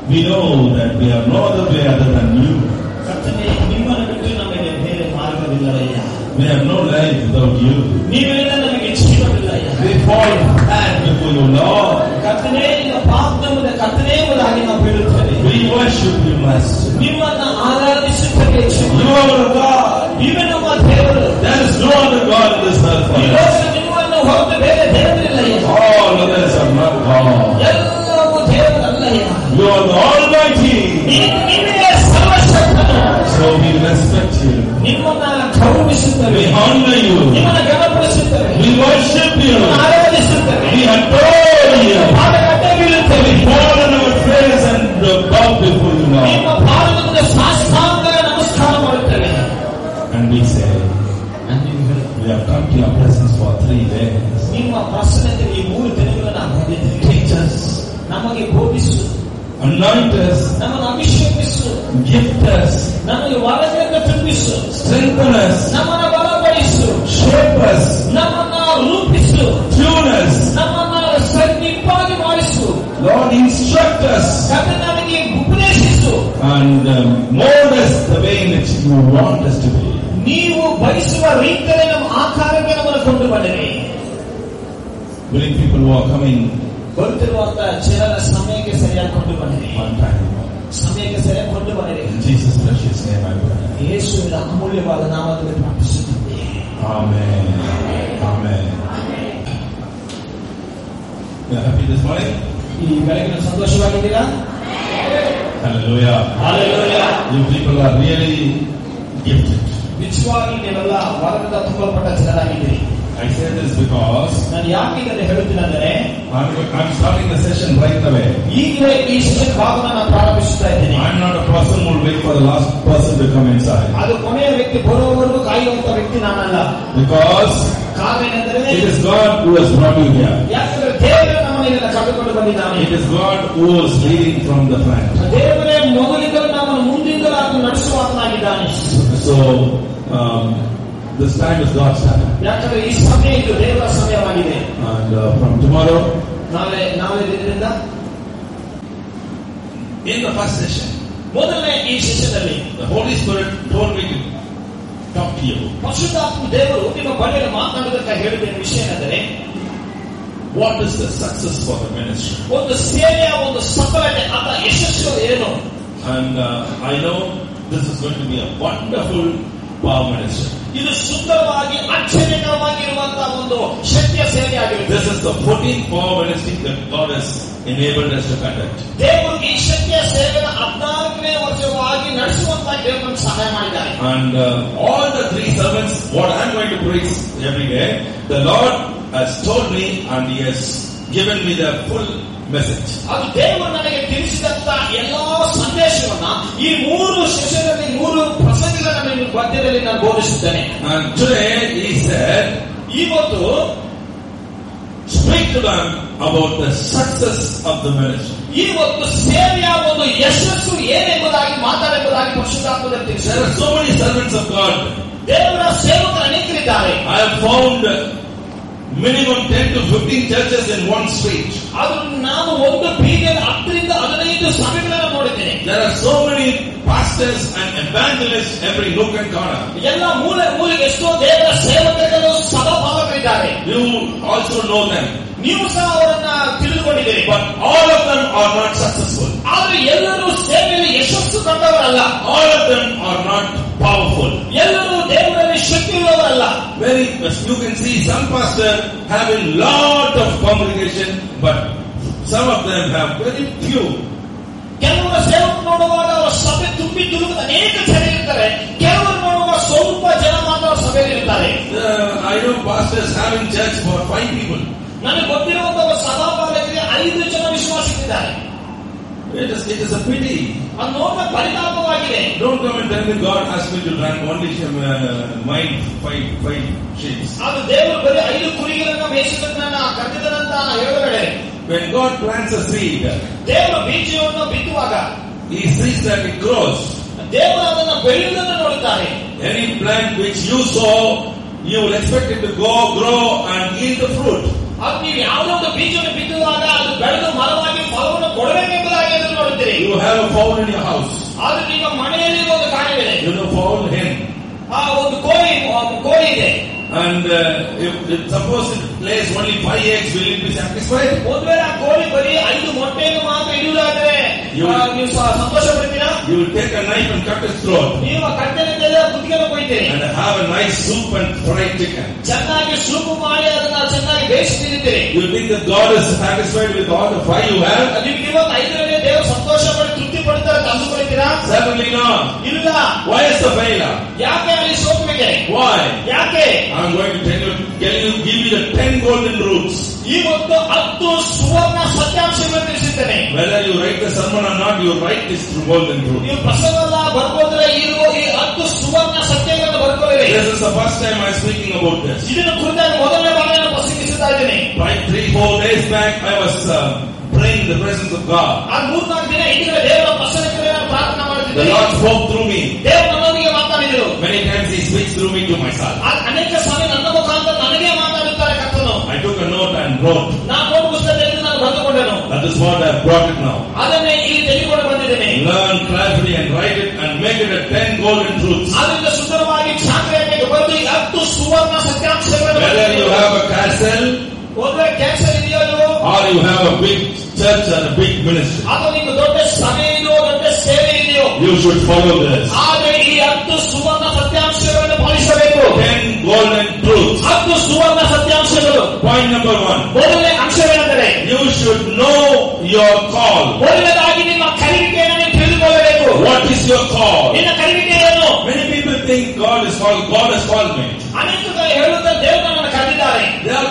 We know that we have no other way other than you. We have no life without you. We fall flat before you, Lord. We worship you, Master. You are our God. There is no other God in this earth for us. All others are not God. You are the Almighty. So we respect you. We honor you. We worship you. We adore you. We fall on our face and bow before you, Lord. And we say, we have come to your presence for 3 days. Teach us. Anoint us, gift us, strengthen us, shape us, tune us, Lord, instruct us, and mold us the way in which you want us to be. Willing people who are coming one time. In Jesus' precious name I pray. Amen. Amen. You are happy this morning? Hallelujah. Hallelujah. You people are really gifted. I say this because I'm starting the session right away. I'm not a person who will wait for the last person to come inside. Because it is God who has brought you here. It is God who is leading from the front. So, this time is God's time. And from tomorrow, in the first session, the Holy Spirit told me to talk to you. What is the success for the ministry? And I know this is going to be a wonderful power ministry. ಇದು ಸುಂದರವಾಗಿ ಆಶ್ಚರ್ಯಕರವಾಗಿರುವಂತಹ ಒಂದು ಶಕ್ತಿಯ ಸೇವೆ ಆಗಿರುತ್ತೆ. This is the 14th power ministry that God has enabled us to conduct. ದೇವರು ಈ ಶಕ್ತಿಯ ಸೇವೆನ 14ನೇ ವರ್ಷವಾಗಿ ನಡೆಸುವಂತಹ ದೇವರು ಸಹಾಯ ಮಾಡಿದ್ದಾರೆ. And all the 3 sermons, what I am going to preach every day, the Lord has told me and He has given me the full message. ಅದು ದೇವರು ನನಗೆ ತಿಳಿಸಿದಂತ ಎಲ್ಲಾ ಸಂದೇಶವನ್ನ ಈ 3 ಸೆಷನ್ನಲ್ಲಿ 3 ಪ್ರಸಂಗಗಳ ಮಧ್ಯದಲ್ಲಿ ನಾನು ಬೋಧಿಸುತ್ತೇನೆ. And today He said, ಇವತ್ತು speak to them about the success of the ministry. ಇವತ್ತು ಸೇವೆಯ ಒಂದು ಯಶಸ್ಸು ಏನೆಂಬುದಾಗಿ ಮಾತಾಡುವುದಾಗಿ ಪರಿಶುದ್ಧಾತ್ಮದಲ್ಲಿ ತಿಳಿಸಿದ್ದಾರೆ. There are so many servants of God. ದೇವರ ಸೇವಕರು ಅನೇಕರಿದ್ದಾರೆ. I have found minimum 10 to 15 churches in one street. ಅದು ನಾನು ಒಂದು ಬೀದಿಯಲ್ಲಿ 10 ರಿಂದ 15 ಸಭೆಗಳನ್ನು ನೋಡಿದ್ದೇನೆ. There are so many pastors and evangelists every nook and corner. ಎಲ್ಲ ಮೂಲೆಗೆ ಎಷ್ಟೋ ದೇವರ ಸೇವಕರು ಸಭಾಪಾಲಕರಿದ್ದಾರೆ. You also know them. ನೀವು ಸಹ ಅವರನ್ನ ತಿಳಿದುಕೊಂಡಿದ್ದೀರಿ. But all of them are not successful. ಆದರೆ ಎಲ್ಲರೂ ಸೇವೆಯಲ್ಲಿ ಯಶಸ್ಸು ಕಂಡವರಲ್ಲ. All of them are not powerful. ಎಲ್ಲರೂ ದೇವರಲ್ಲಿ ಶಕ್ತಿ ಇರುವವರಲ್ಲ. Very, you can see some pastors having lot of congregation, but some of them have very few. ಕೆಲವರ ಸೇವಕರು ನೋಡುವಾಗ ಅವರ ಸಭೆ ತುಂಬಿ ತುಳುಕುವ ಅನೇಕ ಜನ ಇರ್ತಾರೆ. ಕೆಲವರು ನೋಡುವಾಗ ಸ್ವಲ್ಪ ಜನ ಮಾತ್ರ ಸಭೆಯಲ್ಲಿ ಇರ್ತಾರೆ. I know pastors having church for 5 people. ನನಗೆ ಗೊತ್ತಿರುವಂತಹ ಸಭಾಪಾಲಕರಿಗೆ 5 ಜನ ವಿಶ್ವಾಸಿಗಳಿದ್ದಾರೆ. It is a pity. ಅದು ನೋಡಿದ ಪರಿತಾಪವಾಗಿದೆ. Don't come and tell me God asked me to run only mind 5 sheep. ಅದು ದೇವರು ಬರೀ 5 ಕುರಿಗಳನ್ನು ಮೇಯಿಸುವುದನ್ನ ಕರೆದಿದ್ದಾನಂತ ಹೇಳಬೇಡಿ. When God plants a seed, ದೇವರು ಬೀಜವನ್ನು ಬಿತ್ತುವಾಗ He sees that it grows. ದೇವರು ಅದನ್ನು ಬೆಳೆಯುವುದನ್ನು ನೋಡುತ್ತಾರೆ. Any plant which you sow, you will expect it to grow and yield the fruit. ಅದು ನೀವು ಯಾವುದೋ ಒಂದು ಬೀಜವನ್ನು ಬಿತ್ತುವಾಗ ಅದು ಬೆಳೆದು ಮರವಾಗಿ ಫಲವನ್ನು ಕೊಡಬೇಕೆಂಬುದಾಗಿ ಅದನ್ನು ನೋಡುತ್ತೀರಿ. You have a fowl in your house. ಅದು ನಿಮ್ಮ ಮನೆಯಲ್ಲಿ ಒಂದು ಕಾಣಿದೆ. You know fowl hen. ಆ ಒಂದು ಕೋಳಿ ಇದೆ. And if suppose it lays only 5 eggs, will it be satisfied? ಒಂದು ವೇಳೆ ಆ ಕೋಳಿ ಬರೀ 5 ಮೊಟ್ಟೆಯನ್ನು ಮಾತ್ರ ಇಡುವುದಾದರೆ ನೀವು ಸಂತೋಷ ಪಡ್ತೀರಾ? You will take a knife and cut its throat. ನೀವು ಕತ್ತಲೆಲ್ಲ ಕುತ್ತಿಗೆಯನ್ನು ಕೊಯ್ತೀರಿ. And have a nice soup and fried chicken. ಚೆನ್ನಾಗಿ ಸೂಪು ಮಾಡಿ ಅದನ್ನ ಚೆನ್ನಾಗಿ ಬೇಯಿಸಿ ತಿನ್ನುತ್ತೀರಿ. You think that God is satisfied with all the 5 you have? ನಿಮಗೆ ಇವತ್ತು 5ರಲ್ಲಿ ದೇವರು ಸಂತೋಷ ಪಡಿ ತೃಪ್ತಿ ಪಡ್ತಾರೆ ತಂದುಕೊಳ್ತೀರಾ? Certainly not. ಇಲ್ಲ. Why is the failure? ಯಾಕೆ ಅಲ್ಲಿ ಸೋತಿಗೆ? Why? ಯಾಕೆ? I am going to give you the 10 golden roots. ಇವತ್ತು 10 ಸುವರ್ಣ ಸತ್ಯಾಂಶಗಳನ್ನು ತಿಳಿಸುತ್ತೇನೆ. Whether you write the sermon or not, you write this golden root. ನೀವು ಪ್ರಸಂಗಲ್ಲ ಬರ್ಕೋದ್ರೆ ಈ 10 ಸುವರ್ಣ ಸತ್ಯಗಳನ್ನು ಬರ್ಕೊಳ್ಳಿರಿ. This is the first time I am speaking about this. ಇದನ್ನು ಕುರಿತಾಗಿ ಮೊದಲನೇ ಬಾರಿ ನಾನು ಪ್ರಸಂಗಿಸುತ್ತಾ ಇದ್ದೇನೆ. Right 3-4 days back, I was praying in the presence of God. ಆ 3-4 ದಿನ ಹಿಂದೆ ದೇವರ ಪ್ರಸನ್ನಕ್ಕೆ ನಾನು ಪ್ರಾರ್ಥನೆ ಮಾಡುತ್ತಿದ್ದೆ. The Lord spoke through me. ದೇವರು ನನ್ನೊಂದಿಗೆ ಮಾತಾಡಿದರು. Many times He speaks through me to myself. ಅನೇಕ ಸಮಯ ನನ್ನ ಮುಖಾಂತರ ನನಗೆ ಮಾತಾಡುತ್ತಾರೆ ಕರ್ತನು. I took a note and wrote. ನಾನು ನೋಟ್ ಪುಸ್ತಕದಲ್ಲಿ ನಾನು ಬರೆದುಕೊಂಡೆನು. That is what I have brought it now. ಅದನ್ನೇ ಇಲ್ಲಿ ತೆಗೆದುಕೊಂಡು ಬಂದಿದ್ದೇನೆ. Learn carefully and write it and make it a 10 golden truths. ಅದರಿಂದ ಸುಂದರವಾಗಿ ಚಾಕ್ರಿಯಾಗಿ ಬರೆದು 10 ಸುವರ್ಣ ಸತ್ಯಾಂಶಗಳನ್ನು. Whether you have a castle, ಒಂದು ಕ್ಯಾನ್ಸರ್ ಇದೆಯೋ or you have a big church and a big ministry, ಅಥವಾ ನಿಮಗೆ ದೊಡ್ಡ ಸಭೆ ಇದೆಯೋ ದೊಡ್ಡ ಸೇವೆ ಇದೆಯೋ, you should follow this. ಆದರೆ ಈ 10 ಸುವರ್ಣ ಸತ್ಯಾಂಶಗಳನ್ನು ಪಾಲಿಸಬೇಕು. 10 golden truths. 10 ಸುವರ್ಣ ಸತ್ಯಾಂಶಗಳು. Point number 1. ಮೊದಲನೇ ಅಂಶವೇನೆಂದರೆ you should know your call. ಮೊದಲನೇದಾಗಿ ನಿಮ್ಮ ಕರೆಯುವಿಕೆಯನ್ನು ನೀವು ತಿಳಿದುಕೊಳ್ಳಬೇಕು. What is your call? ನಿನ್ನ ಕರೆಯುವಿಕೆ ಏನು? Many people think God has called me. ಅನೇಕರು ಹೇಳುತ್ತಾರೆ ದೇವರು ನನ್ನನ್ನು ಕರೆದಿದ್ದಾರೆ.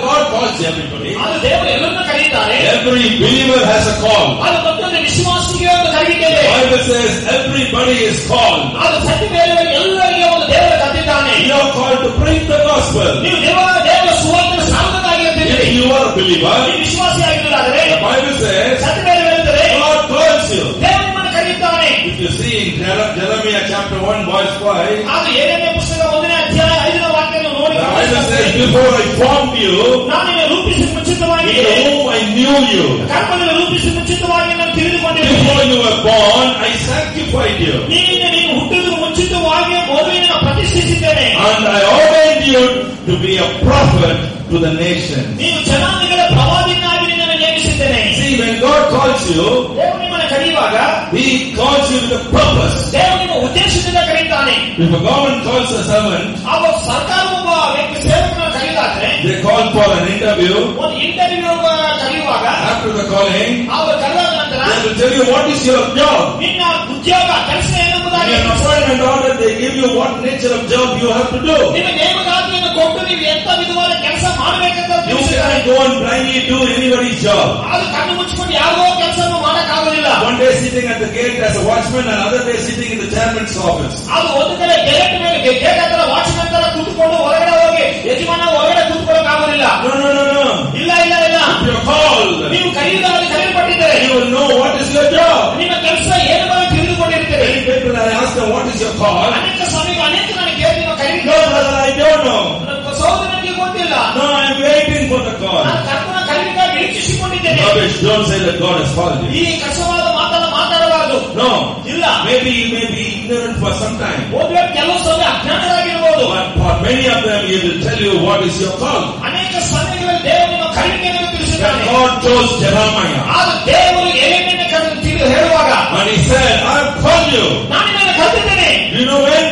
God calls everybody. ಅದು ದೇವರು ಎಲ್ಲರನ್ನೂ ಕರೆಯುತ್ತಾರೆ. Every believer has a call. ಅದು ಪ್ರತಿಯೊಂದು ವಿಶ್ವಾಸಿಗೆ ಒಂದು ಕರೆಯುವಿಕೆ ಇದೆ. The Bible says everybody is called. ಅದು ಸತ್ಯ ಬೇರೆಯವರಿಗೆ ಎಲ್ಲರಿಗೆ ಒಂದು ದೇವರು ಕರೆದಿದ್ದಾನೆ. You are called to preach the gospel. ನೀವು ದೇವರ ಸುವಾರ್ತೆಯನ್ನು ಸಾರುವುದಾಗಿರುತ್ತೀರಿ. If you are a believer, ನೀವು ವಿಶ್ವಾಸಿಯಾಗಿರುವುದಾದರೆ the Bible says ಸತ್ಯ ಬೇರೆ ಹೇಳುತ್ತದೆ God calls you. ದೇವರು ನಿಮ್ಮನ್ನು ಕರೆಯುತ್ತಾನೆ. If you see in Jeremiah chapter 1 verse 5, ಅದು ಯೆರೆಮೀಯ ಪುಸ್ತಕ 1ನೇ ಅಧ್ಯಾಯ 5ನೇ ವಾಕ್ಯವನ್ನು ನೋಡಿ. the Bible says, before I formed you, ನಾನು ನಿನ್ನನ್ನು ರೂಪಿಸಿ ಮುಂಚಿತವಾಗಿ in whom I knew you. ಗರ್ಭದಲ್ಲಿ ರೂಪಿಸಿ ಮುಂಚಿತವಾಗಿ ನಾನು ತಿಳಿದುಕೊಂಡಿದ್ದೇನೆ. Before you were born, I sanctified you. ನೀನು ಹುಟ್ಟುವುದು ಮುಂಚಿತವಾಗಿ ಮೊದಲಿನ ಪ್ರತಿಷ್ಠಿಸಿದ್ದೇನೆ. And I ordained you to be a prophet to the nations. ನೀನು ಜನಾಂಗಗಳ ಪ್ರವಾದಿಯನ್ನಾಗಿ ನಿನ್ನನ್ನು ನೇಮಿಸಿದ್ದೇನೆ. See, when God calls you, ದೇವರು ನಿಮ್ಮನ್ನು ಕರೆಯುವಾಗ He calls you with a purpose. ದೇವರು ನಿಮ್ಮ ಉದ್ದೇಶದಿಂದ ಕರೆಯುತ್ತಾನೆ. ಕರೆಯುತ್ತಾನೆ. If a government calls a servant, ಆಗ ಸರ್ಕಾರ ಒಬ್ಬ ವ್ಯಕ್ತಿ ಸೇವಕನ ಕರೆಯುತ್ತಾದ್ರೆ they call for an interview. ಒಂದು ಇಂಟರ್ವ್ಯೂ ಕರೆಯುವಾಗ After the calling, ಅವರು ಕರೆದ ನಂತರ they will tell you what is your job. ನಿನ್ನ ಉದ್ಯೋಗ ಕೆಲಸ ಏನೆಂಬುದಾಗಿ In an assignment order, they give you what nature of job you have to do. ನಿಮ್ಮ ನೇಮಕಾತಿಯನ್ನು ಕೊಟ್ಟು ನೀವು ಎಂತ ವಿಧವಾದ ಕೆಲಸ ಮಾಡಬೇಕಂತ You cannot go and blindly do anybody's job. ಅದು ಕಣ್ಣು ಮುಚ್ಚಿಕೊಂಡು ಯಾವುದೋ ಕೆಲಸವನ್ನು ಮಾಡಕ್ಕಾಗೋದಿಲ್ಲ. One day sitting at the gate as a watchman, and another day sitting in the chairman's office. ಅದು ಒಂದು ಕಡೆ ಗೇಟ್ ಮೇಲೆ ಗೇಟ್ ಹತ್ರ ವಾಚ್ಮನ್ ತರ ಕೂತ್ಕೊಂಡು ಹೊರಗಡೆ ಹೋಗಿ ಯಜಮಾನ ಹೊರಗಡೆ ಕೂತ್ಕೊಳ್ಳೋಕ್ಕಾಗೋದಿಲ್ಲ. No. ಇಲ್ಲ ಇಲ್ಲ ಇಲ್ಲ. If you're called, ನೀವು ಕರೆಯಲ್ಪಟ್ಟಿದ್ದೀರಿ. you will know what is your job. ನಿಮ್ಮ ಕೆಲಸ ಏನೆಂಬುದನ್ನು ತಿಳಿದುಕೊಂಡಿರ್ತೀರಿ. Many people I ask them what is your call. ಅನೇಕ ಸ್ವಾಮಿಗಳು ಅನೇಕ ನನಗೆ ಕೇಳಿ No brother, I don't know. ಸಹೋದರ ನನಗೆ ಗೊತ್ತಿಲ್ಲ. No, I'm waiting for the call. ನಾನು ಕರ್ತನ ಕರೆಯುವುದಕ್ಕಾಗಿ ನಿರೀಕ್ಷಿಸಿಕೊಂಡಿದ್ದೇನೆ. Rubbish, don't say that God has called you. ಈ ಕಸವಾದ ಮಾತನ್ನು ಮಾತಾಡಬಾರದು. No. ಇಲ್ಲ. Maybe you may be ignorant for some time. ಓದುವ ಕೆಲವು ಸಮಯ ಅಜ್ಞಾನರಾಗಿರಬಹುದು. But for many of them, He will tell you what is your call. ಅನೇಕ ಸಮಯಗಳಲ್ಲಿ ದೇವರನ್ನು ಕರೆಯುವುದನ್ನು ತಿಳಿಸಿದ್ದಾನೆ. God chose Jeremiah. ಆಗ ದೇವರು ಎರೆಮೀಯನನ್ನು ಕರೆದು ಹೇಳುವಾಗ And He said, I have called you. ನಾನು ನಿನ್ನನ್ನು ಕರೆದಿದ್ದೇನೆ. You know when?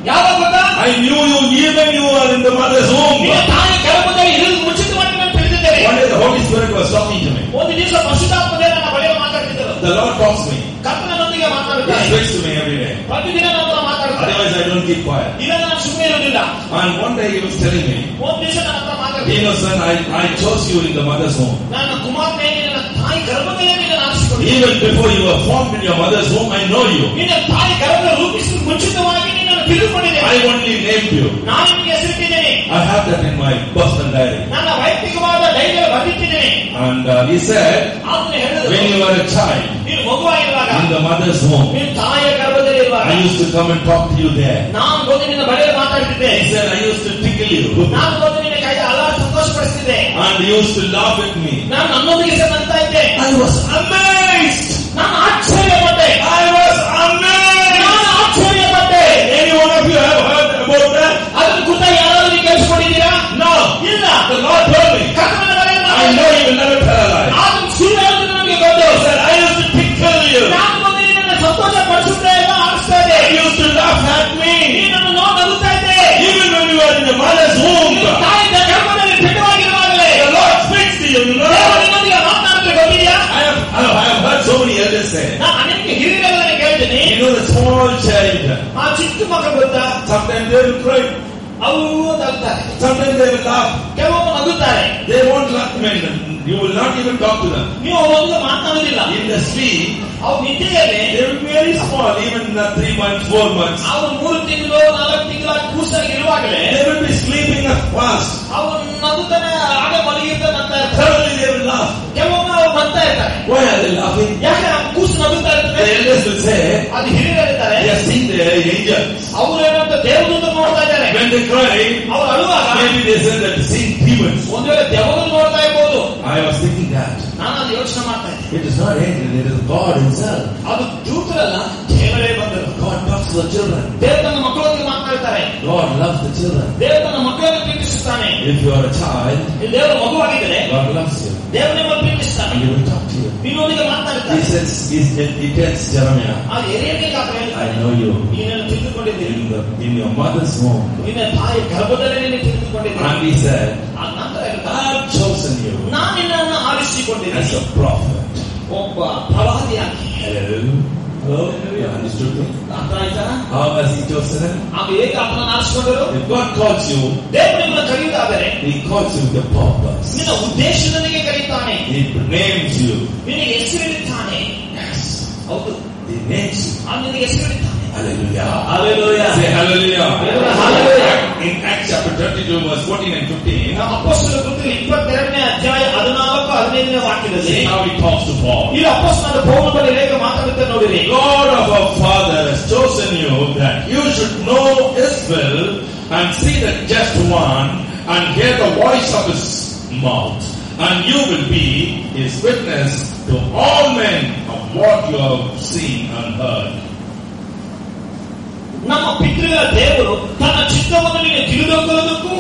ಯಾವಾಗ ಗೊತ್ತಾ? I knew you even you are in the mother's womb. ನಿನ್ನ ತಾಯಿ ಗರ್ಭದಲ್ಲಿ ಇರುವುದು ಮುಂಚಿತವಾಗಿ ನಾನು ತಿಳಿದಿದ್ದೇನೆ. One day the Holy Spirit was talking to me. ಒಂದು ದಿವಸ ಪರಿಶುದ್ಧಾತ್ಮ ದೇವರು ನನ್ನ ಬಳಿಯಲ್ಲಿ ಮಾತಾಡ್ತಿದ್ದರು. The Lord talks to me. ಕರ್ತನೊಂದಿಗೆ He ಮಾತಾಡುತ್ತಾರೆ. speaks to me every day. ಪ್ರತಿದಿನ ನನ್ನ ಹತ್ರ ಮಾತಾಡುತ್ತಾರೆ. Otherwise I don't keep quiet. ಇಲ್ಲ ನಾನು ಸುಮ್ಮನೆ ಇರುವುದಿಲ್ಲ. And one day He was telling me, ಒಂದು ದಿವಸ ನನ್ನ ಹತ್ರ ಮಾತಾಡ್ತಾರೆ. you know son, I chose you in the mother's womb. ನನ್ನ ಕುಮಾರನೇ ನಿನ್ನ ತಾಯಿ ಗರ್ಭದಲ್ಲೇ ನಿನ್ನನ್ನು ಆರಿಸಿಕೊಂಡಿದ್ದೆ. Even before you were formed in your mother's womb, I know you. ನಿನ್ನ ತಾಯಿ ಗರ್ಭದ ರೂಪಿಸುವ ಮುಂಚಿತವಾಗಿ ನಿನ್ನನ್ನು ತಿಳಿದುಕೊಂಡಿದ್ದೇನೆ. I only named you. ನಾನು ನಿಮಗೆ ಹೆಸರಿಟ್ಟಿದ್ದೇನೆ. I have that in my personal diary. ನನ್ನ ವೈಯಕ್ತಿಕವಾದ ಡೈರಿಯಲ್ಲಿ ಬರೆದಿಟ್ಟಿದ್ದೇನೆ. And He said, ಆತನು ಹೇಳಿದರು, when you were a child ನೀನು ಮಗುವಾಗಿರುವಾಗ in the mother's womb, ನೀನು ತಾಯಿಯ ಗರ್ಭದಲ್ಲಿ ಇರುವಾಗ I used to come and talk to you there. ನಾನು ಬಂದು ನಿನ್ನ ಬಳಿಯಲ್ಲಿ ಮಾತಾಡ್ತಿದ್ದೆ. He said, I used to tickle you. ನಾನು ಬಂದು ನಿನ್ನ ಕೈ ಹಲವಾರು ಸಂತೋಷಪಡಿಸ್ತಿದ್ದೆ. And you used to laugh at me. ನಾನು ನನ್ನೊಂದಿಗೆ ನಗ್ತಾ ಇದ್ದೆ. I was amazed. ನಾನು ಆಶ್ಚರ್ಯಪಟ್ಟೆ. I was amazed. ನಾನು ಆಶ್ಚರ್ಯಪಟ್ಟೆ. Any one of you have heard about that? ಅದನ್ನು ಕುರಿತ ಯಾರಾದ್ರೂ ನೀವು ಕೇಳಿಸಿಕೊಂಡಿದ್ದೀರಾ? No. ಇಲ್ಲ. The Lord told me. ಕರ್ತನ ಬಳಿಯಲ್ಲಿ I know you will never tell a lie. ಆತನು ಸುಳ್ಳು ಹೇಳುವುದು ನನಗೆ ಗೊತ್ತು. He said, I used to tickle you. ನಾನು ಬಂದು ನಿನ್ನನ್ನು ಸಂತೋಷಪಡಿಸುತ್ತಾ ಇಲ್ಲ, ಆಡಿಸ್ತಾ ಇದ್ದೆ. You used to laugh at me. ನೀನನ್ನು ನಗುತ್ತಾ ಇದ್ದೆ. Even when you were in the mother's womb. ನೀನು ತಾಯಿಯ ಗರ್ಭದಲ್ಲಿ ಪಿಂಡವಾಗಿರುವಾಗಲೇ The Lord speaks to you. You know? ದೇವರು ನಿನ್ನೊಂದಿಗೆ ಮಾತನಾಡುತ್ತೆ ಗೊತ್ತಿದೆಯಾ? I have heard so many elders say. ನಾನು ಅನೇಕ ಹಿರಿಯರನ್ನ ಕೇಳ್ತೀನಿ. You know the small child. ಆ ಚಿಕ್ಕ ಮಕ್ಕಳು ಗೊತ್ತಾ? Sometimes they will cry. ಅವು ನಗುತ್ತಾರೆ. Sometimes they will laugh. ಕೆಲವೊಬ್ಬರು ನಗುತ್ತಾರೆ. They won't laugh. You will not even talk to them. ನೀವು ಅವರೊಂದಿಗೆ ಮಾತನಾಡುವುದಿಲ್ಲ. In the sleep, ಅವು ನಿದ್ದೆಯಲ್ಲಿ they will be very small, even 3 months, 4 months. ಅವರು 3 ತಿಂಗಳು 4 ತಿಂಗಳ ಕೂಸಾಗಿ ಇರುವಾಗಲೇ They will be sleeping up fast. ಅವರು ನಗುತ್ತಾನೆ, ಆಗ ಮಲಗಿರ್ತಾ ನಗ್ತಾ ಇರ್ತಾರೆ. Suddenly they will laugh. ಕೆಲವೊಮ್ಮೆ ಅವರು ನಗ್ತಾ ಇರ್ತಾರೆ. Why are they laughing? ಯಾಕೆ ಆ ಕೂಸು ನಗುತ್ತಾ The ಇರ್ತದೆ? elders will say, ಅದು ಹಿರಿಯರಿರ್ತಾರೆ. they are seeing the angels. ಅವರು ಏನಂತ ದೇವದೂತರು ನೋಡ್ತಾ ಇದ್ದಾರೆ. When they cry, ಅವರು ಅಳುವಾಗ maybe they say that seeing demons. ಒಂದು ವೇಳೆ ದೇವರನ್ನು ನೋಡ್ತಾ ಇರ್ಬೋದು. I was thinking that. ನಾನು ಅದು ಯೋಚನೆ ಮಾಡ್ತಾ ಇದ್ದೆ. It is not angel, it is God Himself. ಅದು ದೂತರಲ್ಲ, ದೇವರೇ ಬಂದರು. God talks to the children. ದೇವರು ತನ್ನ ಮಕ್ಕಳೊಂದಿಗೆ ಮಾತನಾಡ್ತಾರೆ. God loves the children. ದೇವರು ತನ್ನ ಮಕ್ಕಳನ್ನು ಪ್ರೀತಿಸುತ್ತಾನೆ. If you are a child, ಈ ದೇವರು ಮಗುವಾಗಿದ್ದರೆ God loves you. ದೇವರು ನಿಮ್ಮನ್ನು ಪ್ರೀತಿಸುತ್ತಾನೆ. And He will talk to you. ನಿನ್ನೊಂದಿಗೆ ಮಾತನಾಡುತ್ತಾನೆ. He tells Jeremiah, ಅದು ಎರೆಯನಿಗೆ I know you. ನೀನನ್ನು ತಿಳಿದುಕೊಂಡಿದ್ದೀನಿ. In your mother's womb. ನಿನ್ನ ತಾಯಿ ಗರ್ಭದಲ್ಲಿ ನೀನು ತಿಳಿದುಕೊಂಡಿದ್ದೀನಿ. And He said, ಆ ನಂತರ I have chosen you ನಾನು ನಿನ್ನನ್ನು ಆರಿಸಿಕೊಂಡಿದ್ದೀನಿ as a prophet. ಒಬ್ಬ ಪ್ರವಾದಿಯಾಗಿ. Hello? You understood me? ಅರ್ಥ ಆಯ್ತಾ? How has He chosen him? ಆಗ ಹೇಗೆ ಆತನನ್ನು ಆರಿಸಿಕೊಂಡರು? If God calls you, ದೇವರು ನಿಮ್ಮನ್ನು ಕರೆಯುವುದಾದರೆ He calls you with a purpose. ನಿನ್ನ ಉದ್ದೇಶದೊಂದಿಗೆ ಕರೆಯುತ್ತಾನೆ. He names you. ನಿನಗೆ ಹೆಸರಿಡುತ್ತಾನೆ. Yes. ಹೌದು, He names you. ನಿನಗೆ ಹೆಸರಿಡುತ್ತಾನೆ. Hallelujah. Hallelujah. Say hallelujah. Hallelujah. In Acts chapter 32 verse 14 and 15. ಅಪೊಸ್ತಲರ ಕೃತ್ಯ 22ನೇ ಅಧ್ಯಾಯ 14-15ನೇ ವಾಕ್ಯದಲ್ಲಿ See how He talks to Paul. ಇಲ್ಲಿ ಅಪೊಸ್ತಲನಾದ ಪೌಲನ ಬಗ್ಗೆ ಹೇಗೆ ಮಾತಾಡುತ್ತಾರೆ ನೋಡಿರಿ. God of our Father has chosen you that you should know His will and see the just one and hear the voice of His mouth. And you will be His witness to all men of what you have seen and heard. ನಮ್ಮ ಪಿತೃಗಳ ದೇವರು ತನ್ನ ಚಿತ್ತವನ್ನು ನೀನು ತಿಳಿದುಕೊಳ್ಳುವುದಕ್ಕೂ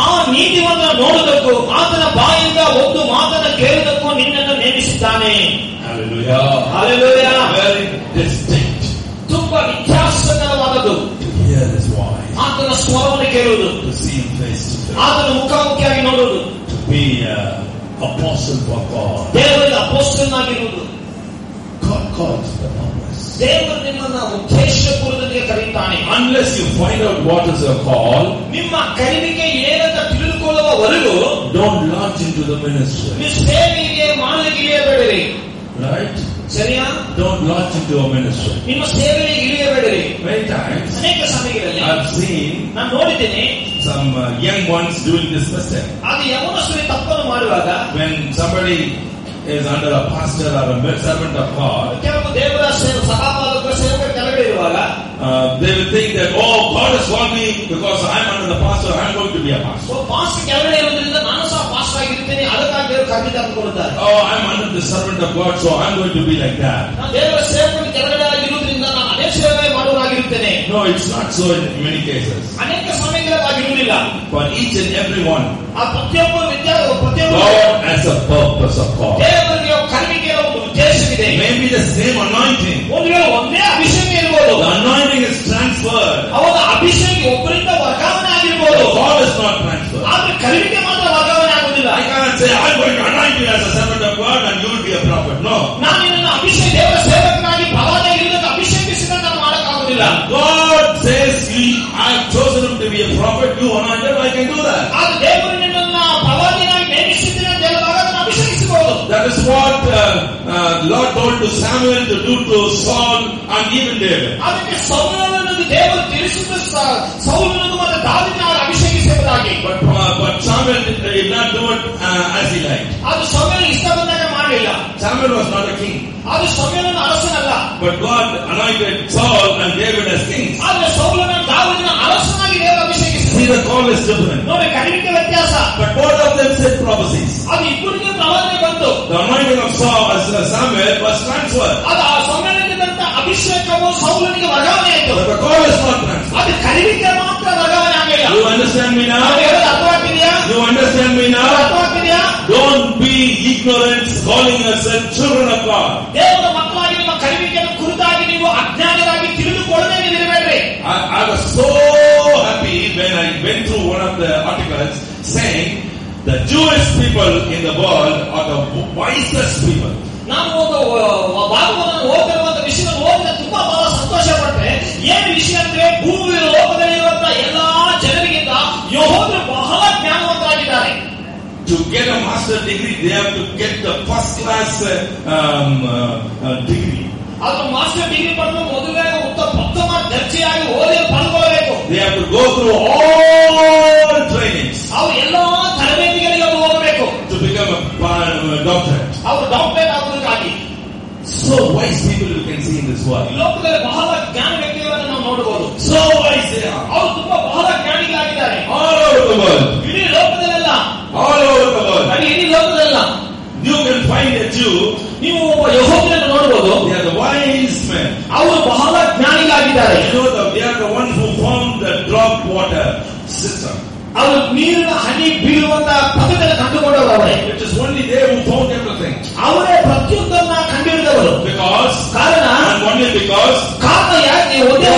ಆ ನೀತಿವನ್ನು ನೋಡುವುದಕ್ಕೂ ಆತನ ಬಾಯಿಂದ ಒಂದು ಮಾತನ್ನು ಕೇಳುವುದಕ್ಕೂ ನಿನ್ನನ್ನು ನೇಮಿಸಿದ್ದಾನೆ. Hallelujah. Hallelujah. Very distinct. ತುಂಬಾ ವ್ಯತ್ಯಾಸಕರವಾದದ್ದು. Hear ಆತನ ಸ್ವರವನ್ನು ಕೇಳುವುದು, to see him face to face, ಆತನ ಮುಖಾಮುಖಿಯಾಗಿ ನೋಡುವುದು, to be an apostle for God. ದೇವರಿಗೆ ಅಪೊಸ್ತಲನ್ ಆಗಿರುವುದು. God calls the purpose. ದೇವರು ನಿಮ್ಮನ್ನು ಉದ್ದೇಶಪೂರ್ವಕವಾಗಿ ಕರೆಯುತ್ತಾನೆ. Unless you find out what is your call, ನಿಮ್ಮ ಕರೆಯುವಿಕೆ ಏನಂತ ತಿಳಿದುಕೊಳ್ಳುವವರೆಗೂ don't launch into the ministry. ನೀವು ಸೇವೆಗೆ ಮಾಡಲಿಕ್ಕೆ ಇಳಿಯಬೇಡಿರಿ. Right? ಸರಿಯಾ? Don't launch into a ministry. ನಿಮ್ಮ ಸೇವೆಗೆ ಇಳಿಯಬೇಡಿರಿ. Many times ಅನೇಕ ಸಮಯಗಳಲ್ಲಿ I've seen ನಾನು ನೋಡಿದ್ದೇನೆ some young ones doing this mistake. ಅದು ಯೌವನಸ್ಥರು ತಪ್ಪನ್ನು ಮಾಡುವಾಗ, When somebody is under a pastor or a servant of God, ಕೆಲವು ದೇವರ ಸಭಾಪಾಲಕರ ಸೇವಕರ ಕೆಳಗಡೆ ಇರುವಾಗ they will think that, oh, God has called me because I'm under the pastor, I'm going to be a pastor. Pastor ಕೆಳಗಡೆ ಇರುವುದರಿಂದ ನಾನು ಸಹ pastor ಆಗಿರ್ತೇನೆ, ಅದಕ್ಕಾಗಿ ದೇವರು ಕರೆದಿದ್ದ ಅಂದುಕೊಳ್ಳುತ್ತಾರೆ. Oh, I'm under the servant of God, so I'm going to be like that. ನಾನು ದೇವರ ಸೇವಕರ ಕೆಳಗಡೆ ಆಗಿರುವುದರಿಂದ ನಾನು ಅದೇ ಸೇವೆ ಮಾಡುವವನಾಗಿರುತ್ತೇನೆ. No, it's not so in many cases. ಅನೇಕ ಸಮಯಗಳಲ್ಲಿ ಆಗಿರುವುದಿಲ್ಲ. For each and every one, ಆ ಪ್ರತಿಯೊಬ್ಬ God has a purpose of God. ದೇವರಿಗೆ ಕರೆಯುವಿಕೆಯ ಒಂದು ಉದ್ದೇಶವಿದೆ. Maybe the same anointing. ಒಂದು ವೇಳೆ ಒಂದೇ ಅಭಿಷೇಕ ಇರಬಹುದು. The anointing is transferred. ಅವರ ಅಭಿಷೇಕ ಒಬ್ಬರಿಂದ ವರ್ಗಾವಣೆ ಆಗಿರಬಹುದು. God is not transferred. ಆದ್ರೆ ಕರೆಯುವಿಕೆ ಮಾತ್ರ ವರ್ಗಾವಣೆ ಆಗುವುದಿಲ್ಲ. I cannot say I'm going to anoint you as a servant of God and you will be a prophet. No. ನಾನು ನಿನ್ನನ್ನು ಅಭಿಷೇಕ ದೇವರ ಸೇವಕನಾಗಿ ಪ್ರವಾದಿಯಾಗಿರುವುದಕ್ಕೆ ಅಭಿಷೇಕಿಸಿದ ನಾನು ಮಾಡಕ್ಕಾಗುವುದಿಲ್ಲ. God says I have chosen him to be a prophet. You anointed, I can do that. ಆದ್ರೆ ದೇವರು ನಿನ್ನನ್ನು ಪ್ರವಾದಿಯಾಗಿ ನೇಮಿಸಿದ್ದೇನೆ ಅಂತ ಹೇಳಿದಾಗ ಅದನ್ನು ಅಭಿಷೇಕಿಸಬಹುದು. That is what Lord told to Samuel to do to Saul and even David. ಅದಕ್ಕೆ ಸೌಲನನ್ನು ದೇವರು ತಿಳಿಸಿದ ಸೌಲನನ್ನು ಮತ್ತು ದಾವೀದನ ಅಭಿಷೇಕಿಸುವುದಾಗಿ. But Samuel did not do it as he liked. ಅದು ಸೌಲನ ಇಷ್ಟ ಬಂದಾಗ ಮಾಡಲಿಲ್ಲ. Samuel was not a king. ಅದು ಸೌಲನನ್ನು ಅರಸನಲ್ಲ. But God anointed Saul and David as kings. ಆದ್ರೆ ಸೌಲನ ದಾವೀದನ ಅರಸನಾಗಿ ದೇವರು ಅಭಿಷೇಕಿಸಿದ. See, the call is different. ನೋಡಿ, ಕರೆಯುವಿಕೆ ವ್ಯತ್ಯಾಸ. But both of them said prophecies. ಅದು ಇಬ್ಬರಿಗೆ ಪ್ರವಾದನೆ ಬಂತು. The anointing of Samuel was transferred. ಅದು ಆ ಸೌಲನಿಂದ ಅಭಿಷೇಕವು ಸೌಲನಿಗೆ ವರ್ಗಾವಣೆ ಆಯಿತು. But the call is not transferred. ಅದು ಕರೆಯುವಿಕೆ ಮಾತ್ರ ವರ್ಗಾವಣೆ ಆಗಿಲ್ಲ. You understand me now? ಅರ್ಥವಾಗ್ತಿದೆಯಾ? You understand me now? ಅರ್ಥವಾಗ್ತಿದೆಯಾ? Don't be ignorant, calling yourself children of God. ದೇವರ ಮಕ್ಕಳಾಗಿ ನಿಮ್ಮ ಕರೆಯುವಿಕೆಯನ್ನು ಕುರಿತಾಗಿ ನೀವು ಅಜ್ಞಾನರಾಗಿ ತಿಳಿದುಕೊಳ್ಳದೆ ಇರಬೇಡ್ರಿ. I was so happy when I went through one of the articles saying the Jewish people in the world are the wisest people. ನಾನು ಒಂದು ಭಾಗವನ್ನು ಓದಿರುವಂತ ವಿಷಯವನ್ನು ಓದಿದ ತುಂಬಾ ಬಹಳ ಸಂತೋಷ ಪಟ್ಟೆ. ಏನು ವಿಷಯ ಅಂದ್ರೆ, ಭೂಮಿ ಲೋಕದಲ್ಲಿರುವಂತಹ ಎಲ್ಲಾ ಜನರಿಗಿಂತ ಯೆಹೋವನು ಬಹಳ ಜ್ಞಾನವಂತರಾಗಿದ್ದಾರೆ. To get a master degree, they have to get the first class degree. ಅದು ಮಾಸ್ಟರ್ ಡಿಗ್ರಿ ಪಡೆದು ಮೊದಲೇ ಉತ್ತಮ ದರ್ಜೆಯಾಗಿ ಓದಿ ಪಡೆದುಕೊಳ್ಳಬೇಕು. They have to go through all trainings. ಅವರು ಎಲ್ಲಾ ತರಬೇತಿಗಳಿಗೆ ಹೋಗಬೇಕು. To become a doctorate. ಅವರು doctorate ಆಗುವುದಕ್ಕಾಗಿ. So wise people you can see in this world. ಲೋಕದಲ್ಲಿ ಬಹಳ ಜ್ಞಾನ ವ್ಯಕ್ತಿಗಳನ್ನು ನಾವು ನೋಡಬಹುದು. So wise they are. ಅವರು ತುಂಬಾ ಬಹಳ ಜ್ಞಾನಿಗಳಾಗಿದ್ದಾರೆ. All over the world. ಇಡೀ ಲೋಕದಲ್ಲೆಲ್ಲ. All over the world. ಇಡೀ ಲೋಕದಲ್ಲ. You can find a Jew. ನೀವು ಒಬ್ಬ ಯೆಹೂದ್ಯನನ್ನು ನೋಡಬಹುದು. They are the wise men. ಅವರು ಬಹಳ ಜ್ಞಾನಿಗಳಾಗಿದ್ದಾರೆ. They are the ones who formed the drop water system. ಅವರು ನೀರಿನ ಹನಿ ಬೀಳುವಂತ ಪದ್ಧತಿಯನ್ನು ಕಂಡುಕೊಂಡವರು ಅವರೇ. It is only they who found everything. ಅವರೇ ಪ್ರತಿಯೊಂದನ್ನ ಕಂಡುಹಿಡಿದವರು. Because ಕಾರಣ, and only because ಕಾರಣ ಯಾಕೆ ಒಂದೇ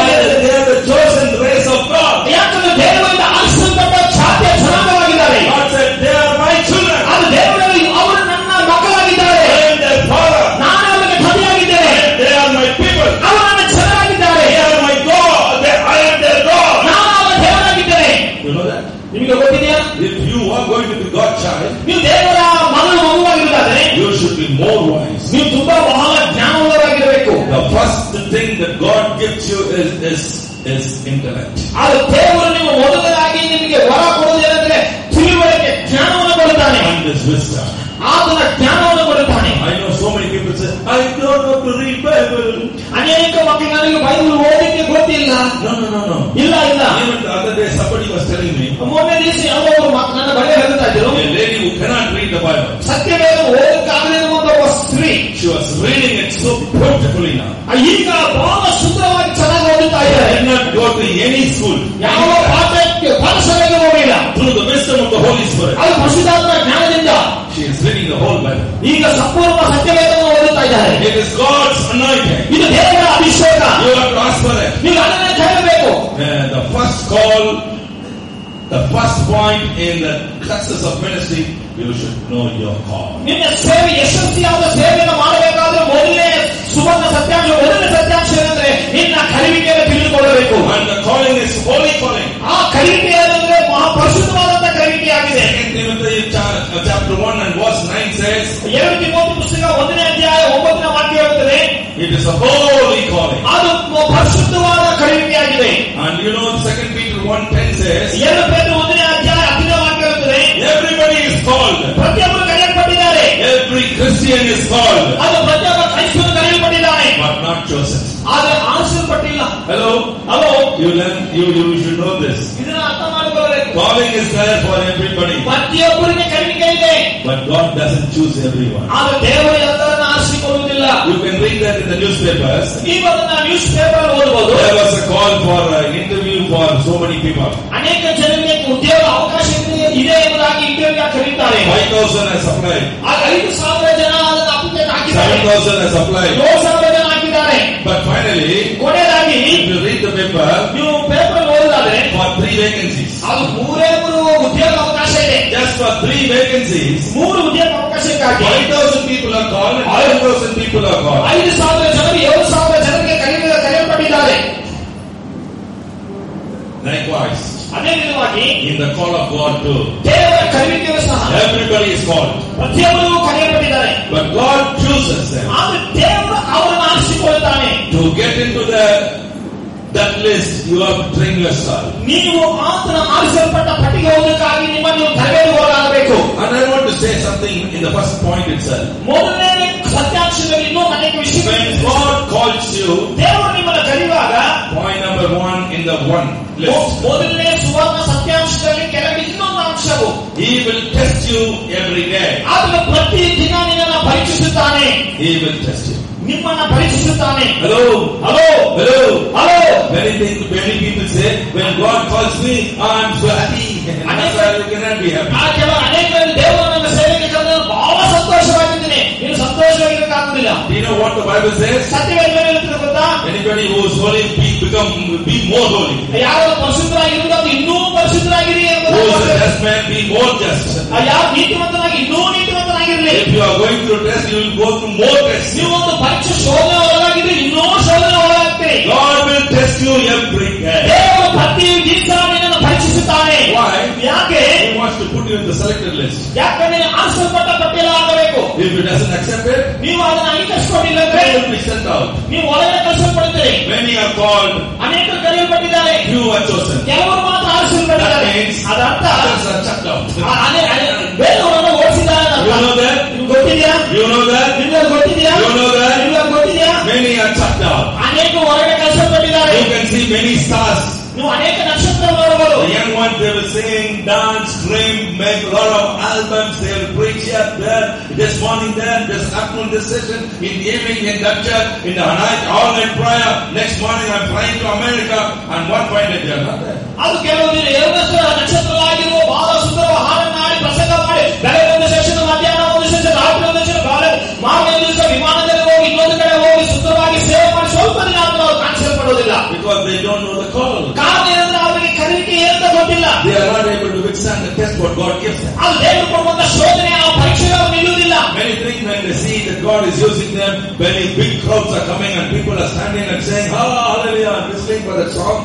they are the chosen race of God. ಯಾಕಂದ್ರೆ ದೇವರಿಂದ ಆರಿಸಲ್ಪಟ್ಟ ಜಾತಿಯ ಜನಾಂಗವಾಗಿದ್ದಾರೆ. God said they are my children. ಅದು ದೇವರಲ್ಲಿ ಅವರು ನನ್ನ ಮಕ್ಕಳಾಗಿದ್ದಾರೆ. I am their father. ನಾನು ಅವರಿಗೆ ತಂದೆಯಾಗಿದ್ದೇನೆ. They are my people. ಅವರು ನನ್ನ ಜನರಾಗಿದ್ದಾರೆ. They are my God. I am their God. ನಾನು ಅವರ ದೇವರಾಗಿದ್ದೇನೆ. You know that? ನಿಮಗೆ ಗೊತ್ತಿದೆಯಾ? If you are going to be God's child, ನೀವು ದೇವರ ಮಗುವಾಗಿರುವುದಾದರೆ you should be more wise. ನೀವು ತುಂಬಾ ಬಹಳ ಜ್ಞಾನವುಳ್ಳವರಾಗಿರಬೇಕು. The first thing that God gives you is intellect. ಆಗ ದೇವರು ನೀವು ಮೊದಲಾಗಿ ನಿಮಗೆ ವರ ಕೊಡುವುದೇನೆಂದ್ರೆ ತಿಳುವಳಿಕೆ, ಜ್ಞಾನವನ್ನು ಕೊಡುತ್ತಾನೆ. And this wisdom. ಆತನ ಜ್ಞಾನವನ್ನು ಕೊಡುತ್ತಾನೆ. I know so many people say, I don't know to read Bible. ಅನೇಕ ಮಕ್ಕಳು ನನಗೆ ಬೈಬಲ್ ಓದಲಿಕ್ಕೆ ಗೊತ್ತಿಲ್ಲ. No. ಇಲ್ಲ. Even the other day somebody was telling me, ಮೊನ್ನೆ ದಿವಸ ಯಾವುದೋ ನನ್ನ ಬಳಿ ಹೇಳ್ತಾ ಇದ್ರು, a lady who cannot read the Bible. ಸತ್ಯವೇದ ಓದಕ್ಕಾಗದೇ ಇರುವಂತ ಒಬ್ಬ ಸ್ತ್ರೀ. She was reading it so beautifully now. ಈಗ ಬಹಳ ಸುಂದರವಾಗಿ ಚೆನ್ನಾಗಿ ಓದುತ್ತಾ ಇದ್ದಾರೆ. Did not go to any school. ಯಾವ ಪಾಠಶಾಲೆಗೆ ಹೋಗಿಲ್ಲ. Through the wisdom of the Holy Spirit. ಅದು ಪರಿಶುದ್ಧಾತ್ಮನ ಜ್ಞಾನದಿಂದ She is reading the whole Bible. ಈಗ ಸಂಪೂರ್ಣ ಸತ್ಯವೇದವನ್ನು ಓದುತ್ತಾ ಇದ್ದಾರೆ. It is God's anointing. ಇದು ದೇವರ ಅಭಿಷೇಕ. You have to ask for it. ನೀವು ಅದನ್ನ ಕೇಳಬೇಕು. The first call all, the first point in the success of ministry, you should know your call. ನಿನ್ನ ಸೇವೆ ಯಶಸ್ವಿಯಾದ ಸೇವೆಯನ್ನು ಮಾಡಬೇಕಾದ್ರೆ ಮೊದಲನೇ ಸುವರ್ಣ ಸತ್ಯಾಂಶ, ಮೊದಲನೇ ಸತ್ಯಾಂಶ ಏನಂದ್ರೆ ನಿನ್ನ ಕರೆಯುವಿಕೆಯನ್ನು ತಿಳಿದುಕೊಳ್ಳಬೇಕು. And the calling is holy calling. ಆ ಕರೆಯುವಿಕೆ ಏನಂದ್ರೆ ಮಹಾಪರಿಶುದ್ಧವಾದಂತ ಕರೆಯುವಿಕೆಯಾಗಿದೆ. Timothy chapter 1 and verse 9 says, 2 ತಿಮೋಥೆಯ ಪುಸ್ತಕ 1ನೇ ಅಧ್ಯಾಯ 9ನೇ ವಾಕ್ಯ ಹೇಳುತ್ತದೆ, it is a holy calling. ಅದು ಪರಿಶುದ್ಧವಾದ ಕರೆಯುವಿಕೆಯಾಗಿದೆ. And you know 2 Peter 1:10 says, 2 ಪೇತ್ರ 1ನೇ ಅಧ್ಯಾಯ 10ನೇ ವಾಕ್ಯ ಹೇಳುತ್ತದೆ, everybody is called. ಪ್ರತಿಯೊಬ್ಬರು ಕರೆಯಲ್ಪಟ್ಟಿದ್ದಾರೆ. Every Christian is called. ಅದು ಪ್ರತಿಯೊಬ್ಬ ಕ್ರೈಸ್ತನು ಕರೆಯಲ್ಪಟ್ಟಿದ್ದಾನೆ. But not chosen. ಆದರೆ ಆರಿಸಲ್ಪಟ್ಟಿಲ್ಲ. Hello? You should know this. ಇದನ್ನ ಅರ್ಥ ಮಾಡಿಕೊಳ್ಳಬೇಕು. Calling is there for everybody. ಪ್ರತಿಯೊಬ್ಬರಿಗೆ ಕರೆಯುವಿಕೆ ಇದೆ. But God doesn't choose everyone. ಆದರೆ ದೇವರು ಎಲ್ಲರನ್ನು ಆರಿಸಿಕೊಳ್ಳುವುದಿಲ್ಲ. You can read that in the newspapers. ನೀವು ಅದನ್ನ ನ್ಯೂಸ್ ಪೇಪರ್ ಓದಬಹುದು. There was a call for interview for so many people. ಅನೇಕ ಜನರಿಗೆ ಉದ್ಯೋಗ ಅವಕಾಶ ಇದೆ ಎಂಬುದಾಗಿ ಇಂಟರ್ವ್ಯೂ ಕರೀತಾರೆ. 5,000 has applied. 5,000 ಜನ ಅದನ್ನ ಅಪ್ಲಿಕೇಶನ್ ಹಾಕಿದ್ದಾರೆ. 7,000 has applied. 7,000 ಜನ ಹಾಕಿದ್ದಾರೆ. But finally, ಕೊನೆಯದಾಗಿ if you read the paper, ನೀವು ಪೇಪರ್ ಓದಿದ್ರೆ for 3 vacancies. ಅದು 3 ಉದ್ಯೋಗ ಅವಕಾಶ ಇದೆ. Just for 3 vacancies, 3 ಉದ್ಯೋಗ ಅವಕಾಶಕ್ಕಾಗಿ 5,000 people are called and 5,000 people are called. 5,000 ಜನರು 7,000 ಜನರಿಗೆ ಕರೆಯಲ್ಪಟ್ಟಿದ್ದಾರೆ. Likewise, ಅದೇ ವಿಧವಾಗಿ in the call of God too, ದೇವರ ಕರೆಯುವಿಕೆಯು ಸಹ everybody is called. ಪ್ರತಿಯೊಬ್ಬರು ಕರೆಯಲ್ಪಟ್ಟಿದ್ದಾರೆ. But God chooses them. ಆದರೆ ದೇವರು ಅವರನ್ನು ಆರಿಸಿಕೊಳ್ಳುತ್ತಾನೆ. To get into that list, you have to train yourself. ನೀವು ಆತನ ಆರಿಸಲ್ಪಟ್ಟ ಪಟ್ಟಿಗೆ ಹೋಗಲಿಕ್ಕಾಗಿ ನಿಮ್ಮನ್ನು ತರಬೇತಿಗೊಳಗಾಗಬೇಕು. And I want to say something in the first point itself. ಮೊದಲನೇ ಸತ್ಯಾಂಶದಲ್ಲಿ ಇನ್ನೂ ಅನೇಕ ವಿಷಯ. When God calls you, ದೇವರು ನಿಮ್ಮನ್ನು ಕರೆಯುವಾಗ point number 1 in the 1 list, ಮೊದಲನೇ ಸುವರ್ಣ ಸತ್ಯಾಂಶದಲ್ಲಿ ಕೆಳಗೆ ಇನ್ನೊಂದು ಅಂಶವು, He will test you every day. ಆತನು ಪ್ರತಿ ದಿನ ನಿನ್ನನ್ನು ಪರೀಕ್ಷಿಸುತ್ತಾನೆ. He will test you. ನಿಮ್ಮನ್ನು ಪರೀಕ್ಷಿಸುತ್ತಾನೆ. Hello? Many people say, when God calls me, I'm so happy. You cannot be happy. ಅನೇಕ ದೇವರನ್ನ ಸೇವೆಗೆ ಕರೆದು ಬಹಳ ಸಂತೋಷವಾಗಿದ್ದೀನಿ. ನೀನು ಸಂತೋಷವಾಗಿರಕ್ಕಾಗುವುದಿಲ್ಲ. Do you know what the Bible says? ಸತ್ಯವೇದ ಹೇಳುತ್ತದೆ ಗೊತ್ತಾ? Anybody who is holy, be more holy. ಯಾರು ಪರಿಶುದ್ಧರಾಗಿರುವುದು ಅದು ಇನ್ನೂ ಪರಿಶುದ್ಧರಾಗಿರಿ ಎಂಬುದು. Who is a just man, be more just. ಯಾರು ನೀತಿವಂತನಾಗಿ ಇನ್ನೂ ನೀತಿವಂತನಾಗಿರಲಿ. If you are going through a test, you will go through more tests. ನೀವು ಒಂದು ಪರೀಕ್ಷೆ ಶೋಧನೆ ಒಳಗಾಗಿದ್ರೆ ಇನ್ನೂ ಶೋಧನೆ ಒಳಗಾಗ್ತೀರಿ. God will test you every day. ದೇವರು ಪ್ರತಿ ದಿವಸ ನಿನ್ನನ್ನು ಪರೀಕ್ಷಿಸುತ್ತಾನೆ. Why? ಯಾಕೆ? He wants to put you in the selected list. ಯಾಕಂದ್ರೆ ಆರಿಸಲ್ಪಟ್ಟ ಪಟ್ಟಿಯಲ್ಲಿ ಆಗಬೇಕು. If he doesn't accept it, ನೀವು ಅದನ್ನು ಅಂಗೀಕರಿಸಿಕೊಂಡಿಲ್ಲ ಅಂದ್ರೆ you will be sent out. ನೀವು ಒಳಗಡೆ ಕಳಿಸಲ್ಪಡುತ್ತೀರಿ. Many are called, ಅನೇಕರು ಕರೆಯಲ್ಪಟ್ಟಿದ್ದಾರೆ. few are chosen. ಕೆಲವರು ಮಾತ್ರ ಆರಿಸಲ್ಪಟ್ಟಿದ್ದಾರೆ. ಅದರ್ಥ others are chucked out. ಬೇರೆಯವರನ್ನು ಓಡಿಸಿದ್ದಾರೆ. You know that? ನಿಮ್ಗೆ ಗೊತ್ತಿದೆಯಾ? You know that? ನಿಮ್ಗೆ ಗೊತ್ತಿದೆಯಾ? You know that? ನಿಮ್ಗೆ ಗೊತ್ತಿದೆಯಾ? Many are chucked out. ಅನೇಕ ಹೊರಗಡೆ ಕಳಿಸಲ್ಪಟ್ಟಿದ್ದಾರೆ. You can see many stars. ನೀವು ಅನೇಕ ನಕ್ಷತ್ರ ನೋಡಬಹುದು. The young ones, they will sing, dance, scream, make a lot of albums. They will preach here, there, this morning there, this afternoon this session, in the evening in that church, in the night, all night prayer. Next morning I'm flying to America, and one point they are not there. ಅದು ಕೆಲವು ದಿನ ನಕ್ಷತ್ರಗಳಾಗಿರುವ ಬಹಳ ಸುಂದರ ಹಾಡನ್ನು ಹಾಡಿ ಪ್ರಸಂಗ ಮಾಡಿ ಬೆಳಗ್ಗೆ ಒಂದು ಸೆಷನ್, ಮಧ್ಯಾಹ್ನ ಒಂದು ಸೆಷನ್, ರಾತ್ರಿ ಒಂದು ಸೆಷನ್, ಮಾರನೇ ದಿವಸ ವಿಮಾನದಲ್ಲಿ ಹೋಗಿ ಇನ್ನೊಂದು ಕಡೆ ಹೋಗಿ ಸುಂದರವಾಗಿ ಸೇವೆ ಮಾಡಿ ಸ್ವಲ್ಪ ದಿನ ಆದರೂ ಅವರು ಕಾಣಿಸಲ್ಪಡುವುದಿಲ್ಲ. Because they don't know the call. ಕಾರಣ ಏನಂದ್ರೆ ಅವರಿಗೆ ಕರೆಯುವಿಕೆ ಏನಂತ ಗೊತ್ತಿಲ್ಲ. They are not able to withstand the test what God gives them. ಅದು ದೇವರು ಕೊಡುವಂತ ಶೋಧನೆ, ಆ ಪರೀಕ್ಷೆಗೆ ಅವರು ನಿಲ್ಲುವುದಿಲ್ಲ. Many think when they see that God is using them, very big crowds are coming and people are standing and saying, hallelujah, and listening for that song,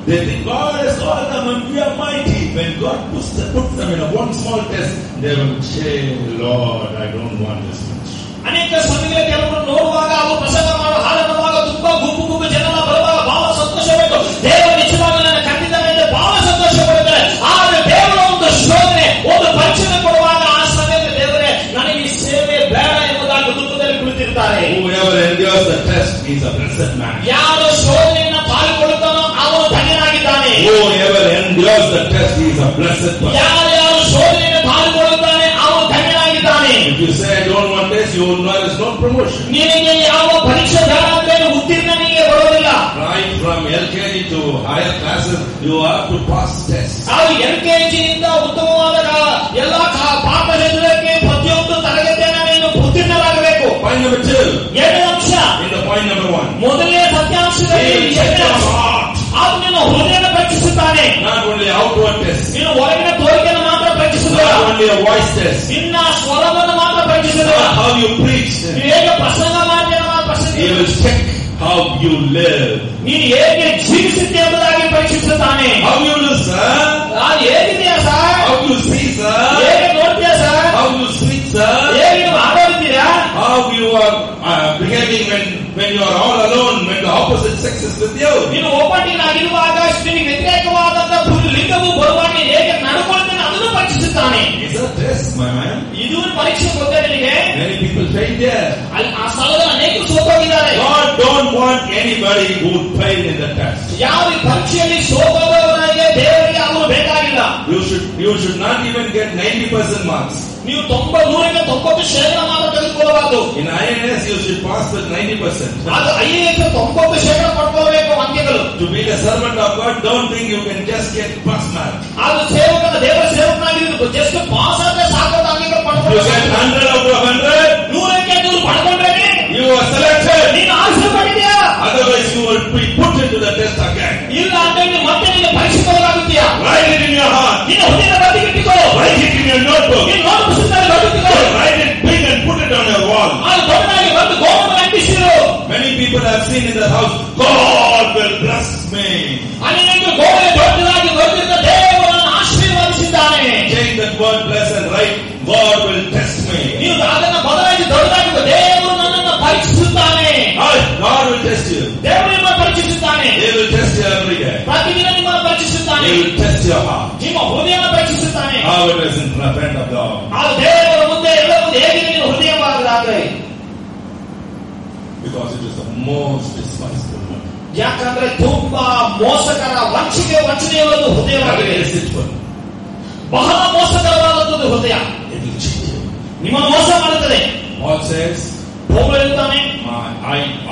they think God has called them and we are mighty. When God puts them in a one small test, they will say, Lord, I don't want this much. ಅನೇಕ ಸಮಯಗಳಲ್ಲಿ ಕೆಲವರು ನೋಡುವಾಗ, ಅವರು ಪ್ರಸಂಗ ಮಾಡುವ ಹಾಡನ್ನುವಾಗ ತುಂಬಾ ಗುಂಪು ಜನರ ಬರುವಾಗ ಬಹಳ ಸಂತೋಷಬೇಕು. ದೇವರು ನಿಜವಾಗಿ ನನ್ನ ಕಂಡಿದ್ದಾನೆ ಎಂದು ಬಹಳ ಸಂತೋಷ ಪಡುತ್ತಾರೆ. ಆದರೆ ದೇವರ ಒಂದು ಶೋಧನೆ, ಒಂದು ಪರೀಕ್ಷೆ ಕೊಡುವಾಗ ಆ ಸಮಯದಲ್ಲಿ ದೇವರೇ ನನಗೆ ಈ ಸೇವೆ ಬೇಡ ಎಂಬುದಾಗಿ ದುಃಖದಲ್ಲಿ ಕುಳಿತಿರ್ತಾರೆ. Whoever endures the test is a blessed man. ಯಾರು ಶೋಧನೆಯನ್ನು ತಾಳಿಕೊಳ್ಳುತ್ತಾನೋ ಅವನು ಧನ್ಯನಾಗಿದ್ದಾನೆ. Whoever endures the test is a blessed person. ಯಾರು ಶೋಧನೆಯನ್ನು ತಾಳಿಕೊಳ್ಳುತ್ತಾನೆ ಅವನು ಧನ್ಯನಾಗಿದ್ದಾನೆ. If you say I don't want this, you will know there is no promotion. ನಿನಗೆ ಯಾವ ಪರೀಕ್ಷೆ ಬೇಡ ಅಂದ್ರೆ ಉತ್ತೀರ್ಣನಿಗೆ ಬರೋದಿಲ್ಲ. Right from LKG to higher classes, you have to pass tests. ನಾವು LKGಯಿಂದ ಉತ್ತಮವಾದ ಎಲ್ಲ ಪಾಠಶಾಲೆಗೆ ಪ್ರತಿಯೊಂದು ತರಗತಿಯನ್ನು ನೀನು ಉತ್ತೀರ್ಣರಾಗಬೇಕು. Point number 2. ಎರಡನೇ ಅಂಶ. In the point number 1. ಮೊದಲನೇ ಸತ್ಯಾಂಶದಲ್ಲಿ ಅದು ನಿನ್ನ ಹೃದಯವನ್ನು ಪರೀಕ್ಷಿಸುತ್ತಾನೆ. outward test. ನೀನು ಹೊರಗಿನ ತೋರಿಕೆಯನ್ನು ಮಾತ್ರ ಪರೀಕ್ಷಿಸುವ. Not only a voice test. ನಿನ್ನ ಸ್ವರವನ್ನು ಮಾತ್ರ ಪರೀಕ್ಷಿಸುವ. Not how you preach. ನೀನು ಹೇಗೆ ಪ್ರಸಂಗ ಮಾಡ್ತೀಯ ಮಾತ್ರ He will check how you live. ನೀನು ಹೇಗೆ ಜೀವಿಸುತ್ತೆ ಎಂಬುದಾಗಿ ಪರೀಕ್ಷಿಸುತ್ತಾನೆ. How you live, sir? ನಾನು ಹೇಗಿದೆಯಾ sir? How you see, sir? ಹೇಗೆ ನೋಡ್ತೀಯಾ sir? How you speak, sir? ಹೇಗೆ ನೀವು ಆಡೋದಿದ್ದೀರಾ? How you are behaving when you are all alone, when the opposite sex is with you. ನೀನು ಒಬ್ಬಟ್ಟಿನಾಗಿರುವಾಗ ನಿನಗೆ ವ್ಯತಿರೇಕವಾದಂತ ಲಿಂಗವು ಬರುವಾಗ ಹೇಗೆ ನಡ್ಕೊಳ್ತೇನೆ ಅದನ್ನು ಪರೀಕ್ಷಿಸುತ್ತಾನೆ. It's a test, my man. ಇದು ಪರೀಕ್ಷೆ ಗೊತ್ತೇ ನಿನಗೆ? Many people fail there. ಆ ಸ್ಥಳದಲ್ಲಿ ಅನೇಕರು ಸೋತೋಗಿದ್ದಾರೆ. God don't want anybody who failed in the test. ಯಾವ ಪರೀಕ್ಷೆಯಲ್ಲಿ ಸೋತೋದವರಿಗೆ ದೇವರಿಗೆ ಅವರು ಬೇಕಾಗಿಲ್ಲ. You should not even get 90% marks. ನೀವು 90% ಮಾತ್ರ ತೆಗೆದುಕೊಳ್ಳಬಾರದು. In INS you should pass with 90%. ಅದು IAS 90% ಪಡ್ಕೊಳ್ಬೇಕು ಅಂಕೆಗಳು. To be a servant of God, don't think you can just get pass mark. ಅದು ಸೇವಕನ ದೇವರ ಸೇವಕನಾಗಿದ್ದು ಜಸ್ಟ್ ಪಾಸ್ ಆದ್ರೆ ಸಾಕು ಅಂಕೆಗಳು ಪಡ್ಕೊಳ್ಳಬೇಕು. You get 100 out of 100. 100ಕ್ಕೆ 100 ಪಡ್ಕೊಂಡ್ರೆ you are selected. ನೀನು ಆರಿಸಲ್ಪಟ್ಟಿದ್ದೀಯಾ. Otherwise you will be put into the test again. ಇಲ್ಲ ಅಂದ್ರೆ ಮತ್ತೆ ನೀನು ಪರೀಕ್ಷಿಸಲಾಗುತ್ತೀಯಾ. Write it in your heart. ನಿನ್ನ ಹೃದಯದ ಬದಿಗೆ ಇಟ್ಟುಕೋ. Write it in your notebook. ನೀನು ನೋಟ್ ಪುಸ್ತಕದಲ್ಲಿ ಬರೆದಿಟ್ಟುಕೋ. Write it big and put it on your wall. ಅದು ದೊಡ್ಡದಾಗಿ ಒಂದು ಗೋಪುರ ಅಂಟಿಸಿರು. Many people have seen in the house, God will bless me. ಅನೇಕ ಗೋಡೆ ದೊಡ್ಡದಾಗಿ ಬರೆದಿದ್ದ ದೇವರನ್ನು ಆಶೀರ್ವದಿಸಿದ್ದಾನೆ. Change that word bless and write, God will test me. ನೀವು ಅದನ್ನು ಬದಲಾಗಿ ದೊಡ್ಡದಾಗಿ ದೇವರು ನನ್ನನ್ನು ಪರೀಕ್ಷಿಸುತ್ತಾನೆ. God will test you. ದೇವರು ನಿಮ್ಮನ್ನು ಪರೀಕ್ಷಿಸುತ್ತಾನೆ. He will test you every day. ಪ್ರತಿದಿನ ನಿಮ್ಮನ್ನು ಪರೀಕ್ಷಿಸುತ್ತಾನೆ. He will test your heart. ನಿಮ್ಮ ಹೃದಯವನ್ನು ಪರೀಕ್ಷಿಸುತ್ತಾನೆ. How it is in front of God. ಆ ದೇವರ ಮುಂದೆ ಎಲ್ಲವೂ ಹೇಗೆ ನಿಮ್ಮ ಹೃದಯವಾಗಲಾದ್ರೆ. Because it is the most despicable one. ಯಾಕಂದ್ರೆ ತುಂಬಾ ಮೋಸಕರ ವಂಚನೆಯುള്ളത് ಹೃದಯವಾಗಿದೆ. ಬಹಳ ಮೋಸಕರವಾದದ್ದು ಹೃದಯ. It will cheat you. ನಿಮ್ಮನ್ನು ಮೋಸ ಮಾಡುತ್ತದೆ. Paul says, ಪೌಲ ಹೇಳ್ತಾನೆ,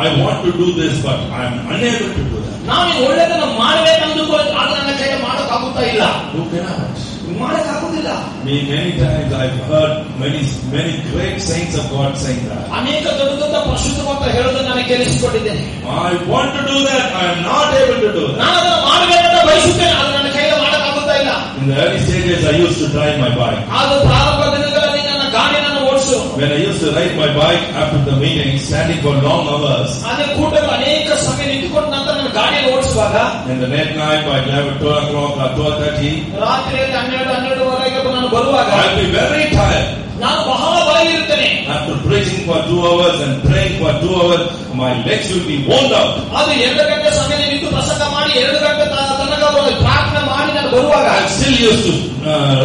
I want to do this, but I am unable to do that. ನಾನು ಒಳ್ಳೆದನ್ನು ಮಾಡಬೇಕಂದುಕೊಂಡು ಆದ್ರೆ ನನ್ನ ಕೈಯಲ್ಲಿ ಮಾಡೋಕ್ಕಾಗುತ್ತಾ ಇಲ್ಲ. Who cannot? ಮಾಡಕ್ಕಾಗುದಿಲ್ಲ. Many times I've heard many great saints of God saying that. ಅನೇಕ ದೊಡ್ಡ ದೊಡ್ಡ ಪರಿಶುದ್ಧವಂತ ಹೇಳೋದನ್ನು ನಾನು ಕೇಳಿಸಿಕೊಂಡಿದ್ದೇನೆ. I want to do that, I am not able to do that. ನಾನು ಅದನ್ನು ಮಾಡಬೇಕಂತ ಬಯಸುತ್ತೇನೆ, ಆದ್ರೆ ನನ್ನ ಕೈಯಲ್ಲಿ ಮಾಡಕ್ಕಾಗುತ್ತಾ ಇಲ್ಲ. In the early stages I used to drive my bike. ಅದು ಪ್ರಾರಂಭ ದಿನಗಳಲ್ಲಿ ನನ್ನ ಗಾಡಿಯನ್ನು ಓಡಿಸು. When I used to ride my bike after the meeting, standing for long hours. ಅದೇ ಕೂಟಗಳು ಅನೇಕ ಸಮಯ ನಿಂತುಕೊಂಡ ನಂತರ ನನ್ನ ಗಾಡಿಯನ್ನು ಓಡಿಸುವಾಗ, in the late night by 12 o'clock or 12:30, ರಾತ್ರಿಯಲ್ಲಿ 12:30 ನಾನು ಬರುವಾಗ I'll be very tired. ನಾನು ಬಹಳ ಬಲವಿರುತ್ತೇನೆ. After preaching for 2 hours and praying for 2 hours, my legs will be worn out. ಅದು 2 ಗಂಟೆ ಸಮಯ ನಿಂತು ಪ್ರಸಂಗ ಮಾಡಿ 2 ಗಂಟೆ ತನಕ ಪ್ರಾರ್ಥನೆ ಮಾಡಿ ನಾನು ಬರುವಾಗ I still used to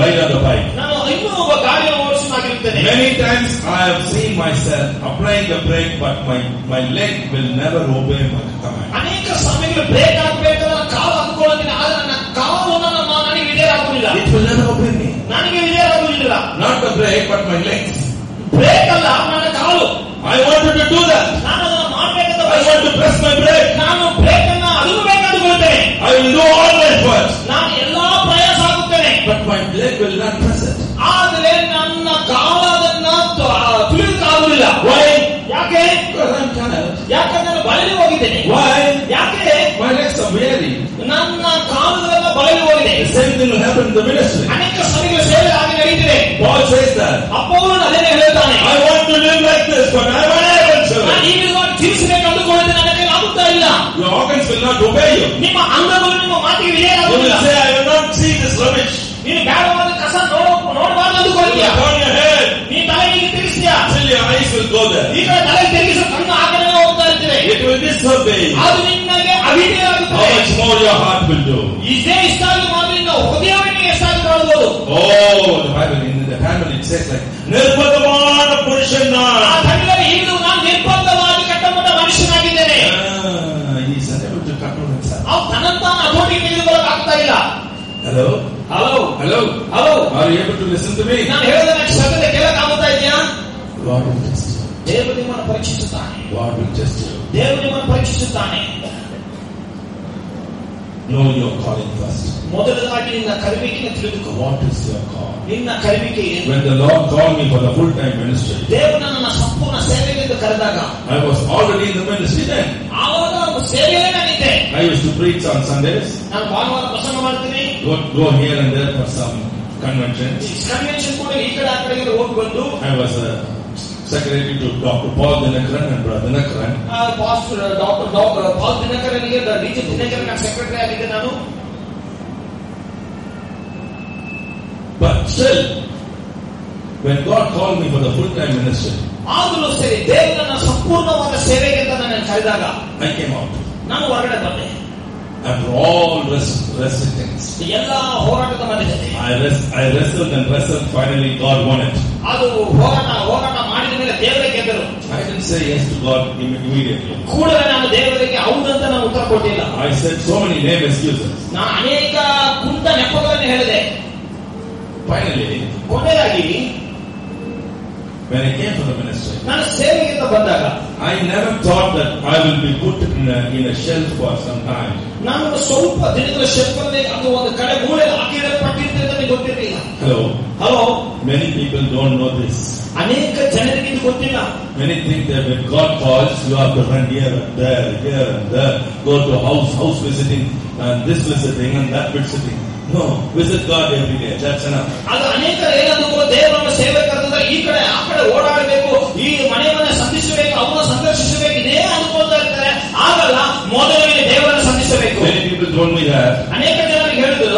ride on the bike. ನಾನು ಇನ್ನೂ ಒಬ್ಬ ಗಾಡಿಯನ್ನು ಓಡಿಸುವಾಗಿರುತ್ತೇನೆ. Many times I have seen myself applying the brake, but my leg will never obey my command. ಅನೇಕ ಸಮಯಗಳು ಬ್ರೇಕ್ ಹಾಕಬೇಕಾದ್ರೆ ಕಾಲು ಹಾಕೊಳ್ಳೋದಿಲ್ಲ, ಆದ್ರೆ ನನ್ನ ಕಾಲು ನನಗೆ ವಿಧೇಯರಾಗುವುದಿಲ್ಲ. It will never obey me. ನನಗೆ ವಿಧೇಯರಾಗುವುದಿಲ್ಲ. Not the brake, but my legs. Brake ಅಲ್ಲ, ನನ್ನ ಕಾಲು. I wanted to do that. ನಾನು ಅದನ್ನು ಮಾಡಬೇಕಂತ I want to press my brake. ನಾನು ಬ್ರೇಕ್ ಅನ್ನ ಅದನ್ನು ಬೇಕಂದುಕೊಳ್ತೇನೆ. I will do all my efforts. ನಾನು ಎಲ್ಲಾ ಪ್ರಯಾಸ ಆಗುತ್ತೇನೆ, but my leg will not press it. ಆದರೆ ನನ್ನ ಕಾಲು ಅದನ್ನ ತುಳಿಯುವುದಿಲ್ಲ. Why? ಯಾಕೆ? Because I'm tired. ಯಾಕಂದ್ರೆ ಬಳಲಿ ಹೋಗಿದ್ದೇನೆ. Why? ಯಾಕೆ? My legs are weary. ನನ್ನ ಕಾಲುಗಳೆಲ್ಲ ಬಳಲಿ ಹೋಗಿದೆ. The same thing will happen in the ministry. ಅನೇಕ ಸಮಯಗಳ ಸೇವೆ ಹಾಗೆ ನಡೀತಿದೆ. Paul says that. ಅಪೌಲನು ಅದನ್ನೇ ಹೇಳ್ತಾನೆ. I want to live like this, but I am unable to. ನಾನು ಈ ವಿಧವಾಗಿ ಜೀವಿಸಬೇಕಂದುಕೊಳ್ಳುತ್ತೇನೆ, ನನ್ನ ಕೈಲಿ ಆಗುತ್ತಾ ಇಲ್ಲ. Your organs will not obey you. ನಿಮ್ಮ ಅಂಗಗಳು ನಿಮ್ಮ ಮಾತಿಗೆ You ವಿಧೇಯರಾಗುವುದಿಲ್ಲ. will say, I will not see this rubbish. ನೀನು ಬೇಡವಾದ ಕಸ ನೋಡಬಾರ್ದು ಅಂದುಕೊಳ್ಳುತ್ತೀಯ. Turn your head. ನೀ ತಲೆಗೆ ತಿರುಗಿಸ್ತೀಯ. Till your eyes will go there. ಈಗ ತಲೆಗೆ ತಿರುಗಿಸೋ ಕಣ್ಣು ಆ ಕಡೆ ಹೋಗ್ತಾ ಇರ್ತದೆ. It will disobey. ಅದು ನಿನ್ನಗೆ ಅವಿಧೇಯರಾಗುತ್ತದೆ. How much more your heart will do. ಇದೇ ಇಷ್ಟಾಗಿ ಮಾಡಿ ನಾವು ಹೃದಯವನ್ನು ಎಷ್ಟಾಗಿ ಮಾಡಬಹುದು. Oh, the Bible it says like ನಿರ್ಬಂಧವಾದ ಪುರುಷನ. ಆ ತಮಿಳಲ್ಲಿ ಇದು ನಾನು ನಿರ್ಬಂಧವಾಗಿ ಕಟ್ಟಪಟ್ಟ ಮನುಷ್ಯನಾಗಿದ್ದೇನೆ. He is unable to control himself. ಅವ್ನು ತನ್ನಂತಾನು ಹತೋಟಿಗೆ ತೆಗೆದುಕೊಳ್ಳಕ್ಕೆ ಆಗ್ತಾ ಇಲ್ಲ. Hello? Hello Hello? Hello. Are you able to listen to me? ನಾನು ಹೇಳೋದನ್ನ ಶ್ರದ್ಧೆ ಕೇಳಕ್ ಆಗುತ್ತಾ ಇದೆಯಾ? God will test you. ದೇವರು ನಿಮ್ಮನ್ನು ಪರೀಕ್ಷಿಸುತ್ತಾನೆ. God will test you. ದೇವರು ನಿಮ್ಮನ್ನು ಪರೀಕ್ಷಿಸುತ್ತಾನೆ. Know your calling first. ಮೊದಲದಾಗಿ ನಿನ್ನ ಕರೆಯುವಿಕೆಯನ್ನು ತಿಳಿದುಕೋ. What is your call? ನಿನ್ನ ಕರೆಯುವಿಕೆ ಏನು? When the Lord called me for the full-time ministry, ದೇವರು ನನ್ನನ್ನು ಸಂಪೂರ್ಣ ಸೇವೆಗೆಂದು ಕರೆದಾಗ I was already in the ministry then. ಆವಾಗ ಸೇವೆಯಲ್ಲೇ ನಾನಿದ್ದೆ. I used to preach on Sundays. ನಾನು ಭಾನುವಾರ ಪ್ರಸಂಗ ಮಾಡ್ತೀನಿ. go here and there for some conventions. Convention ಕೂಡ ಈ ಕಡೆ ಆ ಕಡೆಗೆ ಹೋಗಿ ಬಂದು. I was a secretary to Dr. Paul Dinakaran and Brother Dinakaran. Pastor Dr. Paul Dinakaranಗೆ region Dinakaran secretary ಆಗಿದ್ದೆ ನಾನು. But still, when God called me for the full-time ministry, ಆದರೂ ಸರಿ ದೇವರನ್ನ ಸಂಪೂರ್ಣವಾದ ಸೇವೆಗೆ ಅಂತ ನಾನು ಕರೆದಾಗ I came out. ನಾನು ಹೊರಗಡೆ ಬಂದೆ. After all resistance, ಎಲ್ಲ ಹೋರಾಟದ ಮಧ್ಯೆ I wrestled and wrestled. Finally, God won it. ಅದು ಹೋರಾಟ ಮಾಡಿದ ಮೇಲೆ ದೇವರೇ ಗೆದ್ದರು. I didn't say yes to God immediately. ಕೂಡಲೇ ನಾನು ದೇವರಿಗೆ ಹೌದಂತ ನಾನು ಉತ್ತರ ಕೊಟ್ಟಿಲ್ಲ. I said so many lame excuses. ನಾನು ಅನೇಕ ಕುಂಟ ನೆಪಗಳನ್ನು ಹೇಳಿದೆ. Finally, ಕೊನೆಯದಾಗಿ when I came for the ministry, ನಾನು ಸೇವೆಗೆ ಅಂತ ಬಂದಾಗ I never thought that I will be put in a shelf for some time. ನಾನು ಸ್ವಲ್ಪ ದಿನಗಳ ಶೆಲ್ಫಲ್ಲಿ ಅದು ಒಂದು ಕಡೆ ಮೂಲೆಯಲ್ಲಿ ಹಾಕಿಡಲ್ಪಟ್ಟಿರ್ತದೆ ಅಂತ ಗೊತ್ತಿರಲಿಲ್ಲ. Hello. Many people don't know this. ಅನೇಕ ಜನರಿಗೆ ಇದು ಗೊತ್ತಿಲ್ಲ. Many think that when God calls, you have to run here and there, go to house visiting, and this visiting and that visiting. No, visit God every day. That's enough. ಅದು ಅನೇಕರು ಏನಂದ್ರೆ ದೇವರನ್ನ ಸೇವೆ ಕರೆದ್ರೆ ಈ ಕಡೆ ಆ ಕಡೆ ಓಡಾಡಬೇಕು, ಈ ಮನೆ ಸಂಧಿಸಬೇಕು, ಅವನ್ನ ಸಂದರ್ಶಿಸಬೇಕು, ಇದೇ ಅನ್ಕೊಳ್ತಾ ಇರ್ತಾರೆ. ಆಗಲ್ಲ, ಮೊದಲಿಗೆ ದೇವರನ್ನ ಸಂಧಿಸಬೇಕು. Many people told me that. ಅನೇಕ ಜನರಿಗೆ ಹೇಳಿದ್ರು,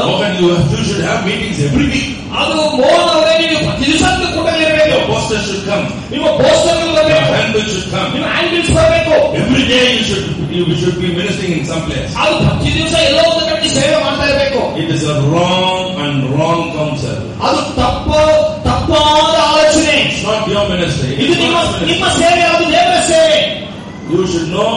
you should have meetings every week. ಅದು ಮೋಹನ್ ಅವರೇ, ನೀವು ಪ್ರತಿ ದಿವಸ ಕೂಟಲಿರಬೇಕು. Your pastors should come. ನಿಮ್ಮ ಪೋಸ್ಟರ್ಗಳು ಬರಬೇಕು. Your handbills should come. ನಿಮ್ಮ ಹ್ಯಾಂಡ್ಬಿಲ್ಸ್ ಬರಬೇಕು. Every day you should be ministering in some place. ಅದು ಪ್ರತಿ ದಿವಸ ಎಲ್ಲೋ ಒಂದು ಕಡೆ ಸೇವೆ ಮಾಡ್ತಾ ಇರಬೇಕು. It is a wrong counsel. ಅದು ತಪ್ಪಾದ ಆಲೋಚನೆ. It's not your ministry. ಇದು ನಿಮ್ಮ ಸೇವೆ, ಅದು ದೇವರ ಸೇವೆ. You should know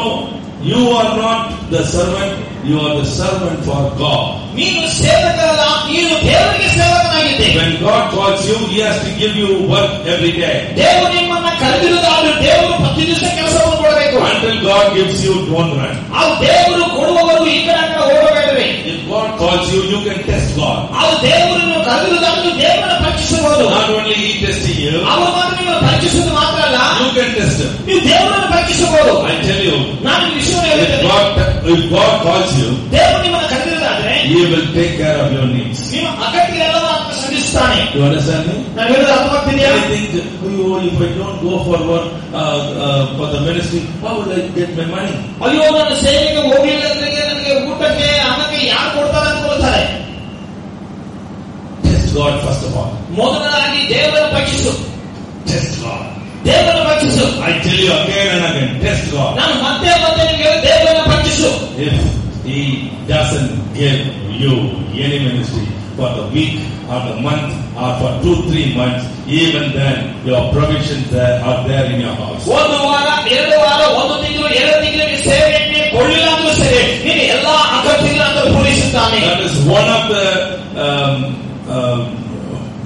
you are not the servant, you are the servant for God. ನೀನು ಸೇವಕರಲ್ಲ, ನೀನು ದೇವರಿಗೆ ಸೇವಕನಾಗಿದ್ದೆ. When God calls you, He has to give you work every day. ದೇವರು ನಿಮ್ಮನ್ನ ಕರೆದಿರುವುದಾದರೂ ದೇವರು ಪ್ರತಿ ದಿವಸ ಕೆಲಸವನ್ನು ಕೊಡಬೇಕು. Until God gives you, don't run. ಆ ದೇವರು ಕೊಡುವವರೆಗೂ ಈ ಕಡೆ ಆ ಕಡೆ ಓಡಬೇಡ್ರಿ. If God calls you, you can test God. ಆ ದೇವರನ್ನು ಕರೆದಿರುವುದಾದರೂ ದೇವರನ್ನ ಪರೀಕ್ಷಿಸಬಹುದು. Not only He testing you, ಅವರು ಮಾತ್ರ ನಿಮ್ಮನ್ನು ಪರೀಕ್ಷಿಸುವುದು ಮಾತ್ರ ಅಲ್ಲ, you can test Him. ನೀವು ದೇವರನ್ನು ಪರೀಕ್ಷಿಸಬಹುದು. I tell you, ನಾನು ಈ ವಿಷಯವನ್ನು ಹೇಳುತ್ತೇನೆ. if God calls you, ದೇವರು ನಿಮ್ಮನ್ನು ಕರೆದಿರುವುದಾದರೆ He will take care of your needs. ನಿಮ್ಮ ಅಗತ್ಯಗಳೆಲ್ಲವೂ ಆತ ಸಂಧಿಸುತ್ತಾನೆ. You understand me? ನಾನು ಹೇಳೋದು ಅರ್ಥವಾಗ್ತಿದೆಯಾ? I think, if I don't go for work for the ministry, how will I get my money? ಅಯ್ಯೋ, ನಾನು ಸೇವೆಗೆ ಹೋಗಲಿಲ್ಲ ಅಂದ್ರೆ ನನಗೆ ಊಟಕ್ಕೆ ಹಣಕ್ಕೆ ಯಾರು ಕೊಡ್ತಾರೆ ಅಂತ ಕೊಡ್ತಾರೆ. Test God first of all. ಮೊದಲನಾಗಿ ದೇವರನ್ನು ಪರೀಕ್ಷಿಸು. Test God. ದೇವರನ್ನು ಪರೀಕ್ಷಿಸು. I tell you again and again, test God. ನಾನು ಮತ್ತೆ ನಿಮಗೆ ದೇವರನ್ನು ಪರೀಕ್ಷಿಸು. If He doesn't give you any ministry for the week or the month or for 2-3 months, even then your provisions are there in your house. ಒಂದು ವಾರ, 2 ವಾರ, 1 ತಿಂಗಳು, 2 ತಿಂಗಳಿಗೆ ಸೇವೆಯನ್ನೇ ಕೊಳ್ಳಿಲ್ಲ ಅಂದ್ರೂ ಸರಿ, ನೀನು ಎಲ್ಲಾ ಅಗತ್ಯಗಳನ್ನು ಪೂರೈಸುತ್ತಾನೆ. That is one of the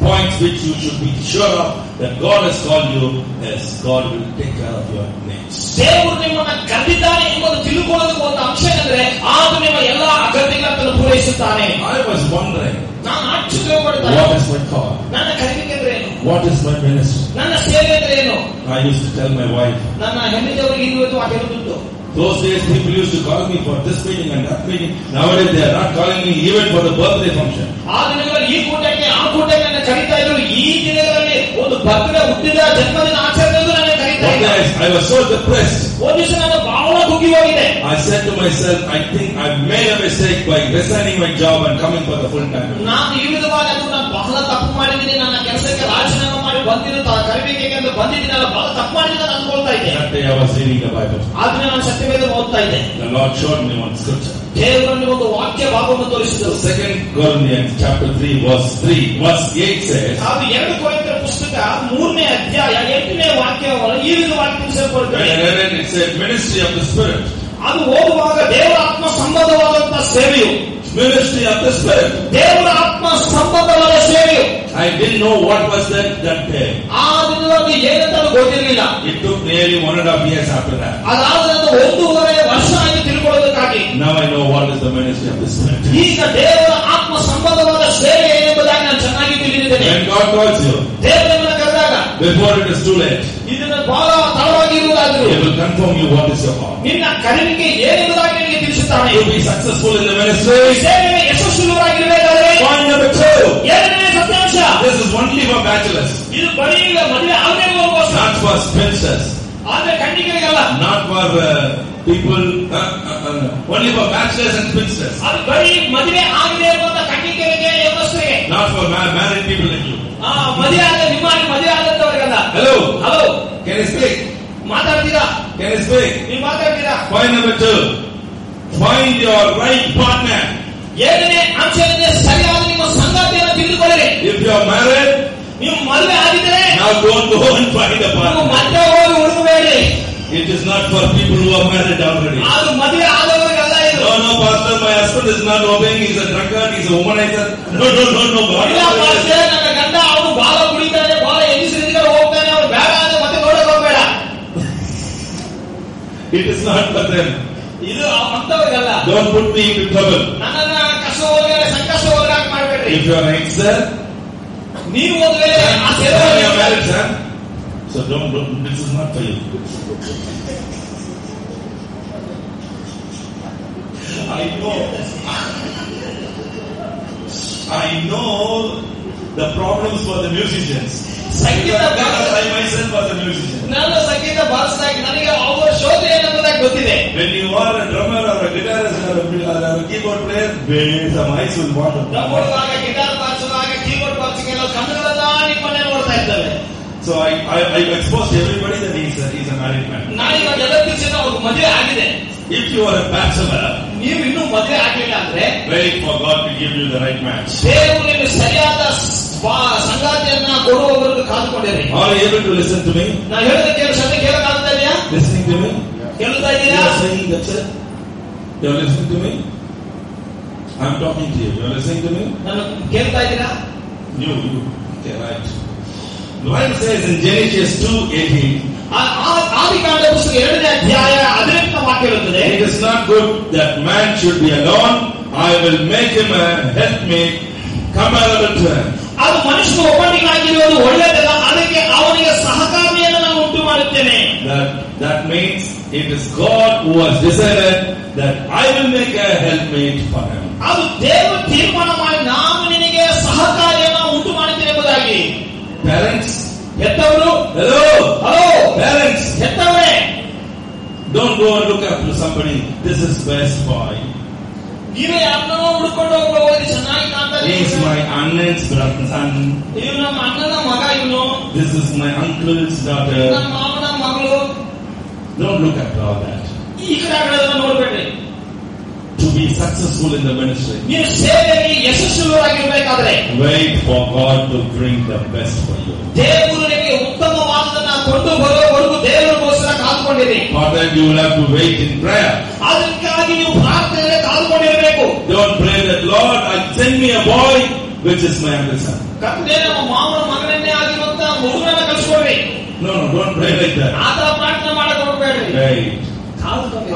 points which you should be sure of, that God has called you. Yes, God will take care of your needs. ದೇವರು ನಿಮ್ಮನ್ನ ಕರೆದಿದ್ದಾನೆ ಎಂಬುದು ತಿಳ್ಕೊಳ್ಳೋದಕ್ಕೆ ಒಂದು ಅಂಶ ಏನಂದ್ರೆ ಆತ ನಿಮ್ಮ ಎಲ್ಲಾ ಅಗತ್ಯಗಳನ್ನು ಪೂರೈಸುತ್ತಾನೆ. I was wondering, ನಾನು ಆಶ್ಚರ್ಯ ಪಡ್ತೇನೆ, what is my call? ನನ್ನ ಕರೆದಿಕೆ ಅಂದ್ರೆ ಏನು? What is my ministry? ನನ್ನ ಸೇವೆ ಅಂದ್ರೆ ಏನು? I used to tell my wife. ನನ್ನ ಹೆಂಡತಿಯವರಿಗೆ ಇವತ್ತು ಆ ಹೇಳುತ್ತಿದ್ದು. Those days people used to call me for this meeting and that meeting. Nowadays they are not calling me even for the birthday function. ಆ ದಿನಗಳಲ್ಲಿ ಈ ಕೂಟಕ್ಕೆ ಆ ಕೂಟಕ್ಕೆ ನನ್ನ ಕರೀತಾ ಇದ್ರು. ಈ ದಿನಗಳಲ್ಲಿ ಒಂದು ಬರ್ತ್ಡೇ, ಹುಟ್ಟಿದ ಜನ್ಮದಿನ ಆಚರಣೆಗೂ ನನ್ನ ಕರೀತಾ ಇದ್ದಾರೆ. I was so depressed. ಒಂದು ದಿವಸ ನಾನು ಬಹಳ ಕುಗ್ಗಿ ಹೋಗಿದೆ. I said to myself, I think I made a mistake by resigning my job and coming for the full time. ನಾನು ಈ ವಿಧವಾಗಿ ನಾನು ಬಹಳ ತಪ್ಪು ಮಾಡಿದ್ದೀನಿ. ನನ್ನ ಕೆಲಸಕ್ಕೆ ರಾಜೀನಾಮೆ ಮಾಡಿ ಬಂದಿರೋ ಕರಿಬೇಕೆ ಅಂತ ಬಂದಿದ್ದೀನಲ್ಲ, ಬಹಳ ತಪ್ಪು ಮಾಡಿದ್ದೀನಿ ಅಂತ ಅನ್ಕೊಳ್ತಾ ಇದ್ದೆ. That day I was reading the Bible. ಆದ್ರೆ ನಾನು ಸತ್ಯವೇದ ಓದ್ತಾ ಇದ್ದೆ. The Lord showed me one scripture. ದೇವರಲ್ಲಿ ಒಂದು ವಾಕ್ಯ ಭಾಗವನ್ನು ತೋರಿಸಿದರು. 2 Corinthians chapter 3 verse 8 says, ಅದು 2 ಕೊರಿಂಥರ ಪುಸ್ತಕ 3ನೇ ಅಧ್ಯಾಯ 8ನೇ ವಾಕ್ಯವನ್ನು ಈ ವಿಧವಾಗಿ ತಿಳಿಸಲ್ಪಡುತ್ತದೆ. it said ministry of the Spirit. ಅದು ಓದುವಾಗ ದೇವರ ಆತ್ಮ ಸಂಬಂಧವಾದಂತಹ ಸೇವೆಯು, ministry of the Spirit. ದೇವರ ಆತ್ಮ ಸಂಬಂಧವಾದ ಸೇವೆಯು. I didn't know what was that day. ಆ ದಿನದಲ್ಲಿ ಏನಂತ ಗೊತ್ತಿರಲಿಲ್ಲ. It took nearly 1.5 years after that. ಅದಾದ 1.5 ವರ್ಷ ಆಗಿ ತಿಳ್ಕೊಳ್ಳೋದಕ್ಕಾಗಿ Now I know what is the ministry of the Spirit. ಈಗ ದೇವರ ಆತ್ಮ ಸಂಬಂಧವಾದ ಸೇವೆ ಏನೆಂಬುದಾಗಿ ನಾನು ಚೆನ್ನಾಗಿ ತಿಳಿದಿದ್ದೇನೆ. When God calls you, ದೇವರನ್ನು ಕರೆದಾಗ, before it is too late, ಇದನ್ನು ಬಹಳ ತಡವಾಗಿರುವುದಾದರೂ He will confirm you what is your call. ನಿನ್ನ ಕರೆಯುವಿಕೆ ಏನೆಂಬುದಾಗಿ ನಿನಗೆ ತಿಳಿಸುತ್ತಾನೆ. To be successful in the ministry, ಸೇವೆಗೆ ಯಶಸ್ವಿಯಾಗಿರಬೇಕಾದರೆ ಏಳನೇ ಸತ್ಯಾಂಶ. This is only for bachelors. ಇದು ಬರೀ ಮದುವೆ ಆಗದವರಿಗೋಸ್ಕರ. Not for spinsters. ಆದ್ರೆ ಕನ್ನಿಕೆಗಳಿಗಲ್ಲ. Not for people. Only for bachelors and spinsters. ಅದು ಬರೀ ಮದುವೆ ಆಗದೆ ಇರುವಂತ ಕನ್ನಿಕೆಗಳಿಗೆ ಯೌವನಸ್ಥರಿಗೆ. Not for married people like you. ಮದುವೆ ಆದ ನಿಮ್ಮಲ್ಲಿ ಮದುವೆ ಆದಂತವರಿಗಲ್ಲ. Hello. Hello. Can you speak? ಮಾತಾಡ್ತೀರಾ? Can you speak? ನೀವು ಮಾತಾಡ್ತೀರಾ? Point number 2. Find your right partner. ಏಳನೇ ಅಂಶದಿಂದ ಸರಿಯಾದ ನಿಮ್ಮ ಸಂಗಾತಿಯನ್ನು ತಿಳಿದುಕೊಳ್ಳಿರಿ. If you are married, ನೀವು ಮದುವೆ ಆಗಿದ್ದರೆ now don't go and find a partner. ಮತ್ತೆ ಹೋಗಿ ಹುಡುಕಬೇಡಿ. It is not for people who are married already. ಅದು ಮದುವೆ ಆದವರಿಗಲ್ಲ ಇದು. No, pastor, my husband is not obeying. He's a drunkard. He's a womanizer. No. ಇಲ್ಲ pastor, ನನ್ನ ಗಂಡ ಅವನು ಬಾಳ ಕುಡಿತಾನೆ, ಬಾಳ ಹೆಂಗಸರಿಗೆ ಹೋಗ್ತಾನೆ, ಅವನು ಬೇಡ ಅಂದ್ರೆ ಮತ್ತೆ ನೋಡಕ್ ಹೋಗ್ಬೇಡ. It is not for them. ಇದು ಅಂತವರಿಗಲ್ಲ. Don't put me into trouble. ನನ್ನನ್ನ ಕಷ್ಟ ಹೋಗಿ ಸಂಕಷ್ಟ ಹೋಗಿ ಮಾಡ್ಬೇಡ್ರಿ. If you are an ex-sir, ನೀವು ಮದುವೆ you are married, sir. So don't. This is not for you. I know the problems for the musicians. I myself was a musician. ನಾನು ಸಂಗೀತ ಬಾರಿಸಿದಾಗ ನನಗೆ ಅವರ ಶೋಧನೆ ಏನೆಂಬುದಾಗಿ ಗೊತ್ತಿದೆ. When you are a drummer or a guitarist or a keyboard player, some eyes will water. ಡ್ರಮ್ಮರುವಾಗ, guitar ಬಾರಿಸುವಾಗ, keyboard ಬಾರಿಸುವಾಗ ಕಣ್ಣುಗಳೆಲ್ಲ ನಿಮ್ಮನ್ನೇ ನೋಡ್ತಾ ಇರ್ತವೆ. So I exposed everybody that he's a married man. ನಾನು ಇವಾಗ ಎಲ್ಲ ತಿಳಿಸಿದ ಅವ್ರಿಗೆ ಮದುವೆ ಆಗಿದೆ. If you are a bachelor, ನೀವು ಇನ್ನೂ ಮದುವೆ ಆಗಿಲ್ಲ ಅಂದ್ರೆ wait for God to give you the right match. ದೇವರು ನಿಮಗೆ ಸರಿಯಾದ ಸಂಗಾತಿಯನ್ನ ಕೊಡುವವರೆಗೂ ಕಾದುಕೊಂಡಿರಿ. Are you able to listen to me? ನಾನು ಹೇಳಿದ ಶ್ರದ್ಧೆ ಕೇಳಕ್ಕಾಗ್ತಾ ಇದೆಯಾ? Listening to me? ಕೇಳ್ತಾ ಇದ್ದೀರಾ? You are saying that's it? You are listening to me? I am talking to you. You are listening to me? ನಾನು ಕೇಳ್ತಾ ಇದ್ದೀರಾ? You. Okay, right. The Bible says in Genesis 2:18. ಆದಿಕಾಂಡ ಪುಸ್ತಕ 2ನೇ ಅಧ್ಯಾಯ 18ನೇ ವಾಕ್ಯ ಇರುತ್ತದೆ. It is not good that man should be alone. I will make him a helpmate comparable to him. ಅದು ಮನುಷ್ಯನು ಒಬ್ಬನಿಗಾಗಿರುವುದು ಒಳ್ಳೆಯದಲ್ಲ, ಅದಕ್ಕೆ ಅವನಿಗೆ ಸಹಕಾರಿಯನ್ನು ನಾನು ಉಂಟು ಮಾಡುತ್ತೇನೆ. That means it is God who has decided that I will make a helpmate for him. ಅದು ದೇವರು ತೀರ್ಮಾನ ಮಾಡಿ ನಾನು ನಿನಗೆ ಸಹಕಾರಿಯನ್ನು ಉಂಟು ಮಾಡುತ್ತೇನೆ ಎಂಬುದಾಗಿ. Parents, ಹೆತ್ತವರು, hello, parents, ಹೆತ್ತವರೇ, don't go and look after somebody. This is best boy. ನೀವೇ ಯಾರನ್ನೋ ಹುಡುಕೊಂಡು ಹೋಗೋದು ಚೆನ್ನಾಗಿ ಕಾಣ್ತಾರೆ. He is my Annan's son. ಇವನು ನಮ್ಮ ಅಣ್ಣನ ಮಗ, ಇವನು. This is my uncle's daughter. ನಮ್ಮ ಮಾವನ ಮಗಳು. Don't look at all that. ಈ ಕಡೆ ನೋಡ್ಬೇಡ್ರಿ. To be successful in the ministry, ನೀವು ಸೇವೆಯಲ್ಲಿ ಯಶಸ್ವಿಯಾಗಿರಬೇಕಾದ್ರೆ wait for God to bring the best for you. ದೇವರು ನಿಮಗೆ ಉತ್ತಮವಾದದನ್ನ ಕೊಂಡು ಬರೋವರೆಗೂ ದೇವರಿಗೋಸ್ಕರ ಕಾದುಕೊಂಡಿರಿ. For that you will have to wait in prayer. ಅದಕ್ಕಾಗಿ ನೀವು ಪ್ರಾರ್ಥನೆಯಲ್ಲಿ ಕಾದುಕೊಂಡಿರಬೇಕು. Don't pray that Lord, send me a boy which is my uncle son. ಕರ್ತನೇ ನಮ್ಮ ಮಾವನ ಮಗನನ್ನೇ ಆಗಿರುವಂತ ಹುಡುಗನನ್ನ ಕಳಿಸ್ಕೊಡ್ರಿ. No, don't pray like that. ಆ ತರ ಪ್ರಾರ್ಥನೆ ಮಾಡಕ್ ಹೋಗ್ಬೇಡ್ರಿ. Wait.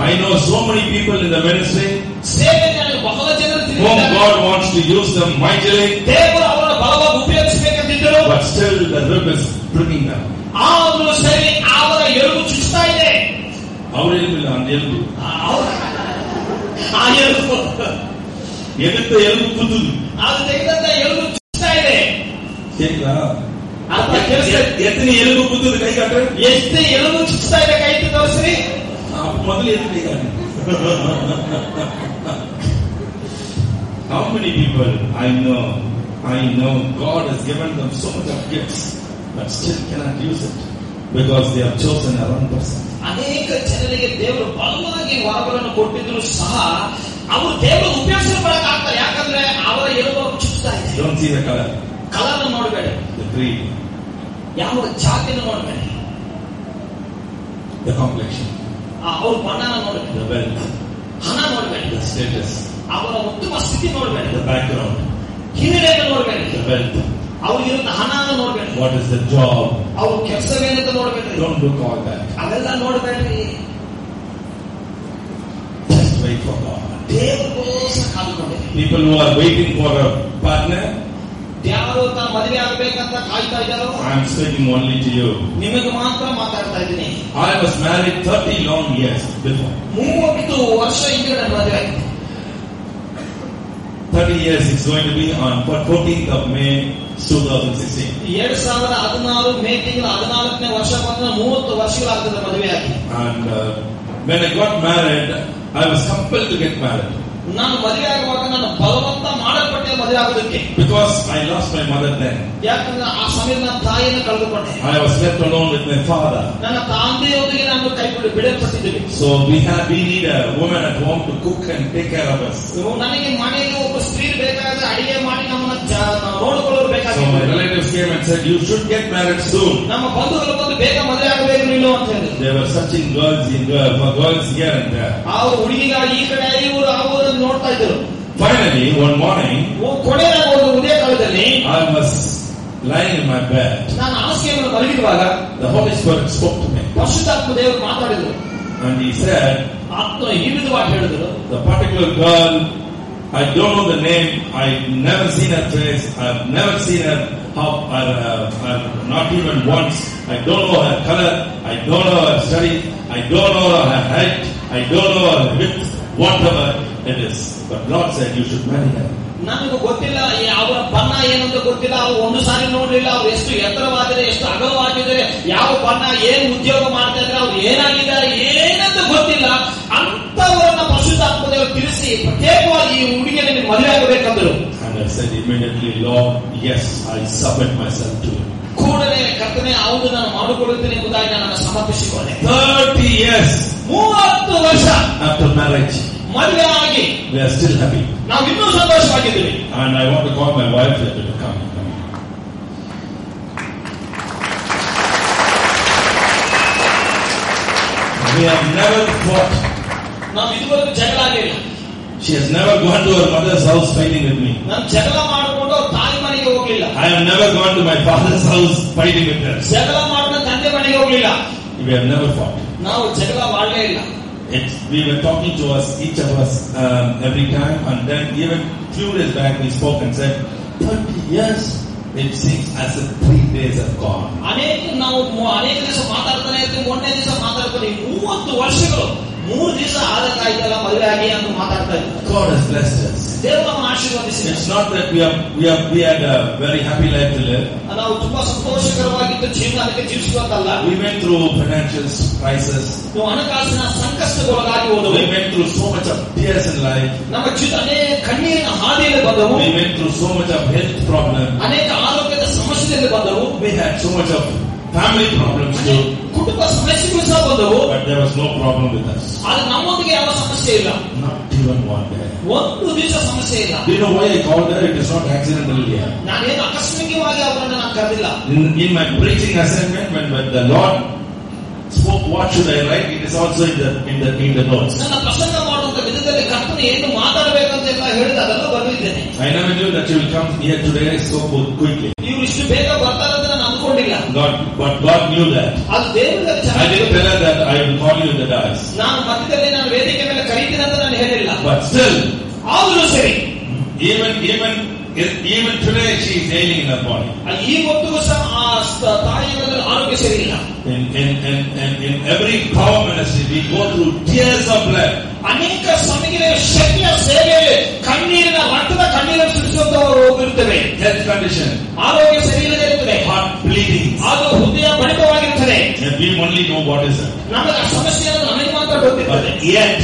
I know so many people in the ministry whom God wants to use them mightily, but still the rib is bringing them. ಆದರೂ ಸರಿ ಅವರ ಎಲುಬು ಚುಚ್ತಾ ಇದೆ. ಅವರ ಎಲುಬಿಲ್ಲ, அந்த ಎಲುಬು. ಆ ಎಲುಬು ಎದತ್ತ ಎಲುಬು ಕುತ್ತುದು. ಅದು ತೆಗೆದಂತ ಎಲುಬು ಚುಚ್ತಾ ಇದೆ. ಕೇಳಿದಾ? ಎತ್ತನೆ ಎಲುಬು ಕುತ್ತುದು ಕೈ ಕಾಟ್ರೆ. ಎಷ್ಟು ಎಲುಬು ಚುಚ್ತಾ ಇದೆ ಕೈ ತೋರಿಸ್ರಿ. ಮೊದಲು ಎತ್ತು ಕೈ ಕಾಟ್ರೆ. How many people I know God has given them so much of gifts, but still cannot use it because they have chosen a wrong person. ಅನೇಕ ಜನರಿಗೆ ದೇವರು ಬಲವಾಗಿ ವರಗಳನ್ನು ಕೊಟ್ಟಿದ್ರು ಸಹ ಅವರು ದೇವರು ಉಪಯೋಗಿಸಬೇಕಾಗ್ತಾರೆ. ಯಾಕಂದ್ರೆ ಅವರ ಎಲುಬು ಚುಚ್ತಾ ಇದೆ. Don't see the color. Colour ನೋಡಬೇಡಿ. The creed. ಯಾವ ಜಾತಿಯನ್ನು ನೋಡಬೇಡಿ. The complexion. ಅವ್ರ ಬಣ್ಣನ ನೋಡಬೇಡಿ. The wealth. ಹಣ ನೋಡಬೇಡಿ. The status. ಅವರ ಉತ್ತಮ ಸ್ಥಿತಿ ನೋಡಬೇಡಿ. The background. ಹಿನ್ನೆಲೆಯನ್ನು ನೋಡಬೇಡಿ. The wealth. ಅವ್ರಿಗಿರುವ ಹಣನ ನೋಡಬೇಡಿ. What is the job? ಅವ್ರ ಕೆಲಸವೇನಂತ ನೋಡಬೇಡ್ರಿ. Don't look all that. ಅವೆಲ್ಲ ನೋಡಬೇಡ್ರಿ. Just wait for God. ದೇವರಿಗೋಸ್ಕರ ಕಾದುಕೊಂಡಿರಿ. People who are waiting for a partner, ಯಾರು ತನ್ನ ಮದುವೆ ಆಗಬೇಕಂತ ಕಾಯ್ತಾ ಇದ್ದಾರೋ, I am speaking only to you. ನಿಮಗೆ ಮಾತ್ರ ಮಾತಾಡ್ತಾ ಇದ್ದೀನಿ. I was married 30 long years before. 30 ವರ್ಷ ಹಿಂದೆ ನನ್ನ ಮದುವೆ ಆಗಿದೆ. 30 years. It's going to be on 14th of May 2016. 2016 May ತಿಂಗಳ 14ನೇ ವರ್ಷ ಬಂದ 30 ವರ್ಷಗಳಾಗ್ತದೆ ಮದುವೆಯಾಗಿ. And when I got married, I was compelled to get married. ನಾನು ಮದುವೆ ಆಗುವಾಗ ನಾನು ಬಲವಂತ ಮಾಡಲ್ಪಟ್ಟೆ ಮದುವೆ ಆಗೋದಕ್ಕೆ. Because I lost my mother then. ಯಾಕಂದ್ರೆ ಆ ಸಮಯದಲ್ಲಿ ನನ್ನ ತಾಯಿಯನ್ನು ಕಳೆದುಕೊಂಡೆ. I was left alone with my father. ನನ್ನ ತಂದೆಯೊಂದಿಗೆ ನಾನು ಬಿಡಲ್ಪಟ್ಟಿದ್ದೇನೆ. So we need a woman at home to cook and take care of us. ನನಗೆ ಮನೆಯಲ್ಲಿ ಒಬ್ಬ ಸ್ತ್ರೀ ಬೇಕಾದ್ರೆ ಅಡಿಗೆ ಮಾಡಿ ನಮ್ಮನ್ನ ನೋಡಿಕೊಳ್ಳೋರು ಬೇಕಾಗಿತ್ತು. So my relatives came and said, you should get married soon. ನಮ್ಮ ಬಂಧುಗಳು ಬಂದು ಬೇಗ ಮದುವೆ ಆಗಬೇಕು ನೀನು ಅಂತ ಹೇಳಿದ್ರು. They were searching for girls here and there. ಅವರು ಹುಡುಗಿಗಳು ಈ ಕಡೆ ಇವರು ಅವರು ನೋಡ್ತಾ ಇದ್ರು. Finally, one morning, ಕೊನೆಯಾಗಿ ಒಂದು ಉದಯ ಕಾಲದಲ್ಲಿ I was lying in my bed. ನಾನು ಹಾಸಿಗೆಯಲ್ಲಿ ಮಲಗಿರುವಾಗ The Holy Spirit spoke to me. ಪರಿಶುದ್ಧಾತ್ಮ ದೇವರು ಮಾತಾಡಿದ್ರು. And he said, ಆತ್ಮ ಈ ವಿಧವಾಗಿ ಹೇಳಿದ್ರು, the particular girl, I don't know the name, I've never seen her face, I've never seen her, not even once. I don't know her color, I don't know her study, I don't know her height, I don't know her width, whatever it is. But Lord said you should marry her. ನನಗೂ ಗೊತ್ತಿಲ್ಲ ಅವರ ಬಣ್ಣ ಏನಂತ ಗೊತ್ತಿಲ್ಲ, ಅವ್ರು ಒಂದು ಸಾರಿ ನೋಡ್ಲಿಲ್ಲ, ಅವ್ರು ಎಷ್ಟು ಎತ್ತರವಾಗಿದ್ದಾರೆ, ಎಷ್ಟು ಅಗಲವಾಗಿದ್ದಾರೆ, ಯಾವ ಬಣ್ಣ, ಏನು ಉದ್ಯೋಗ ಮಾಡ್ತಾ ಇದ್ದಾರೆ, ಅವ್ರು ಏನಾಗಿದ್ದಾರೆ ಏನಂತ ಗೊತ್ತಿಲ್ಲ. ಅಂತವರನ್ನ ಪರಿಶುದ್ಧಾತ್ಮದೇವರು ತಿಳಿಸಿ ಪ್ರತ್ಯೇಕವಾಗಿ ಈ ಹುಡುಗಿಯನ್ನು ಮದುವೆ ಆಗಬೇಕಂದ್ರು. And I said immediately, Lord, yes, I submit myself to you. ಕೂಡಲೇ ಕರ್ತನೆ ಹೌದು ನಾನು ಮಾಡಿಕೊಳ್ಳುತ್ತೇನೆ ಎಂಬುದಾಗಿ ನಾನು ಸಮರ್ಪಿಸಿಕೊಂಡೆ. 30 years 30 ವರ್ಷ after marriage, ಮದುವೆ ಆಗಿ we are still happy. ನಾವು ಇನ್ನೂ ಸಂತೋಷವಾಗಿದ್ದೀವಿ. And I want to call my wife to come. We have never fought. ನಾವು ಇದುವರೆಗೂ ಜಗಳ ಆಗಿಲ್ಲ. She has never gone to her mother's house fighting with me. ನಾನು ಜಗಳ ಮಾಡಿಕೊಂಡು ತಾಯಿ ಮನೆಗೆ ಹೋಗಲಿಲ್ಲ. I have never gone to my father's house fighting with her. ಜಗಳ ಮಾಡಿದ ತಂದೆ ಮನೆಗೆ ಹೋಗಲಿಲ್ಲ. We have never fought. ನಾವು ಜಗಳ ಮಾಡಲೇ ಇಲ್ಲ. We were talking to us, each of us, every time, and then even few days back we spoke and said, 30 years, it seems as if 3 days have gone. ನಾವು ಅನೇಕ ದಿವಸ ಮಾತಾಡ್ತಾನೆ ಇರ್ತೀವಿ, ಮೊನ್ನೆ ದಿವಸ ಮಾತಾಡ್ತಾರೆ 30 ವರ್ಷಗಳು 3 ದಿವಸ ಆದಕ್ಕಾಯ್ತಲ್ಲ ಮದುವೆ ಆಗಿ ಅಂತ ಮಾತಾಡ್ತಾ ಇದ್ದಾರೆ. God has blessed us. ದೇವರು ನಮ್ಮನ್ನು ಆಶೀರ್ವದಿಸಿದ್ದಾರೆ. It's not that we had a very happy life to live. ನಾವು ತುಂಬಾ ಸಂತೋಷಕರವಾಗಿದ್ದ ಜೀವನ ಅದಕ್ಕೆ ಜೀವಿಸುವಂತಲ್ಲ. We went through financial crisis. ನಾವು ಹಣಕಾಸಿನ ಸಂಕಷ್ಟಕ್ಕೊಳಗಾಗಿ ಹೋದವು. We went through so much of tears in life. ನಮ್ಮ ಜೀವನ ಅನೇಕ ಕಣ್ಣೀರಿನ ಹಾದಿಯಲ್ಲಿ ಬಂದವು. We went through so much of health problems. ಅನೇಕ ಆರೋಗ್ಯದ ಸಮಸ್ಯೆಯಲ್ಲಿ ಬಂದವು. We had so much of family problems too. ಕುಟುಂಬ ಸಮಸ್ಯೆಗಳು ಸಹ ಬಂದವು. But there was no problem with us. ಆದ್ರೆ ನಮ್ಮೊಂದಿಗೆ ಯಾವ ಸಮಸ್ಯೆ ಇಲ್ಲ. Not even one day. ಒಂದು ದಿವಸ ಸಮಸ್ಯೆ ಇಲ್ಲ. Do you know why I called her? It is not accidentally here. ನಾನೇನು ಆಕಸ್ಮಿಕವಾಗಿ ಅವರನ್ನು ನಾನು ಕರೆದಿಲ್ಲ. In my preaching assignment, when the Lord spoke, what should I write? It is also in the notes. ನನ್ನ ಪ್ರಸಂಗ ಮಾಡುವಂತ ವಿಧದಲ್ಲಿ ಕರ್ತನು ಏನು ಮಾತಾಡಬೇಕಂತ ಎಲ್ಲ ಹೇಳಿದ ಅದನ್ನು ಬರೆದಿದ್ದೇನೆ. I never knew that you will come here today so quickly. ಇವರು ಇಷ್ಟು ಬೇಗ ಬರ್ತಾರಂತ ನಾನು ಅಂದ್ಕೊಂಡಿಲ್ಲ. But God knew that. ಅದು ದೇವರಿಗೆ I didn't tell her that I will call you in the dance. ನಾನು ಮಧ್ಯದಲ್ಲಿ ನಾನು ವೇದಿಕೆ ಮೇಲೆ ಕರೀತೀನಿ ಅಂತ ನಾನು ಹೇಳಿಲ್ಲ. But still, ಆದರೂ ಸರಿ, even today she is ailing in her body. ಈ ಹೊತ್ತಿಗೂ ಸಹ ಆ ತಾಯಿಯ ಆರೋಗ್ಯ ಸರಿ ಇಲ್ಲ. In every power ministry we go through tears of blood. ಅನೇಕ ಸಮಯಗಳಲ್ಲಿ ಶಕ್ತಿಯ ಸೇವೆಯಲ್ಲಿ ಕಣ್ಣೀರಿನ ರಕ್ತದ ಕಣ್ಣೀರನ್ನು ಸುರಿಸುವಂತವರು ಹೋಗಿರುತ್ತವೆ. Health condition, ಆರೋಗ್ಯ ಸರಿ ಇಲ್ಲದೆ ಇರುತ್ತದೆ. heart bleeding, ಅದು ಹೃದಯ ಬಡಿತವಾಗಿರುತ್ತದೆ. and we only know what is it. ನಮಗೆ ಆ ಸಮಸ್ಯೆಯನ್ನು ನಮಗೆ ಮಾತ್ರ ಗೊತ್ತಿರುತ್ತದೆ. But yet,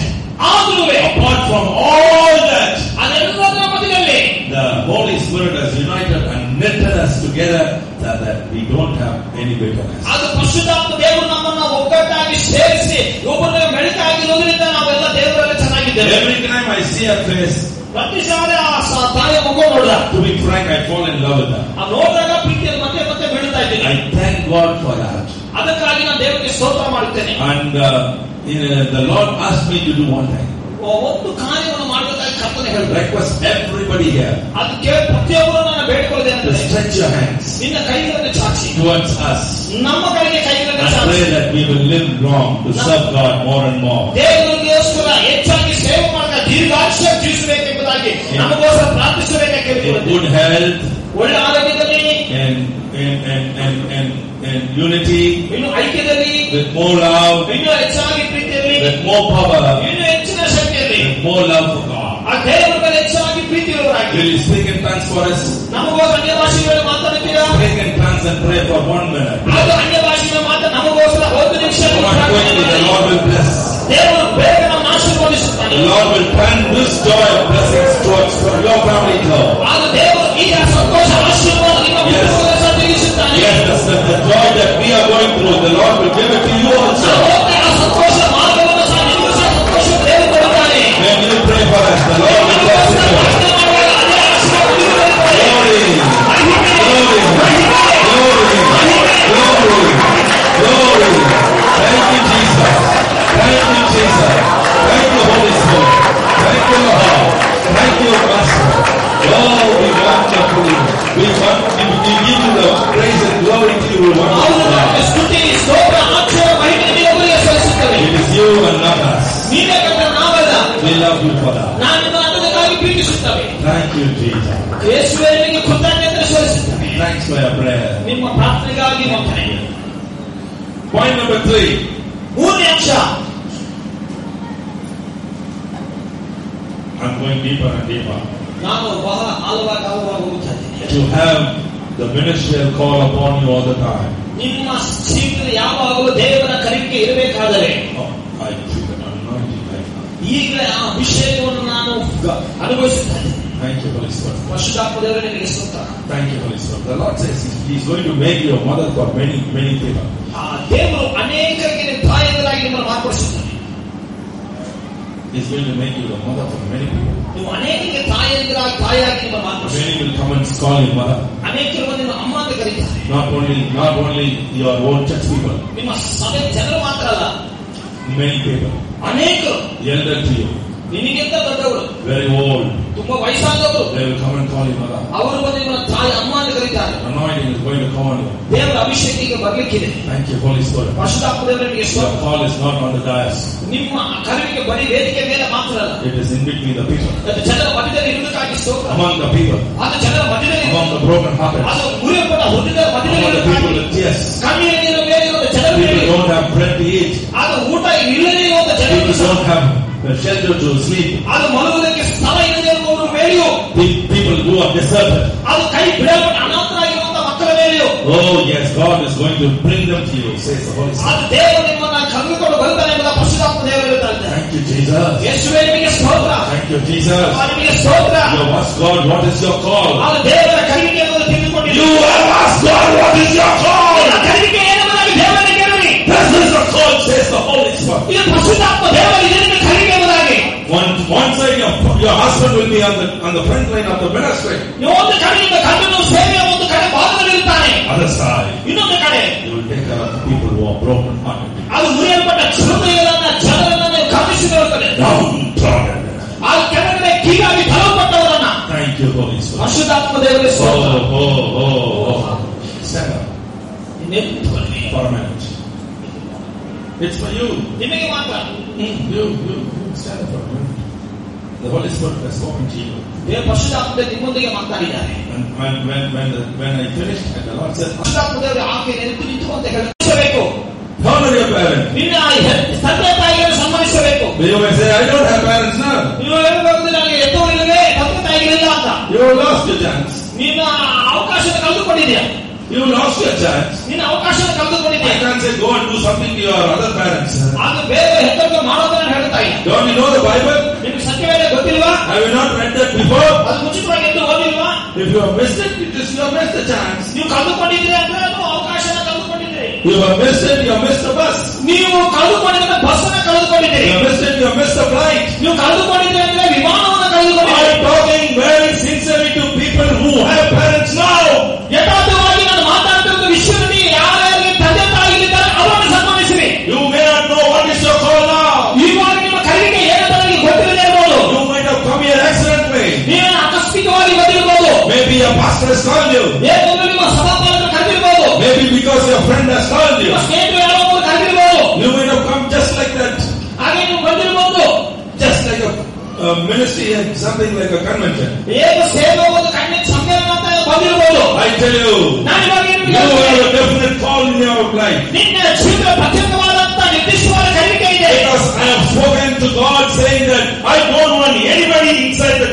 ಆದರೂ apart from all that, ಅದೆಲ್ಲದರ ಮಧ್ಯದಲ್ಲಿ the Holy Spirit has united and knitted us together that we don't have any bitterness. ಅದು ಪರಿಶುದ್ಧಾತ್ಮ ದೇವರು ನಮ್ಮನ್ನು ಒಗ್ಗಟ್ಟಾಗಿ ಸೇರಿಸಿ ಒಬ್ಬರನ್ನ ಮೆಳಕಾಗಿರೋದ್ರಿಂದ ನಾವೆಲ್ಲ ದೇವರಲ್ಲಿ ಚೆನ್ನಾಗಿದ್ದೇವೆ. Every time I see her face, ಪ್ರತಿ ಸಾರಿ ಆ ತಾಯಿಯ ಮುಖ ನೋಡಿದ, to be frank, I fall in love with her. ಆ ನೋಡಿದಾಗ ಪ್ರೀತಿಯಲ್ಲಿ ಮತ್ತೆ ಮತ್ತೆ ಬೀಳ್ತಾ ಇದ್ದೀನಿ. I thank God for that. ಅದಕ್ಕಾಗಿ ನಾನು ದೇವರಿಗೆ ಸ್ತೋತ್ರ ಮಾಡುತ್ತೇನೆ. And the Lord asked me to do one thing. ಒಂದು ಕಾರ್ಯವನ್ನು ಮಾಡಬೇಕಾಗಿ ಕರ್ತನೆ ಹೇಳಿದ್ರು. Request everybody here ಅದಕ್ಕೆ ಪ್ರತಿಯೊಬ್ಬರು ನಾನು ಬೇಡಿಕೊಳ್ಳುತ್ತೇನೆ. to stretch your hands ನಿನ್ನ ಕೈಗಳನ್ನು ಚಾಚಿ towards us. ನಮ್ಮ ಕಡೆಗೆ ಕೈಗಳನ್ನು I ಚಾಚಿ. pray that we will live long to serve God more and more. ದೇವರಿಗೋಸ್ಕರ ಹೆಚ್ಚಾಗಿ ಸೇವೆ ಮಾಡುತ್ತಾ ದೀರ್ಘಾಯುಷ್ಯ ಜೀವಿಸಬೇಕೆಂಬುದಾಗಿ ನಮಗೋಸ್ಕರ ಪ್ರಾರ್ಥಿಸಬೇಕೆಂದು ಕೇಳಿಕೊಳ್ಳುತ್ತೇನೆ. Good health, ಒಳ್ಳೆ ಆರೋಗ್ಯದಲ್ಲಿ, and unity, ಇನ್ನು ಐಕ್ಯದಲ್ಲಿ, with more love, ಇನ್ನು ಹೆಚ್ಚಾಗಿ ಪ್ರೀತಿಯಲ್ಲಿ, with more power, ಇನ್ನು ಹೆಚ್ಚಿನ ಶಕ್ತಿಯಲ್ಲಿ, with more love for God. ಆ ದೇವರ ಮೇಲೆ ಹೆಚ್ಚಾಗಿ ಪ್ರೀತಿ ಇರುವವರಾಗಿ Will you speak in tongues for us? ನಮಗೋಸ್ಕರ ಅನ್ಯ ಭಾಷೆಗಳಲ್ಲಿ ಮಾತಾಡ್ತೀರಾ? Speak in tongues and pray for 1 minute. ಅದು ಅನ್ಯ ಭಾಷೆಗಳಲ್ಲಿ ಮಾತಾಡಿ ನಮಗೋಸ್ಕರ 1 ನಿಮಿಷ Quickly, the Lord will bless. ದೇವರು ಬೇಗ ನಮ್ಮನ್ನು ಆಶೀರ್ವದಿಸುತ್ತಾನೆ. The Lord will turn this joy of blessings towards your family now. ಆಗ ದೇವರು ಈ ಸಂತೋಷ ಆಶೀರ್ವಾದ ನಿಮ್ಮ ಕುಟುಂಬಕ್ಕೆ ಸಂತೈಸುತ್ತಾನೆ. Yes, the joy that we are going through, the Lord will give it to you also. ಆ ಸಂತೋಷ ಮಾರ್ಗವನ್ನು ಸಹ ನಿಮಗೂ ಸಹ ಸಂತೋಷ ದೇವರು ಕೊಡುತ್ತಾನೆ. When you pray for us, the Lord will bless you. Glory, glory. Thank you, Jesus. Thank you, Jesus. Thank you, Holy Spirit. Thank you, Lord. Thank you, Master. Oh, we wonderful. We give you the praise and glory to you. It is you and not us. We love you for that. Thank you, Jesus. Thanks for your prayer. Point number 3. I'm going deeper and deeper. To have the ministerial call upon you all the time. ನಿಮ್ಮ ಜೀವಿತದ ಯಾವಾಗಲೂ ದೇವರ ಕರೆಗೆ ಇರಬೇಕಾದರೆ I feel the anointing right now. ಈಗಲೇ ಆ ಅಭಿಷೇಕವನ್ನು ನಾನು ಅನುಭವಿಸುತ್ತೇನೆ. Thank you, Holy Spirit. ಪರಿಶುದ್ಧಾತ್ಮ ದೇವರೇ ನಿಮಗೆ ಸ್ತೋತ್ರ. Thank you, Holy Spirit. The Lord says He's going to make you a mother for many people. ಆ ದೇವರು ಅನೇಕರಿಗೆ ತಾಯಿಯರಾಗಿ ನಿಮ್ಮನ್ನು ಮಾರ್ಪಡಿಸುತ್ತಾನೆ. He's going to make you the mother for many people. ನೀವು ಅನೇಕರಿಗೆ ತಾಯಿಯಾಗಿ ನಿಮ್ಮನ್ನು ಮಾರ್ಪಡಿಸುತ್ತಾನೆ. Many will come and call you mother. ಅನೇಕರು ಬಂದು ಅಮ್ಮ ಅಂತ ಕರೀತಾರೆ. Not only your own church people. ನಿಮ್ಮ ಸಭೆ ಜನರು ಮಾತ್ರ ಅಲ್ಲ. Many people. ಅನೇಕರು. Elder to you. ನಿಮಗಿಂತ ದೊಡ್ಡವರು. Very old. ತುಂಬಾ ವಯಸ್ಸಾದವರು. They will come and call you mother. ಅವರು ಬಂದು ನಿಮ್ಮನ್ನು ತಾಯಿ ಅಮ್ಮ ಅಂತ ಕರೀತಾರೆ. Anointing is going to come on you. ದೇವರ ಅಭಿಷೇಕಕ್ಕೆ ಬರಲಿಕ್ಕಿದೆ. Thank you, Holy Spirit. ಪರಿಶುದ್ಧಾತ್ಮ ದೇವರೇ ನಿಮಗೆ ಸ್ತೋತ್ರ. Your call is not on the dais. ನಿಮ್ಮ ಕರೆಗೆ ಬರೀ ವೇದಿಕೆ ಮೇಲೆ ಮಾತ್ರ ಅಲ್ಲ. It is in between the people. ಅದು ಜನರ ಮಧ್ಯದಲ್ಲಿ ಇರುವುದಕ್ಕಾಗಿ ಸ್ತೋತ್ರ. Among the people. ಅದು ಜನರ ಮಧ್ಯದಲ್ಲಿ Among the broken hearted. ಅದು ಮುರಿಯಲ್ಪಟ್ಟ ಹೃದಯದ ಮಧ್ಯದಲ್ಲಿ Among the people with tears. ಕಣ್ಣೀರಿನ ಮೇಲೆ ಇರುವ ಜನರು People don't have bread to eat. ಅದು ಊಟ ಇಲ್ಲದೇ ಇರುವ ಜನರು People don't have shelter to sleep. ಅದು ಮಲಗುವುದಕ್ಕೆ ಸ್ಥಳ ಇಲ್ಲದೆ ಇರುವವರ ಮೇಲೆಯೂ People who are deserted. ಅದು ಕೈ ಬಿಡಲ್ಪಟ್ಟ ಅನಾಥರಾಗಿರುವಂತ ಮಕ್ಕಳ ಮೇಲೆಯೂ Oh yes, God is going to bring them to you, says the Holy Spirit. ಅದು ದೇವರು ನಿಮ್ಮನ್ನು ಕರೆದುಕೊಂಡು ಬರುತ್ತಾನೆ ಎಂಬ ಪರಿಶುದ್ಧಾತ್ಮ ದೇವರು ಹೇಳ್ತಾರೆ. Thank you, Jesus. ಯೇಸುವೇ ನಿಮಗೆ ಸ್ತೋತ್ರ. Thank you, Jesus. ನಿಮಗೆ ಸ್ತೋತ್ರ. You have asked God, what is your call? ಅದು ದೇವರ ಕರೆಗೆ ಎಂಬುದನ್ನು ತಿಳಿದುಕೊಂಡಿದ್ದೀರಿ. You have asked God, what is your call? ಕರೆಗೆ ಏನೆಂಬುದಾಗಿ ದೇವರಿಗೆ ಕೇಳಿರಿ. This is the call, says the Holy Spirit. ಇದು ಪರಿಶುದ್ಧಾತ್ಮ ದೇವರು ಇದನ್ನು ಕರೆಗೆ ಎಂಬುದಾಗಿ. One side your husband will be on the front line of the ministry. ಒಂದು ಕಡೆಯಿಂದ ಗಂಡನು ಸೇವೆಯ ಒಂದು ಕಡೆ ಭಾಗದಲ್ಲಿ ಇರ್ತಾನೆ. Other side, ಇನ್ನೊಂದು ಕಡೆ you will take care of the people who are broken hearted. ಅದು ಮುರಿಯಲ್ಪಟ್ಟ ಜನರನ್ನು ನೀವು ಗಮನಿಸಿಕೊಳ್ಳುತ್ತದೆ. Downtrodden. ಆ ಕೆಳಗಡೆ ಕೀಳಾಗಿ ತಳ್ಳಲ್ಪಟ್ಟವರನ್ನ. Thank you, Holy Spirit. ಪರಿಶುದ್ಧಾತ್ಮ ದೇವರೇ ಸ್ತೋತ್ರ. Stand up ನಿಂತುಕೊಳ್ಳಿ. for a minute. It's for you. ನಿಮಗೆ ಮಾತ್ರ. You stand up for a minute. The Holy Spirit has spoken to you. ದೇವರ ಪರಿಶುದ್ಧಾತ್ಮ ನಿಮ್ಮೊಂದಿಗೆ ಮಾತನಾಡಿದ್ದಾರೆ. And when I finished, and the Lord said, ಪರಿಶುದ್ಧಾತ್ಮ ದೇವರು ಆಕೆ ನಿಂತು ಅಂತ ಹೇಳಬೇಕು. honor your parents. ನಿನ್ನ ತಂದೆ ತಾಯಿಗಳನ್ನು ಸನ್ಮಾನಿಸಬೇಕು. You may say, I don't have parents now. ನೀವು ಹೇಳಬಹುದು ನನಗೆ ಎತ್ತೋರಿಲ್ಲದೆ ತಂದೆ ತಾಯಿಗಳಿಲ್ಲ ಅಂತ. You lost your chance. ನಿನ್ನ ಅವಕಾಶ ಕಳೆದುಕೊಂಡಿದ್ಯಾ? You lost your chance. ನಿನ್ನ ಅವಕಾಶ ಕಳೆದುಕೊಂಡಿದ್ಯಾ? I can't say go and do something to your other parents. ಆಗ ಬೇರೆ ಹೆತ್ತವರಿಗೆ ಮಾಡೋದನ್ನ ಹೇಳ್ತಾ ಇಲ್ಲ. Don't you know the Bible? ನಿಮಗೆ ಸತ್ಯವೇದ ಗೊತ್ತಿಲ್ವಾ? Have you not read that before? ಅದು ಮುಂಚಿತವಾಗಿ ಎಂದು ಓದಿಲ್ವಾ? If you have missed it, it is you have missed the chance. ನೀವು ಕಳೆದುಕೊಂಡಿದ್ದೀರಿ ಅಂದ್ರೆ ಅದು ಅವಕಾಶನ ಕಳೆದುಕೊಂಡಿದ್ದೀರಿ. You have missed it, you have missed the bus. ನೀವು ಕಳೆದುಕೊಂಡಿದ್ರೆ bus ಅನ್ನ ಕಳೆದುಕೊಂಡಿದ್ದೀರಿ. You have missed it, you have missed the flight. ನೀವು ಕಳೆದುಕೊಂಡಿದ್ದೀರಿ ಅಂದ್ರೆ ವಿಮಾನವನ್ನು ಕಳೆದುಕೊಂಡಿದ್ದೀರಿ. I am talking very sincerely to people who have parents now. ಯಥಾರ್ಥವಾಗಿ ನಾನು ಮಾತಾಡ್ತಿರುವ ವಿಷಯದಲ್ಲಿ ಯಾರ್ಯಾರಿಗೆ ತಂದೆ ತಾಯಿಗಳಿದ್ದಾರೆ ಅವರನ್ನು ಸನ್ಮಾನಿಸಿರಿ. You may not know what is your call now. ಇವಾಗ ನಿಮ್ಮ ಕರೆಗೆ ಏನಂತ ನನಗೆ ಗೊತ್ತಿಲ್ಲದೆ ಇರಬಹುದು. You might have come here accidentally. ನೀವು ಆಕಸ್ಮಿಕವಾಗಿ ಬಂದಿರಬಹುದು. Maybe your pastor has called you. ಏಕೆಂದ್ರೆ ನಿಮ್ಮ ಸಭಾಪಾಲಕರು ಕರೆದಿರಬಹುದು. Maybe because your friend has called you. ನಿಮ್ಮ ಸ್ನೇಹಿತರು ಯಾರೋ ಒಬ್ಬರು ಕರೆದಿರಬಹುದು. You might have come just like that. ಹಾಗೆ ನೀವು ಬಂದಿರಬಹುದು. Just like a ministry and something like a convention. ಏನು ಸೇವೆ ಒಂದು ಕಣ್ಣಿನ ಸಮ್ಮೇಳನ ಅಂತ ಬಂದಿರಬಹುದು. I tell you, ನಾನು ಇವಾಗ you have a definite call in your life. ನಿನ್ನ ಜೀವನ ಪ್ರತ್ಯೇಕವಾದಂತ ನಿರ್ದಿಷ್ಟವಾದ ಕರೆಗೆ ಇದೆ. Because I have spoken to God saying that I don't want anybody inside the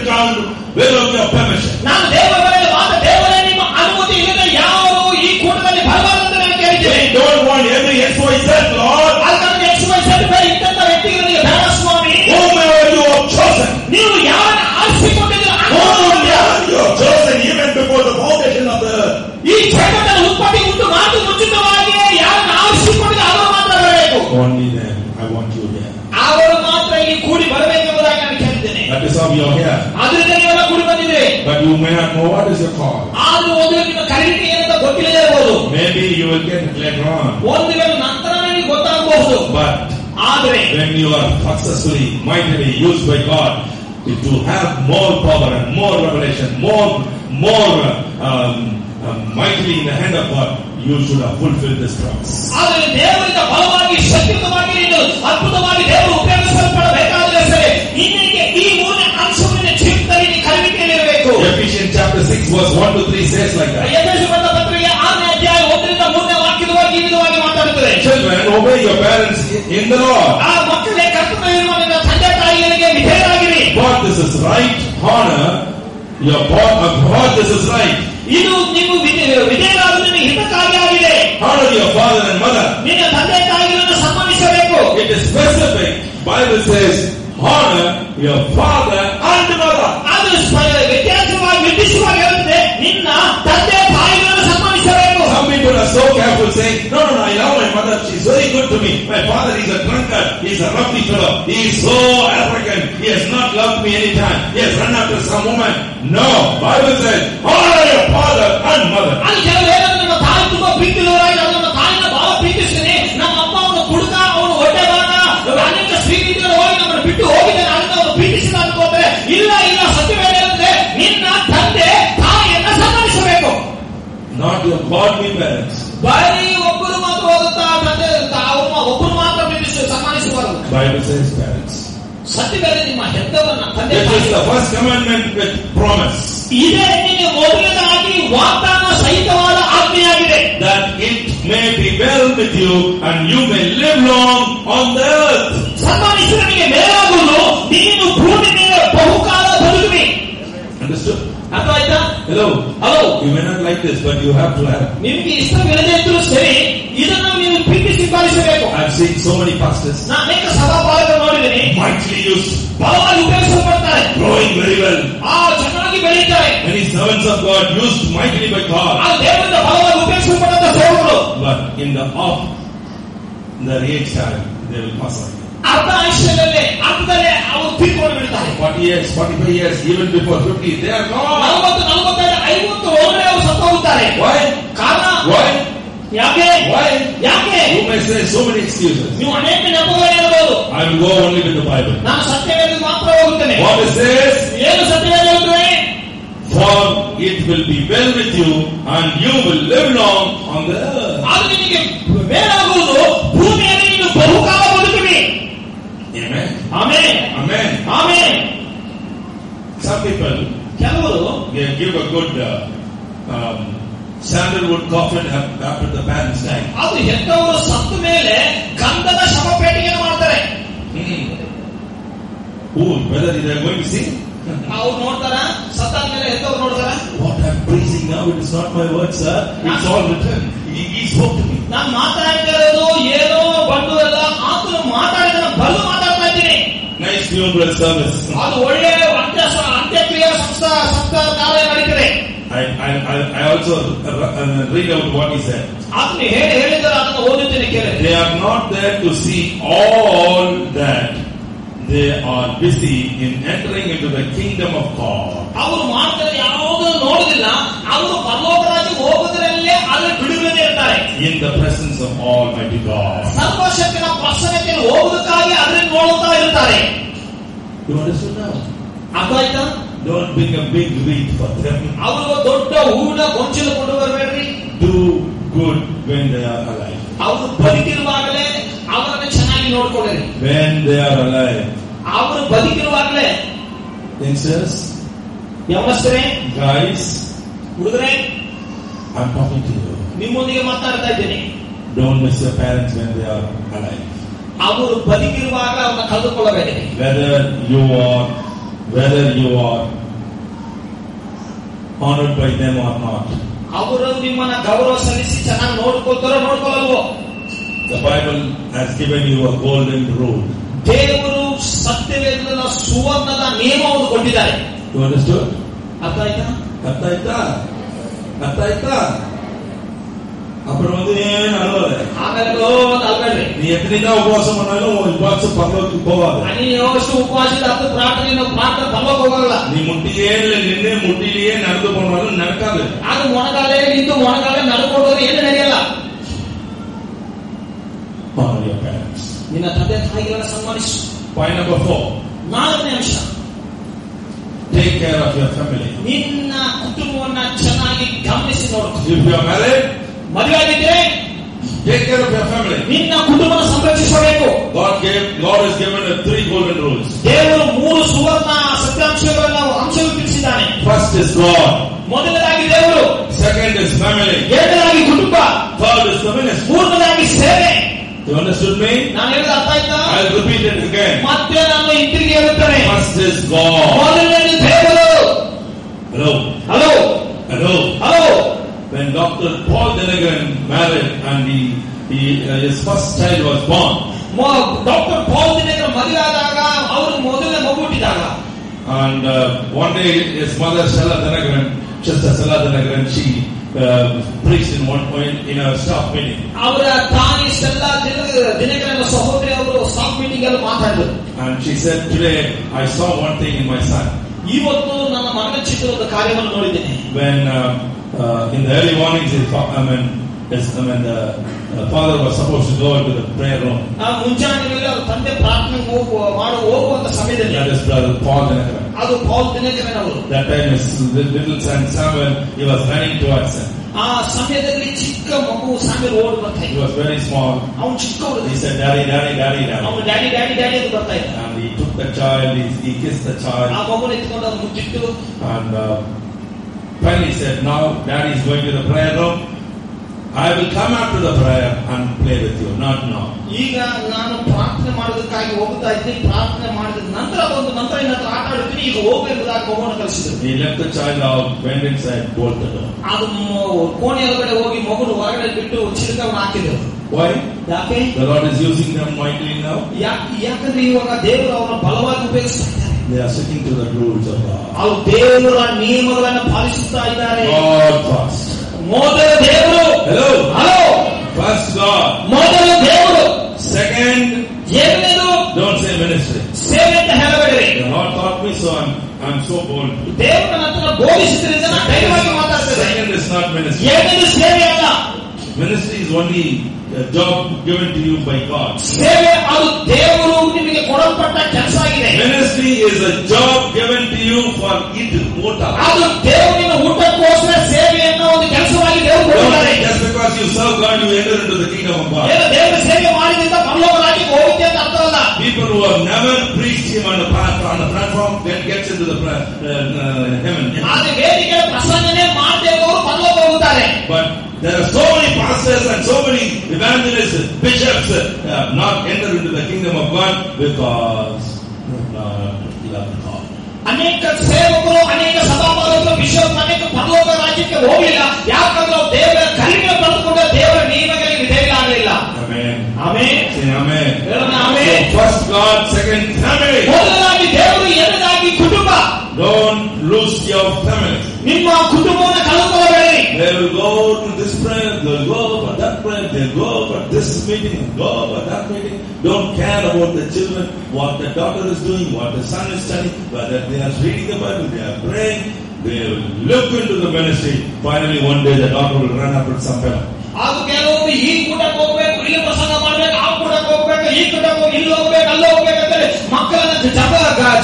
without your permission. ನಾನು ದೇವರ ಬಳಿಗೆ ಮಾತ್ರ ದೇವರೇ ನಿಮ್ಮ ಅನುಮತಿ ಇಲ್ಲದೆ ಯಾರು ಈ ಕೂಟದಲ್ಲಿ ಬರಬಾರದು ಅಂತ ನಾನು ಕೇಳಿದ್ದೇನೆ. We don't want every XYZ, Lord. ಅದಕ್ಕೆ XYZ ಬೇರೆ ಇಂಥ ವ್ಯಕ್ತಿಗಳಿಗೆ ಬೇಡ ಸ್ವಾಮಿ. Whomever you have chosen. ನೀವು ಯಾರನ್ನು ಆರಿಸಿಕೊಂಡಿದ್ದೀರ You have chosen even before the foundation of the earth. ಈ ಜಗತ್ತನ್ನು ಉತ್ಪತ್ತಿ ಉಂಟು ಮಾಡಿ ಮುಂಚಿತವಾಗಿ ಯಾರನ್ನು ಆರಿಸಿಕೊಂಡಿದ್ದ ಅವರು ಮಾತ್ರ ಬರಬೇಕು. Only then I want you here. ಅವರು ಮಾತ್ರ ಇಲ್ಲಿ ಕೂಡಿ ಬರಬೇಕೆಂಬುದಾಗಿ ನಾನು ಕೇಳಿದ್ದೇನೆ. That is how you are here. ಅದರಿಂದ ನೀವೆಲ್ಲ ಕೂಡಿ ಬಂದಿದ್ದೀರಿ. But you may not know what is your call. ಆದ್ರೂ ಒಂದು ನಿಮ್ಮ ಕರೆಯುವಿಕೆ ಏನಂತ ಗೊತ್ತಿಲ್ಲದೆ ಇರಬಹುದು. Maybe you will get it later on. ಒಂದು ವೇಳೆ ನಂತರ ನಿಮಗೆ ಗೊತ್ತಾಗಬಹುದು. But ಆದರೆ when you are successfully, mightily used by God to have more power and more revelation, more mightily in the hand of God, you should have fulfilled this promise. ಆದರೆ ದೇವರಿಂದ ಬಲವಾಗಿ ಶಕ್ತಿಯುತವಾಗಿ ನೀನು ಅದ್ಭುತವಾಗಿ ದೇವರು ಉಪಯೋಗಿಸಲ್ಪಡಬೇಕಾದರೆ ಸರಿ ನಿನಗೆ ಈ ಮೂರನೇ ಅಂಶವನ್ನು ಜೀವಿತದಲ್ಲಿ ನೀನು ಕಲಿಕೆಯಲ್ಲಿರಬೇಕು. Ephesians chapter 6 verse 1 to 3 says like that. ಎಫೆಸ ಪತ್ರಿಕೆ 6ನೇ ಅಧ್ಯಾಯ 1ರಿಂದ 3ನೇ ವಾಕ್ಯದವರೆಗೆ ಈ ವಿಧವಾಗಿ ಮಾತಾಡುತ್ತದೆ. Children, obey your parents in the Lord. ಆ ಮಕ್ಕಳೇ ಕರ್ತವ್ಯವಿರುವ ನಿಮ್ಮ ತಂದೆ ತಾಯಿಗಳಿಗೆ ವಿಧೇಯರಾಗಿರಿ. For this is right, honor your for this is right. ಇದು ನೀವು ವಿಧೇಯರಾಗುವುದು ನಿಮಗೆ ಹಿತಕ್ಕಾಗಿ ಆಗಿದೆ. Honor your father and mother. ನಿನ್ನ ತಂದೆ ತಾಯಿಗಳನ್ನು ಸನ್ಮಾನಿಸಬೇಕು. It is specific. Bible says honor your father and mother. ಅದು ವ್ಯತ್ಯಾಸವಾಗಿ ನಿರ್ದಿಷ್ಟವಾಗಿ ಹೇಳುತ್ತದೆ ನಿನ್ನ ತಂದೆ ತಾಯಿಗಳನ್ನು ಸನ್ಮಾನಿಸಬೇಕು. Some people are so careful saying, no, I love my mother, she is very good to me. My father is a drunkard, he is a roughy fellow, he is so arrogant, he has not loved me any time, he has run after some woman. No, Bible says, honor your father and mother. ಅಲ್ಲಿ ಕೆಲವು ಏನಂದ್ರೆ ನಮ್ಮ ತಾಯಿ ತುಂಬಾ ಪ್ರೀತಿದವರಾಗಿ ನಮ್ಮ ತಾಯಿನ ಬಹಳ ಪ್ರೀತಿಸ್ತೀನಿ, ನಮ್ಮ ಅಪ್ಪ ಅವನು ಕುಡುಕ, ಅವನು ಹೊಟ್ಟೆ ಬಾಗ, ಅನೇಕ ಶ್ರೀಮಂತರು ಹೋಗಿ ನಮ್ಮನ್ನು ಬಿಟ್ಟು ಹೋಗಿದ್ದಾನೆ, ಅದನ್ನು ಅವರು ಪ್ರೀತಿಸಿದ ಅನ್ಕೋತಾರೆ. ಇಲ್ಲ ಸತ್ಯವೇನೆಂದ್ರೆ ನಿನ್ನ ತಂದೆ ತಾಯಿಯನ್ನ ಸನ್ಮಾನಿಸಬೇಕು. Not your godly parents. ಬರೀ ಒಬ್ಬರು ಮಾತ್ರ ಹೋಗುತ್ತಾ ತಂದೆ ಒಬ್ಬರು ಮಾತ್ರ ಪ್ರೀತಿಸಿ ಸನ್ಮಾನಿಸಬಾರದು. Bible says parents. ಸತ್ಯವೇನೆ ನಿಮ್ಮ ಹೆತ್ತವರನ್ನ ತಂದೆ. This is the first commandment with promise. ಇದೇ ನಿಮಗೆ ಮೊದಲನೇದಾಗಿ ವಾಗ್ದಾನ ಸಹಿತವಾದ ಆಜ್ಞೆಯಾಗಿದೆ. That it may be well with you and you may live long on the earth. ಸನ್ಮಾನಿಸುವನಿಗೆ ಮೇಲಾಗುವುದು ನೀನು ಭೂಮಿ ಮೇಲೆ ಬಹುಕಾಲ ಬದುಕುವಿ. Understood? ಅರ್ಥ ಆಯ್ತಾ? Hello. You may not like this, but you have to have. ನಿಮಗೆ ಇಷ್ಟವಿಲ್ಲದೆ ಇದ್ದರೂ ಸರಿ ಇದನ್ನು ನೀವು ಪ್ರೀತಿಸಿ ಪಾಲಿಸಬೇಕು. I've seen so many pastors. ನಾನು ಅನೇಕ ಸಭಾಪಾಲಕರು ನೋಡಿದ್ದೀನಿ. Mightily used. ಬಲವಾಗಿ ಉಪಯೋಗಿಸಲ್ಪಡ್ತಾರೆ. Growing very well. ಚೆನ್ನಾಗಿ ಬೆಳೀತಾರೆ. Many servants of God used mightily by God. ದೇವರಿಂದ ಬಲವಾಗಿ ಉಪಯೋಗಿಸಲ್ಪಟ್ಟಂತ ಸೇವಕರು. But in the age time, they will pass on. ಅರ್ಧ ಆಯುಷ್ಯದಲ್ಲೇ ಅರ್ಧದಲ್ಲೇ ಅವರು ತೀರ್ಕೊಂಡು ಬಿಡ್ತಾರೆ. 40 years, 45 years, even before 50, they are gone. 40, 45, 50 ಒಳಗಡೆ ಅವರು ಸತ್ತು ಹೋಗುತ್ತಾರೆ. Why? ಕಾರಣ? Why? ಯಾಕೆ? Why? ಯಾಕೆ? You may say so many excuses. ನೀವು ಅನೇಕ ನೆಪಗಳನ್ನು ಹೇಳಬಹುದು. I will go only with the Bible. ನಾನು ಸತ್ಯವೇದ ಮಾತ್ರ ಹೋಗುತ್ತೇನೆ. What it says? ಏನು ಸತ್ಯವೇದ ಹೇಳುತ್ತದೆ? For it will be well with you and you will live long on the earth. ಅದು ನಿಮಗೆ ಮೇಲಾಗುವುದು ಭೂಮಿಯಲ್ಲಿ ನೀನು ಬಹುಕಾಲ ಬದುಕುವಿ. Amen. Amen. Amen. Amen. Some people give a good sandalwood coffin after the parents die. ಅದು ಹೆತ್ತವರು ಸತ್ತ ಮೇಲೆ ಗಂಧದ ಶವಪೇಟಿಗೆಯನ್ನು ಮಾಡ್ತಾರೆ. Whether they are going to see? ಅವ್ರು ನೋಡ್ತಾರ, ಸತ್ತಾದ ಮೇಲೆ ಹೆತ್ತವರು ನೋಡ್ತಾರ. What I'm preaching now, it is not my words, sir. It's all written. He spoke to me. ನಾನು ಮಾತಾಡ್ತಿರೋದು ಏನೋ ಬಂದು ಎಲ್ಲ ಆತನು ಮಾತಾಡಿದ ಬಲು ಮಾತಾಡ್ತಾ ಇದ್ದೀನಿ. Nice funeral service. ಅದು ಒಳ್ಳೆ ಅಂತ್ಯಕ್ರಿಯೆ ಸಂಸ್ಕಾರ ನಡೀತದೆ. I also read out what he said. ಆತನು ಹೇಳಿದರೆ ಅದನ್ನು ಓದುತ್ತೇನೆ ಕೇಳಿ. They are not there to see all that. They are busy in entering into the kingdom of God. ಅವರು ಮಾಡ್ತಾರೆ ಯಾವುದನ್ನು ನೋಡುವುದಿಲ್ಲ, ಅವರು ಪರಲೋಕ ರಾಜ್ಯಕ್ಕೆ ಹೋಗುವುದರಲ್ಲೇ ಅದರ ಬಿಡುಗಡೆ ಇರ್ತಾರೆ. In the presence of Almighty God. ಸರ್ವಶಕ್ತನ ಪ್ರಸನ್ನಕ್ಕೆ ಹೋಗುವುದಕ್ಕಾಗಿ ಅದನ್ನು ನೋಡುತ್ತಾ ಇರ್ತಾರೆ. You understand now? ಅರ್ಥ ಆಯ್ತಾ? Don't bring a big wreath for them. ಅವರು ದೊಡ್ಡ ಹೂವಿನ ಗೊಂಚಲು ಕೊಂಡು ಬರಬೇಡ್ರಿ. Do good when they are alive. ಅವರು ಬದುಕಿರುವಾಗಲೇ ಅವರನ್ನು ಚೆನ್ನಾಗಿ ನೋಡ್ಕೊಳ್ಳಿ. When they are alive. ಅವರು ಬದುಕಿರುವಾಗಲೇ. Youngsters, ಯಮನಸ್ಥರೇ, guys, ಹುಡುಗರೇ, I'm talking to you. ನಿಮ್ಮೊಂದಿಗೆ ಮಾತಾಡ್ತಾ ಇದ್ದೀನಿ. Don't miss your parents when they are alive. ಅವರು ಬದುಕಿರುವಾಗ ಅವನ್ನ ಕಳೆದುಕೊಳ್ಳಬೇಡಿ. Whether you are honored by them or not. ಅವರು ನಿಮ್ಮನ್ನ ಗೌರವ ಸಲ್ಲಿಸಿ ಚೆನ್ನಾಗಿ ನೋಡ್ಕೊಳ್ತಾರೋ ನೋಡ್ಕೊಳ್ಳಲ್ವೋ. The Bible has given you a golden rule. ದೇವರು ಸತ್ಯವೇದದ ಸುವರ್ಣದ ನಿಯಮವನ್ನು ಕೊಟ್ಟಿದ್ದಾರೆ. You understood? ಅರ್ಥ ಆಯ್ತಾ? ಅರ್ಥ ಆಯ್ತಾ? அப்புறம் ஏன் அழுவாத? ಆಮೇಲೆ ಅಲ್ಬೇಡ್ರಿ. நீ எத்தனை உபவாச பண்ணாலும் உபவாசம் பரலோகத்துக்கு போகாது. நீ யோசிச்சு உபவாசித்து அது ಪ್ರಾರ್ಥನೆ பரலோக ಹೋಗಲ್ಲ. நீ நின்னு முட்டிலேயே நடந்து போனாலும் நடக்காது. ಅದು ಮೊಣಕಾಲೇ ನಿಂತು ಮೊಣಕಾಲೇ ನಡ್ಕೊಂಡೋದ್ರೆ ಏನು ನಡೆಯಲ್ಲ. Honor your parents. ನಿನ್ನ ತಂದೆ ತಾಯಿಗಳನ್ನು ಸನ್ಮಾನಿಸು. Point number 4. 4ನೇ ಅಂಶ. Take care of your family. ನಿನ್ನ ಕುಟುಂಬವನ್ನ ಚೆನ್ನಾಗಿ ಗಮನಿಸಿ ನೋಡು. If you are married, ಮದುವೆ ಆಗಿದ್ರೆ take care of your family. ನಿನ್ನ ಕುಟುಂಬನ ಸಂರಕ್ಷಿಸಬೇಕು. God has given us 3 golden rules. ದೇವರು 3 ಸುವರ್ಣ ಸತ್ಯಾಂಶಗಳನ್ನು ಅಂಶಗಳು ತಿಳಿಸಿದ್ದಾನೆ. First is God. ಮೊದಲನೇದಾಗಿ ದೇವರು. Second is family. ಎರಡನೇದಾಗಿ ಕುಟುಂಬ. Third is the ministry. ಮೂರನೇದಾಗಿ ಸೇವೆ. You understood me? ನಾನು ಹೇಳಿದ ಅರ್ಥ ಆಯ್ತಾ? I'll repeat it again. ಮತ್ತೆ ನಾನು ಹಿಂತಿರುಗಿ ಹೇಳುತ್ತೇನೆ. First is God. ಮೊದಲನೇದು ದೇವರು. Hello. When Dr. Paul Denegren married and his first child was born. Doctor Paul Dinakar ಮದುವೆ ಆದಾಗ ಅವರು ಮೊದಲನೇ ಮಗು ಹುಟ್ಟಿದಾಗ. And one day his mother Stella Denegren, Sister Stella Denegren, she preached in a staff meeting. ಅವರ ತಾಯಿ ಸ್ಟೆಲ್ಲಾ ದಿನಕರನ ಸಹೋದರಿ ಅವರು ಸ್ಟಾಫ್ ಮೀಟಿಂಗ್ ಅಲ್ಲಿ ಮಾತಾಡಿದರು. And she said, today I saw one thing in my son. ಇವತ್ತು ನನ್ನ ಮಗನ ಚಿತ್ರದ ಕಾರ್ಯವನ್ನು ನೋಡಿದ್ದೇನೆ. When in the early mornings, the father was supposed to go into the prayer room. ಮುಂಜಾನೆ ವೇಳೆ ತಂದೆ ಪ್ರಾರ್ಥನೆಗೆ ಹೋಗುವಂತ ಸಮಯದಲ್ಲಿ. That is brother Paul Denegren. ಅದು ಪಾಲ್ ದಿನಕರನ್ ಅವರು. That time his little son Samuel, he was running towards him. ಆ ಸಮಯದಲ್ಲಿ ಚಿಕ್ಕ ಮಗು ಸಾಮ್ಯಲ್ ಓಡಿ ಬರ್ತಾ ಇದ್ದ. He was very small. ಅವನು ಚಿಕ್ಕವನು. He said, "Daddy." ಅವನು ಡ್ಯಾಡಿ ಅಂತ ಬರ್ತಾ ಇದ್ದ. And he took the child, he kissed the child. ಆ ಮಗುನ ಎತ್ಕೊಂಡು ಅವನು ಮುಟ್ಟಿಟ್ಟು. And finally he said, "Now Daddy is going to the prayer room. I will come after the prayer and play with you, not now." ಈಗ ನಾನು ಪ್ರಾರ್ಥನೆ ಮಾಡೋದಕ್ಕಾಗಿ ಹೋಗ್ತಾ ಇದ್ದೀನಿ. ಪ್ರಾರ್ಥನೆ ಮಾಡಿದ ನಂತರ ನಿನ್ನ ಹತ್ರ ಆಟ ಆಡ್ತೀನಿ. ಈಗ ಹೋಗು ಎಂಬುದಾಗಿ ಮಗುವನ್ನು ಕಳಿಸಿದ್ರು. He left the child out, went inside, bolted the door. ಅದು ಕೋಣೆ ಒಳಗಡೆ ಹೋಗಿ ಮಗುನ ಹೊರಗಡೆ ಬಿಟ್ಟು ಚಿಲಕವನ್ನು ಹಾಕಿದ್ರು. Why? ಯಾಕೆ? The Lord is using them mightily now. ಯಾಕಂದ್ರೆ ಇವಾಗ ದೇವರು ಅವರನ್ನು ಬಲವಾಗಿ ಉಪಯೋಗಿಸ್ತಾ ಇದ್ದಾರೆ. They are sticking to the rules of God. ಅವರು ದೇವರ ನಿಯಮಗಳನ್ನು ಪಾಲಿಸುತ್ತಾ ಇದ್ದಾರೆ. God first. ಮೊದಲ ದೇವರು. Hello. First God. ಮೊದಲ ದೇವರು. Second. ಎರಡನೇದು. Don't say ministry. ಸೇವೆ ಅಂತ ಹೇಳಬೇಡಿ. The Lord taught me, so I'm so bold. ದೇವರು ನನ್ನ ಹತ್ರ ಬೋಧಿಸಿದ್ರಿಂದ ನಾನು ಧೈರ್ಯವಾಗಿ ಮಾತಾಡ್ತೇನೆ. Second is not ministry. ಎರಡನೇದು ಸೇವೆ ಅಲ್ಲ. Ministry is only a job given to you by God. ಸೇವೆ ಅದು ದೇವರು ನಿಮಗೆ ಕೊಡಲ್ಪಟ್ಟ ಕೆಲಸ ಆಗಿದೆ. Ministry is a job given to you for eat water. ಅದು ದೇವರಿನ ಊಟಕ್ಕೋಸ್ಕರ ಸೇವೆಯನ್ನು ಒಂದು ಕೆಲಸವಾಗಿ ದೇವರು ಕೊಟ್ಟಿದ್ದಾರೆ. Just because you serve God, you enter into the kingdom of God. ದೇವರ ಸೇವೆ ಮಾಡಿದ್ರಿಂದ ಪರಲೋಕ ರಾಜ್ಯಕ್ಕೆ ಹೋಗುತ್ತೆ ಅಂತ ಅರ್ಥವಲ್ಲ. People who have never preached him on the platform then gets into the heaven. ಆದರೆ ವೇದಿಕೆಯ ಪ್ರಸಂಗನೇ ಮಾಡದೆ ಅವರು ಪರಲೋಕ ಹೋಗುತ್ತಾರೆ. But there are so many pastors and so many evangelists, bishops not enter into the kingdom of God because they love God. ಅನೇಕ ಸೇವಕರು, ಅನೇಕ ಸಭಾಪಾಲಕರು, bishop ಅನೇಕ ಪರಲೋಕ ರಾಜ್ಯಕ್ಕೆ ಹೋಗಲಿಲ್ಲ. ಯಾಕಂದ್ರೆ ದೇವರ ಕಲಿಮೆ ಪಡೆದುಕೊಂಡು ದೇವರ ನಿಯಮಗಳಿಗೆ ವಿಧೇಯರಾಗಲಿಲ್ಲ. Amen. Say amen. Amen. So first God, second family. ಮೊದಲನಾಗಿ ದೇವರು, ಎರಡನೇದಾಗಿ ಕುಟುಂಬ. Don't lose your family. ನಿಮ್ಮ ಕುಟುಂಬವನ್ನು ಕಳೆದುಕೊಳ್ಳಬೇಡಿ. They will go to this prayer, they will go for that prayer, they will go for this meeting, go for that meeting. Don't care about the children, what the daughter is doing, what the son is studying, whether they are reading the Bible, they are praying. They will look into the ministry. Finally one day the daughter will run up with some fellow. ಅದು ಕೆಲವೊಮ್ಮೆ ಈ ಕೂಟಕ್ಕೆ ಹೋಗ್ಬೇಕು, ಇಲ್ಲಿ ಪ್ರಸಂಗ ಮಾಡ್ಬೇಕು, ಆ ಕೂಟಕ್ಕೆ ಹೋಗ್ಬೇಕು, ಈ ಕೂಟಕ್ಕೆ ಹೋಗಿ ಇಲ್ಲಿ ಹೋಗ್ಬೇಕು, ಅಲ್ಲಿ ಹೋಗ್ಬೇಕಂತೇಳಿ ಮಕ್ಕಳನ್ನ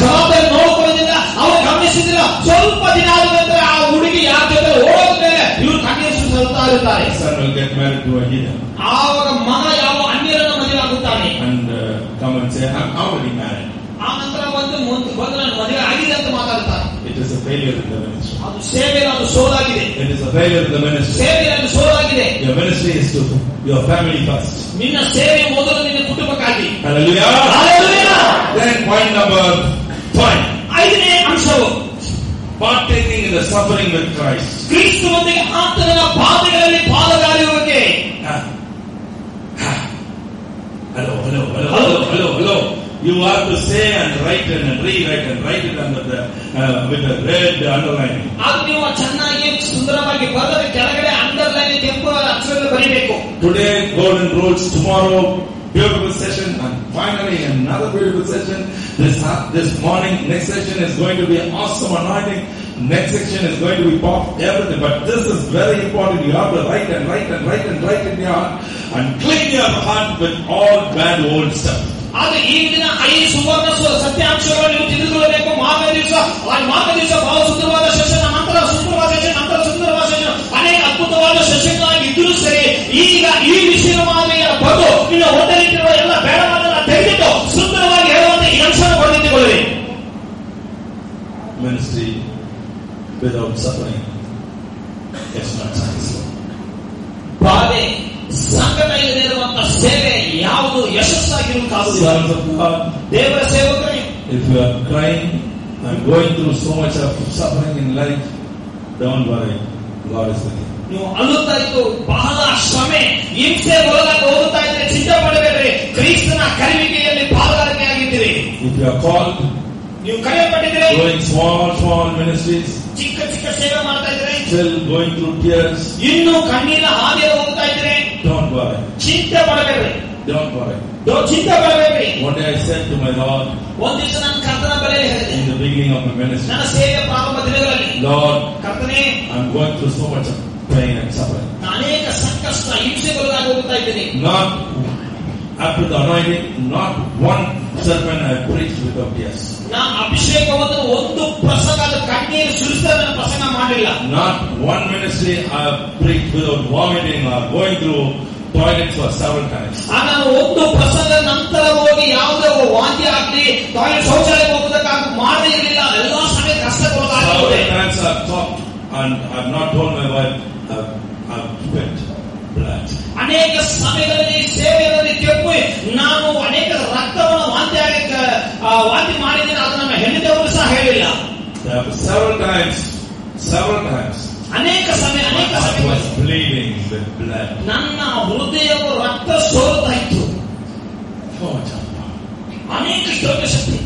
ಜವಾಬ್ದಾರಿ ನೋಡ್ಕೊಳ್ಳೋದಿಲ್ಲ, ಅವ್ರು ಗಮನಿಸಿದಿಲ್ಲ. ಸ್ವಲ್ಪ ದಿನ ಆದ ನಂತರ ಆ ಹುಡುಗಿ ಯಾರ ಜೊತೆ ಹೋಗೋದ ಮೇಲೆ ಇವ್ರು ಕಣ್ಣೀರು ಸಲ್ತಾ ಇರ್ತಾರೆ. Son will get married to a heathen. ಆವಾಗ ಮಗ ಯಾವ ಅನ್ಯರನ್ನ ಮದುವೆ ಆಗುತ್ತಾನೆ. And come and say, I'm already married. ಆ ನಂತರ ಬಂದು ನಾನು ಮದುವೆ ಆಗಿದೆ ಅಂತ ಮಾತಾಡ್ತಾರೆ. It is a failure in the ministry. ಅದು ಸೇವೆಯಲ್ಲಿ ಅದು ಸೋಲಾಗಿದೆ. It is a failure in the ministry. ಸೇವೆಯಲ್ಲಿ ಅದು ಸೋಲಾಗಿದೆ. Your ministry is to your family first. ನಿನ್ನ ಸೇವೆ ಮೊದಲು ನಿನ್ನ ಕುಟುಂಬಕ್ಕಾಗಿ. Hallelujah. Hallelujah. Then point number 5. 5ನೇ ಅಂಶವು partaking in the suffering with Christ. ಕ್ರಿಸ್ತನೊಂದಿಗೆ ಆತನ ಬಾಧೆಗಳಲ್ಲಿ ಪಾಲುಗಾರಿರುವಿಕೆ. Hello. You have to say and write it and rewrite and write it under the with the red underlining. ಅದು ನೀವು ಚೆನ್ನಾಗಿ ಸುಂದರವಾಗಿ ಬರೆದರೆ ಕೆಳಗಡೆ ಅಂಡರ್ಲೈನ್ ಕೆಂಪು ಅಕ್ಷರದಲ್ಲಿ ಬರೀಬೇಕು. Today golden rules, tomorrow beautiful session, and finally another beautiful session. This morning, next session is going to be an awesome anointing. Next section is going to be pop everything, but this is very important. You have to write and write and write and write in your heart and clean your heart with all bad old stuff. ಆದ್ರೆ ಈ ದಿನ 5 ಸುವರ್ಣ ಸತ್ಯಾಂಶಗಳನ್ನು ನೀವು ತಿಳಿದುಕೊಳ್ಳಬೇಕು. ಮಾರನೇ ದಿವಸ ಬಹಳ ಸುಂದರವಾದ session, ನಂತರ ಸುಂದರವಾದ ಸೆಷನ್, ನಂತರ ಸುಂದರವಾದ ಸೆಷನ್, ಅನೇಕ ಅದ್ಭುತವಾದ ಸೆಷನ್ ಆಗಿದ್ದರೂ ಸರಿ, ಈಗ ಈ ವಿಷಯವಾದ ಬದು ಇನ್ನು ಒತ್ತಲಿಟ್ಟಿರುವ ಎಲ್ಲ ಬೇಡವಾದನ್ನ ತೆಗೆದಿಟ್ಟು ಸುಂದರವಾಗಿ ಹೇಳುವಂತೆ ಈ ಅಂಶನ ಹೊರದಿಟ್ಟುಕೊಳ್ಳಿ. Ministry without suffering is not successful. ಬಾಧೆ ಸಂಕಟ ಇಲ್ಲದೆ ಇರುವಂತಹ ಸೇವೆ ಯಾವುದು ಯಶಸ್ಸಾಗಿರುವುದಿಲ್ಲ. ದೇವರ ಸೇವಕರೇ, if you are crying and going through so much of suffering in life, don't worry, God is with you. ನೀವು ಅಳುತ್ತಾ ಇದ್ದು ಬಹಳ ಶ್ರಮೆ ಹಿಂಸೆ ಒಳಗಾಗಿ ಹೋಗುತ್ತಾ ಇದ್ರೆ ಚಿಂತೆ ಮಾಡಬೇಡ್ರಿ. ಕ್ರಿಸ್ತನ ಕರೆಯುವಿಕೆಯಲ್ಲಿ ಪಾಲುಗಾರಿಕೆಯಾಗಿದ್ದೀರಿ. If you are called, ನೀವು ಕರೆಯಲ್ಪಟ್ಟಿದ್ದೀರಿ, doing small ministries, ಚಿಕ್ಕ ಸೇವೆ ಮಾಡ್ತಾ ಇದ್ರೆ, still going through tears, ಇನ್ನು ಕಣ್ಣೀರ ಹಾದಿಯಲ್ಲಿ ಹೋಗ್ತಾ ಇದ್ರೆ, don't worry, ಚಿಂತೆ ಮಾಡಬೇಡ್ರಿ. don't worry. ಚಿಂತೆ ಮಾಡಬೇಡ್ರಿ. One day I said to my Lord, ಒಂದು ದಿವಸ ನಾನು ಕರ್ತನ ಬಳಿಯಲ್ಲಿ ಹೇಳಿದೆ, in the beginning of my ministry, ನನ್ನ ಸೇವೆಯ ಪ್ರಾರಂಭ ದಿನಗಳಲ್ಲಿ, Lord, ಕರ್ತನೇ, I'm going through so much of pain and suffering. ಅನೇಕ ಸಂಕಷ್ಟ ಹಿಂಸೆಗೊಳಗಾಗಿ ಹೋಗ್ತಾ ಇದ್ದೀನಿ. Not after the anointing, not one sermon I preached without tears. ನಾನು ಅಭಿಷೇಕವನ್ನು ಒಂದು ಪ್ರಸಂಗ ಕಣ್ಣೀರು ಸುರಿಸದ ಪ್ರಸಂಗ ಮಾಡಿಲ್ಲ. Not one ministry I preached without vomiting or going through toilets for several times. ನಾನು ಒಂದು ಪ್ರಸಂಗ ನಂತರ ಹೋಗಿ ಯಾವುದೇ ವಾಂತಿ ಆಗಲಿ ಟಾಯ್ಲೆಟ್ ಶೌಚಾಲಯ ಹೋಗುವುದಕ್ಕಾಗಿ ಮಾಡದೇ ಇರಲಿಲ್ಲ. ಎಲ್ಲಾ ಸಮಯ ಕಷ್ಟಗೊಳಗಾಗಿದೆ. Several times I've talked and I've not told my wife I've spent blood. ಅನೇಕ ಸಮಯಗಳಲ್ಲಿ ಸೇವೆಯಲ್ಲಿ ಕೆಪ್ಪು ನಾನು ಅನೇಕ ರಕ್ತವನ್ನು ವಾಂತಿ ಮಾಡಿದ್ದೀನಿ. ಅದು ನಮ್ಮ ಹೆಣ್ಣಿದವರು ಸಹ ಹೇಳಿಲ್ಲ. Several times ಅನೇಕ ಸಮಯ was bleeding with blood. ನನ್ನ ಹೃದಯವು ರಕ್ತ ಸೋರುತ್ತಾ ಇತ್ತು. ಅನೇಕ ಯೋಗ ಶಕ್ತಿ.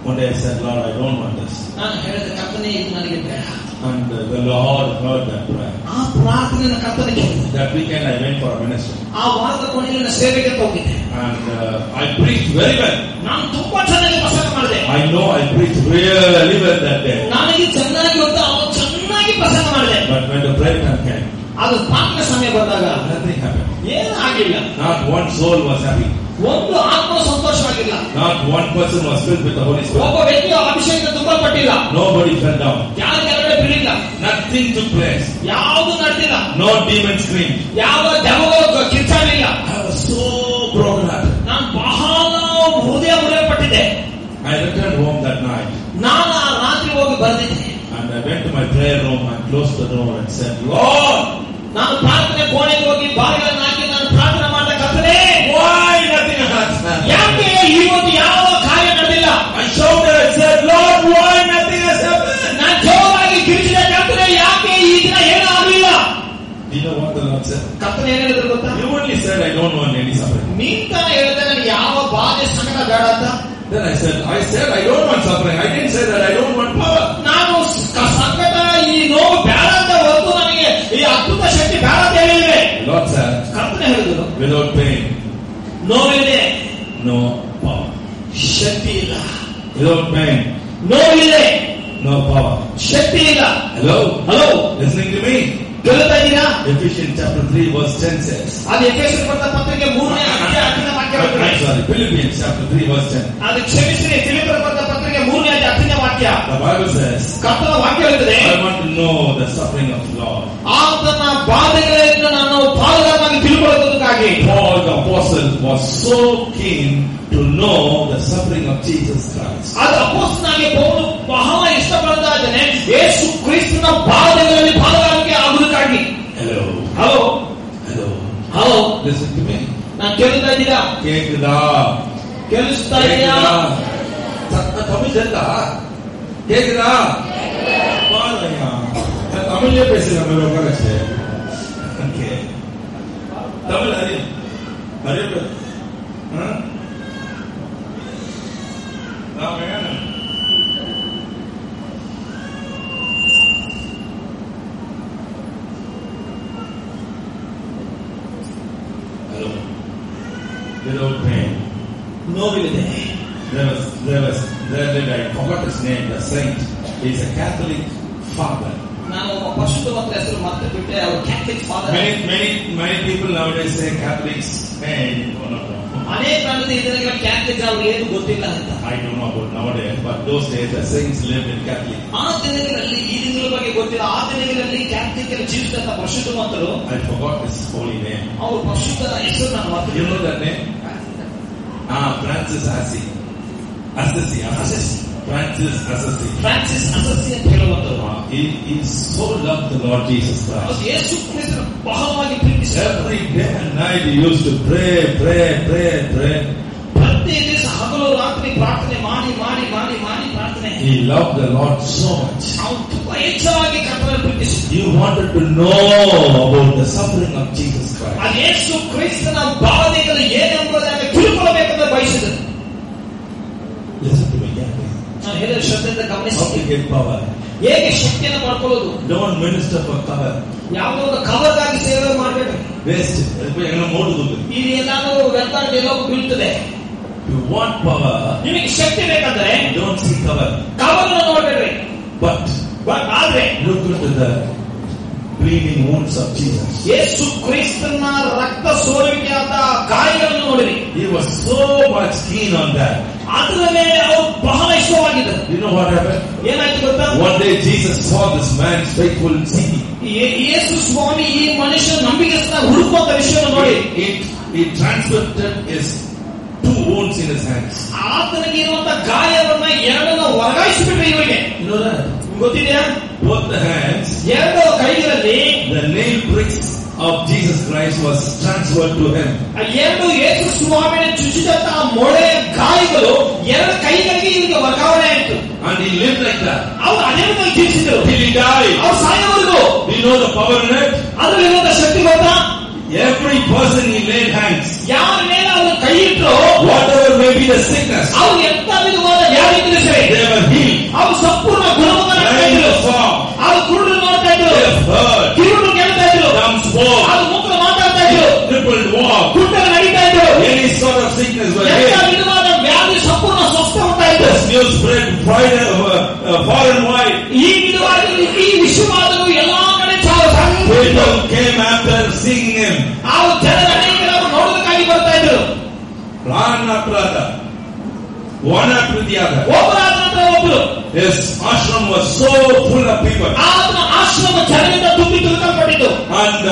One day I said, Lord, I don't want this. ನಾನು ಹೇಳಿದ ಕರ್ತನೇ, ಇದು ನನಗೆ ಬೇಡ. And the Lord heard that prayer. ಆ ಪ್ರಾರ್ಥನೆಯನ್ನು ಕರ್ತನೇ ಕೇಳಿದ. That weekend I went for a ministry. ಆ ವಾರದ ಕೊನೆಯಲ್ಲಿ ಸೇವೆಗೆ ಹೋಗಿದ್ದೆ. And I preached very well. ನಾನು ತುಂಬಾ ಚೆನ್ನಾಗಿ ಪ್ರಸಂಗ ಮಾಡಿದೆ. I know I preached really well that day. ನನಗೆ ಚೆನ್ನಾಗಿ ಗೊತ್ತು, ಅವನು ಚೆನ್ನಾಗಿ ಪ್ರಸಂಗ ಮಾಡಿದೆ. But when the prayer time came, ಅದು ಪ್ರಾರ್ಥನೆ ಸಮಯ ಬಂದಾಗ nothing happened. ಏನೂ ಆಗಿಲ್ಲ. Not one soul was happy. ಒಂದು ಆತ್ಮ ಸಂತೋಷವಾಗಿಲ್ಲ. Not one person was filled with the Holy Spirit. ಒಬ್ಬ ವ್ಯಕ್ತಿಯ ಅಭಿಷೇಕ ತುಂಬಲ್ಪಟ್ಟಿಲ್ಲ. Nobody fell down. ಯಾರು ಕೆಳಗಡೆ ಬೀಳಿಲ್ಲ. Nothing took place. ಯಾವುದು ನಡೆದಿಲ್ಲ. No demon screamed. ಯಾವ ದೆವ್ವಗಳು ಕಿರ್ಚಾಡಲಿಲ್ಲ. I was so broken hearted. ನಾನು ಬಹಳ ಹೃದಯ ಮುರಿಯಲ್ಪಟ್ಟಿದ್ದೆ. I returned home that night. ನಾನು ಆ ರಾತ್ರಿ ಹೋಗಿ ಬಂದಿದ್ದೆ. And I went to my prayer room and closed the door and said, Lord, ನಾನು ಪ್ರಾರ್ಥನೆ ಕೋಣೆಗೆ ಹೋಗಿ ಬಾಗಿಲನ್ನು ಹಾಕಿ ನಾನು ಪ್ರಾರ್ಥನೆ ಮಾಡಿದ ಕರ್ತನೇ, why nothing has happened? ಯಾಕೆ ಇವತ್ತು ಯಾವ ಕಾರ್ಯ ನಡೆದಿಲ್ಲ? I shouted and said, Lord, why nothing has happened? ನಾನು ಜೋರಾಗಿ ಕಿರಿಚಿದ ಕರ್ತನೇ, ಯಾಕೆ ಈ ದಿನ ಏನೂ ಆಗಲಿಲ್ಲ? Do you know what the Lord said? ಕರ್ತನೇ ಏನು ಹೇಳಿದ್ರು ಗೊತ್ತಾ? You only said, I don't want any suffering. ನೀನ್ ತಾನೇ ಹೇಳಿದೆ ನನಗೆ ಯಾವ ಬಾಧೆ ಸಂಕಟ ಬೇಡ ಅಂತ. Then I said, I don't want suffering. I didn't say that I don't want power. ನಾನು ಸಂಕಟ ಈ ನೋವು ಬೇಡ ಅಂತ ಹೊರತು ನನಗೆ ಈ ಅದ್ಭುತ ಶಕ್ತಿ ಬೇಡ ಅಂತ ಹೇಳಿದ್ರೆ. Lord said, ಕರ್ತನೇ ಹೇಳಿದ್ರು, without pain, ನೋವಿದೆ, no power. ಶಕ್ತಿ ಇಲ್ಲ. Without pain, ನೋವಿದೆ, no power. ಶಕ್ತಿ ಇಲ್ಲ. Hello? Listening to me? ಕೇಳ್ತಾ ಇದ್ದೀರಾ? Ephesians chapter 3 verse 10 says. ಅದು ಎಫೆಸರ್ ಬರೆದ ಪತ್ರಿಕೆ 3ನೇ ಅಧ್ಯಾಯ 10ನೇ ವಾಕ್ಯ. I'm sorry, Philippians chapter 3 verse 10. ಅದು ಕ್ಷಮಿಸಿರಿ, ಫಿಲಿಪ್ಪರ ಬರೆದ ಪತ್ರಿಕೆ 3ನೇ ಅಧ್ಯಾಯ 10ನೇ ವಾಕ್ಯ. The Bible says, ಕರ್ತನ ವಾಕ್ಯ ಹೇಳುತ್ತದೆ, I want to know the suffering of the Lord. ಆತನ ಬಾಧೆಗಳನ್ನು ನಾನು ಪಾಲುಗಾರನಾಗಿ ತಿಳ್ಕೊಳ್ಳೋದಕ್ಕಾಗಿ. Paul the apostle was so keen to know the suffering of Jesus Christ. ಅದು ಅಪೊಸ್ತಲನಾಗಿ ಪೌಲನು ಬಹಳ ಇಷ್ಟಪಡ್ತಾ ಇದ್ದಾನೆ ಯೇಸು ಕ್ರಿಸ್ತನ ಬಾಧೆಗಳಲ್ಲಿ ಪಾಲುಗಾರಿಕೆ ಆಗುವುದಕ್ಕಾಗಿ. Hello Listen to me. ನಾನು ಕೇಳ್ತಾ ಇದ್ದೀರಾ? ಕೇಳಿಸ್ತಾ ಇದೆಯಾ? ತಮಿಳ್ ಕೇಳಿದಾ? தமிழ்லயே பேசுறாங்க உட்காரச்சு. ஓகே, தமிழ் அறியும் அறிய without pain. ನೋವಿಲ್ಲದೆ. There I forgot his name, the saint. He's a Catholic father. ನಾನು ಒಬ್ಬ ಪರಿಶುದ್ಧವಂತ ಹೆಸರು ಮತ್ತೆ ಬಿಟ್ಟೆ, ಅವರು Catholic father. Many people nowadays say Catholics. ಅನೇಕ ಕಾಲದಲ್ಲಿ ಇದರ ಕ್ಯಾಥಲಿಕ್ ಅವರು ಏನು ಗೊತ್ತಿಲ್ಲ ಅಂತ. I don't know about nowadays, but those days the saints lived in Catholic. ಆ ದಿನಗಳಲ್ಲಿ ಈ ದಿನಗಳ ಬಗ್ಗೆ ಗೊತ್ತಿಲ್ಲ. ಆ ದಿನಗಳಲ್ಲಿ Catholic ಜೀವಿಸಿದಂತ ಪರಿಶುದ್ಧವಂತರು. I forgot his holy name. ಅವರು ಪರಿಶುದ್ಧರ ಹೆಸರು ನಾನು ಮರೆತು. You know that name? Francis Assisi. Francis Assisi ಅಂತ ಹೇಳುವಂತರು. He so loved the Lord Jesus Christ. ಯೇಸು ಕ್ರಿಸ್ತನ ಬಹಳವಾಗಿ ಪ್ರೀತಿಸಿದ. Every day and night he used to pray. ಪ್ರತಿ ದಿವಸ ಹಗಲು ರಾತ್ರಿ ಪ್ರಾರ್ಥನೆ ಮಾಡಿ ಪ್ರಾರ್ಥನೆ. He loved the Lord so much. ಅವನು ತುಂಬಾ ಹೆಚ್ಚಾಗಿ ಕರ್ತನನ್ನು ಪ್ರೀತಿಸಿದ. He wanted to know about the suffering of Jesus Christ. ಆ ಯೇಸು ಕ್ರಿಸ್ತನ ಬಾಧೆಗಳು ಏನೆಂಬುದನ್ನು ತಿಳ್ಕೊಳ್ಳಬೇಕೆಂದು ಬಯಸಿದನು. Listen to me. ನಾನು ಹೇಳಿದ ಶ್ರದ್ಧೆಯಿಂದ ಗಮನಿಸಿ. How to get power? ಹೇಗೆ ಶಕ್ತಿಯನ್ನು ಪಡ್ಕೊಳ್ಳೋದು? Don't minister for cover. ಯಾವುದೋ ಒಂದು ಕವರ್ಗಾಗಿ ಸೇವೆ ಮಾಡಬೇಕು. Waste. ಏನೋ ನೋಡುವುದು. ಇದು ಎಲ್ಲಾನು ವ್ಯರ್ಥಕ್ಕೆ ಎಲ್ಲೋ ಬೀಳ್ತದೆ. You want power? ನಿಮಗೆ ಶಕ್ತಿ ಬೇಕಂದ್ರೆ don't see cover. ಕವರ್ನ ನೋಡಬೇಡಿ. But ಆದ್ರೆ look into the bleeding wounds of Jesus. ಯೇಸು ಕ್ರಿಸ್ತನ ರಕ್ತ ಸೋರುವಿಕೆಯಾದ ಗಾಯಗಳನ್ನು ನೋಡಿರಿ. He was so much keen on that. ಅದರ ಮೇಲೆ ಅವರು ಬಹಳ ಇಷ್ಟವಾಗಿದ್ದರು. You know what happened? ಏನಾಯ್ತು ಗೊತ್ತಾ? One day Jesus saw this man's faithful seeking. ಯೇಸು ಸ್ವಾಮಿ ಈ ಮನುಷ್ಯನ ನಂಬಿಕೆಯನ್ನು ಹುಡುಕುವಂತ ವಿಷಯವನ್ನು ನೋಡಿ he transferred his 2 wounds in his hands. ಆತನಿಗೆ ಇರುವಂತ ಗಾಯವನ್ನು ಎರಡನ್ನು ವರ್ಗಾಯಿಸಿಬಿಟ್ರೆ ಇವರಿಗೆ. You know that? ಗೊತ್ತಿದೆಯಾ? Both the hands, ಎರಡು ಕೈಗಳಲ್ಲಿ the nail pricks of Jesus Christ was transferred to him. ಎರಡು ಯೇಸು ಸ್ವಾಮಿಯ ಚುಚ್ಚಿದಂತಹ ಮೊಳೆ ಗಾಯಗಳು ಎರಡು ಕೈಗಳಿಗೆ ಇವರಿಗೆ ವರ್ಗಾವಣೆ ಆಯಿತು. And he lived like that. ಅವರು ಅದೇ ರೀತಿ ಜೀವಿಸಿದರು Till he died. ಅವರು ಸಾಯುವವರೆಗೂ. Do you know the power in it? ಅದರಲ್ಲಿರುವಂತ ಶಕ್ತಿ ಗೊತ್ತಾ? Every person he laid hands. ಯಾರ ಮೇಲೆ ಅವರು ಕೈ ಇಟ್ಟರು, whatever may be the sickness, ಅವರು ಎಂತ ವಿಧವಾದ ವ್ಯಾಧಿ ಇದ್ದರೂ ಸರಿ, they were healed. ಅವರು ಸಂಪೂರ್ಣ ಗುಣಮುಖರಾಗಿದ್ದರು. ಅವರು ಕುರುಡರು ನೋಡ್ತಾ ಇದ್ರು, ಕಿರುಡರು ಕೇಳ್ತಾ ಇದ್ರು, ಅವರು ಮೂಕರು ಮಾತಾಡ್ತಾ ಇದ್ರು, crippled walk, ಕುಂಟರು ನಡೀತಾ ಇದ್ರು. any sort of sickness were ಎಂತ healed. ವಿಧವಾದ ವ್ಯಾಧಿ ಸಂಪೂರ್ಣ ಸ್ವಸ್ಥ ಆಗ್ತಾ ಇತ್ತು. This news spread far and wide. ಈ ವಿಧವಾಗಿ ಈ ವಿಶ್ವವಾದವು ಎಲ್ಲಾ ಕಡೆ people came after seeing him. ಅವರು ಜನರ ಅನೇಕರು ನೋಡೋದಕ್ಕಾಗಿ ಬರ್ತಾ ಇದ್ರು. One after the other. ಒಬ್ಬರಾದ ನಂತರ ಒಬ್ಬರು. His ashram was so full of people. ಆತನ ಆಶ್ರಮ ಜನರಿಂದ ತುಂಬಿ ತುಳುಕಲ್ಪಟ್ಟಿತು. And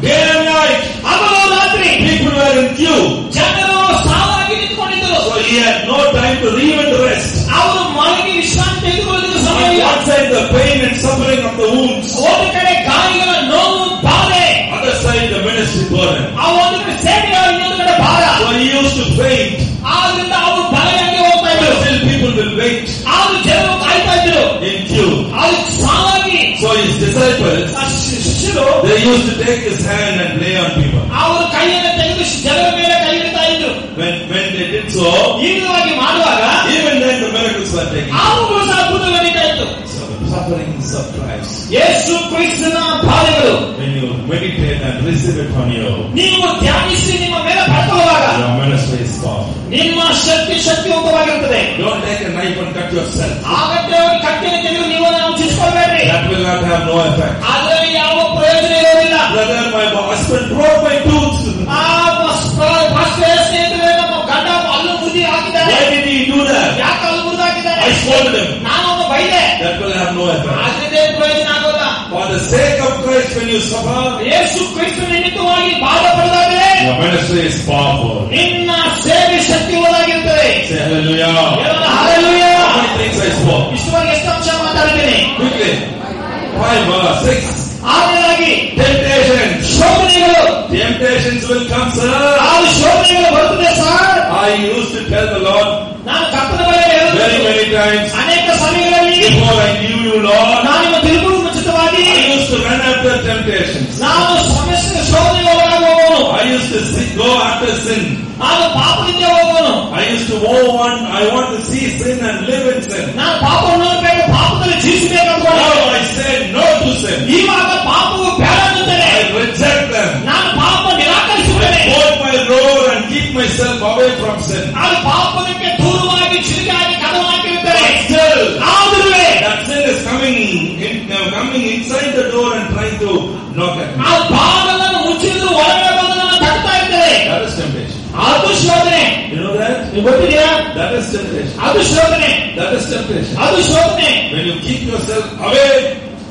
day and night, ಹಗಲು ರಾತ್ರಿ people were in queue. ಜನರು ಸಾಲಾಗಿ ನಿಂತುಕೊಂಡಿದ್ದರು. So he had no time to even rest. ಅವರು ಮಲಗಿ ವಿಶ್ರಾಂತಿ ತೆಗೆದುಕೊಳ್ಳಲು ಸಮಯ ಇಲ್ಲ. One side the pain and suffering of the wounds. ಒಂದು ಕಡೆ ಗಾಯಗಳ ನೋವು ಬಾಧೆ. Other side the ministry burden. ಆ ಒಂದು ಕಡೆ ಸೇವೆಯ ಇನ್ನೊಂದು ಕಡೆ ಭಾರ. So he used to faint. ಆದ್ರಿಂದ ಅವರು ಬಲಗಡೆಗೆ ಹೋಗ್ತಾ ಇದ್ರು. Still people will wait. ಆದ್ರೂ ಜನರು ಕಾಯ್ತಾ ಇದ್ರು in queue. ಅದು ಸಾಲಾಗಿ. So his disciples, ಶಿಷ್ಯರು, they used to take his hand and lay on people. ಅವರು ಕೈಯನ್ನು ತೆಗೆದು ಜನರ ಮೇಲೆ ಕೈ ಇಡ್ತಾ ಇದ್ರು. When they did so, ಈ ವಿಧವಾಗಿ ಮಾಡುವಾಗ even then the miracles were taken. ಆವಾಗಲೂ ಸಹ ಅದ್ಭುತ ನಡೀತಾ ಇತ್ತು. So the sufferings of Christ, ಯೇಸು ಕ್ರಿಸ್ತನ ಬಾಧೆಗಳು, when you meditate and receive it on you, ನೀವು ಧ್ಯಾನಿಸಿ ನಿಮ್ಮ ಮೇಲೆ ಪಡ್ಕೊಳ್ಳುವಾಗ your ministry is powerful. ನಿಮ್ಮ ಶಕ್ತಿಯುತವಾಗಿರುತ್ತದೆ. Don't take a knife and cut yourself. ಆಗತ್ತೆ ಕತ್ತಿನ ತೆಗೆದು ನೀವು ಚುಚ್ಚಿಕೊಳ್ಬೇಡ್ರಿ. That will not have no effect. ಅದರಲ್ಲಿ ಯಾವ ಪ್ರಯೋಜನ ಇರೋದಿಲ್ಲ. Brother, my husband broke my tooth. ಸ್ನೇಹಿತರೆ, ನಮ್ಮ ಗಂಡ ಹಲ್ಲು ಮುರಿದು ಹಾಕಿದ್ದಾರೆ. Why did he do that? ಯಾಕೆ ಹಲ್ಲು ಮುರಿದು ಹಾಕಿದ್ದಾರೆ? I scolded him. ನಾನು ಅವನು ಬೈದೆ. That will have no effect. ಅದರಿಂದ ಪ್ರಯೋಜನ ಆಗೋಲ್ಲ. For the sake of Christ, when you suffer, ಯೇಸು ಕ್ರಿಸ್ತನ ನಿಮಿತ್ತವಾಗಿ ಬಾಧೆ ಪಡೆದಾಗಲೇ your ministry is powerful. ನಿನ್ನ ಸೇವೆ ಶಕ್ತಿಯುತವಾಗಿರುತ್ತದೆ. Say hallelujah. Hallelujah. How many things I spoke? ಇಷ್ಟವಾಗಿ ಎಷ್ಟು ಅಂಶ ಮಾತಾಡಿದ್ದೀನಿ? Quickly. 5 or 6. ಆಮೇಲಾಗಿ Temptations. ಶೋಧನೆಗಳು. Temptations will come, sir. ಆ ಶೋಧನೆಗಳು ಬರುತ್ತದೆ sir. I used to tell the Lord, ನಾನು ಕರ್ತನ ಬಳಿಗೆ Very many times. ಅನೇಕ ಸಮಯಗಳಲ್ಲಿ Before I knew you, Lord, ನಾನು ನಿಮ್ಮ ತಿರುಗುವ ಮುಂಚಿತವಾಗಿ I used to run after temptations. ನಾನು ಸಮಸ್ಯೆ ಶೋಧನೆಗೆ ಒಳಗಾಗುವವನು. I used to go after sin. ನಾನು ಪಾಪದಿಂದ ಹೋಗುವನು. I used to I want to see sin and live in sin. ನಾನು ಪಾಪವನ್ನು ನೋಡಬೇಕು, ಪಾಪದಲ್ಲಿ ಜೀವಿಸಬೇಕು. Now I say no to sin. ಇವಾಗ ಪಾಪವು ಬೇಡ ಅನ್ನುತ್ತೇನೆ. I reject them. ನಾನು ಪಾಪ ನಿರಾಕರಿಸುತ್ತೇನೆ. I hold my road and keep myself away from sin. ನಾನು ಪಾಪಕ್ಕೆ ದೂರವಾಗಿ ಚಿರುಕಾಗಿ ಕದವು ಹಾಕಿರುತ್ತೇನೆ. Still, ಆದರೂ that sin is coming inside the door and trying to knock at me. ಆ ಬಾಗಿಲನ್ನು ಮುಚ್ಚಿದ್ರು ಒಳಗಡೆ ಬಂದು ನನ್ನ ತಟ್ತಾ ಇರ್ತದೆ. That is temptation. ಅದು ಶೋಧನೆ. You know that? ನೀವು ಗೊತ್ತಿದೆಯಾ? That is temptation. ಅದು ಶೋಧನೆ. That is temptation. ಅದು ಶೋಧನೆ. When you keep yourself away,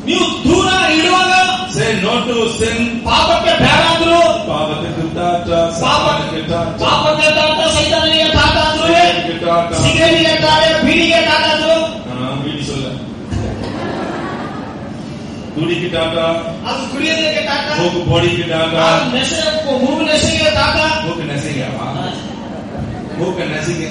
ನೀವು ದೂರ ಇಡುವಾಗ, say no to sin. ಪಾಪಕ್ಕೆ ಬೇಡ ಅಂದ್ರು, ಪಾಪಕ್ಕೆ ಟಾಟ, ಪಾಪಕ್ಕೆ ಟಾಟ, ಪಾಪಕ್ಕೆ ಟಾಟ, ಸೈತಾನನಿಗೆ ಟಾಟ ಅಂದ್ರು, ಸಿಗರೇಟಿಗೆ ಟಾಟ, ಬೀಡಿಗೆ ಟಾಟ ಅಂದ್ರು. ಬೀಡಿ சொல்ல. ಕುಡಿಗೆ ಟಾಟ, ಅದು ಕುಡಿಯೋದಕ್ಕೆ ಟಾಟ, ಮೂಗು ಬಾಡಿಗೆ ಟಾಟ, ಮೂಗು ನೆಸೆಗೆ ಟಾಟ, ಮೂಗು ನೆಸೆಗೆ ಮೂಗು ನೆಸೆಗೆ.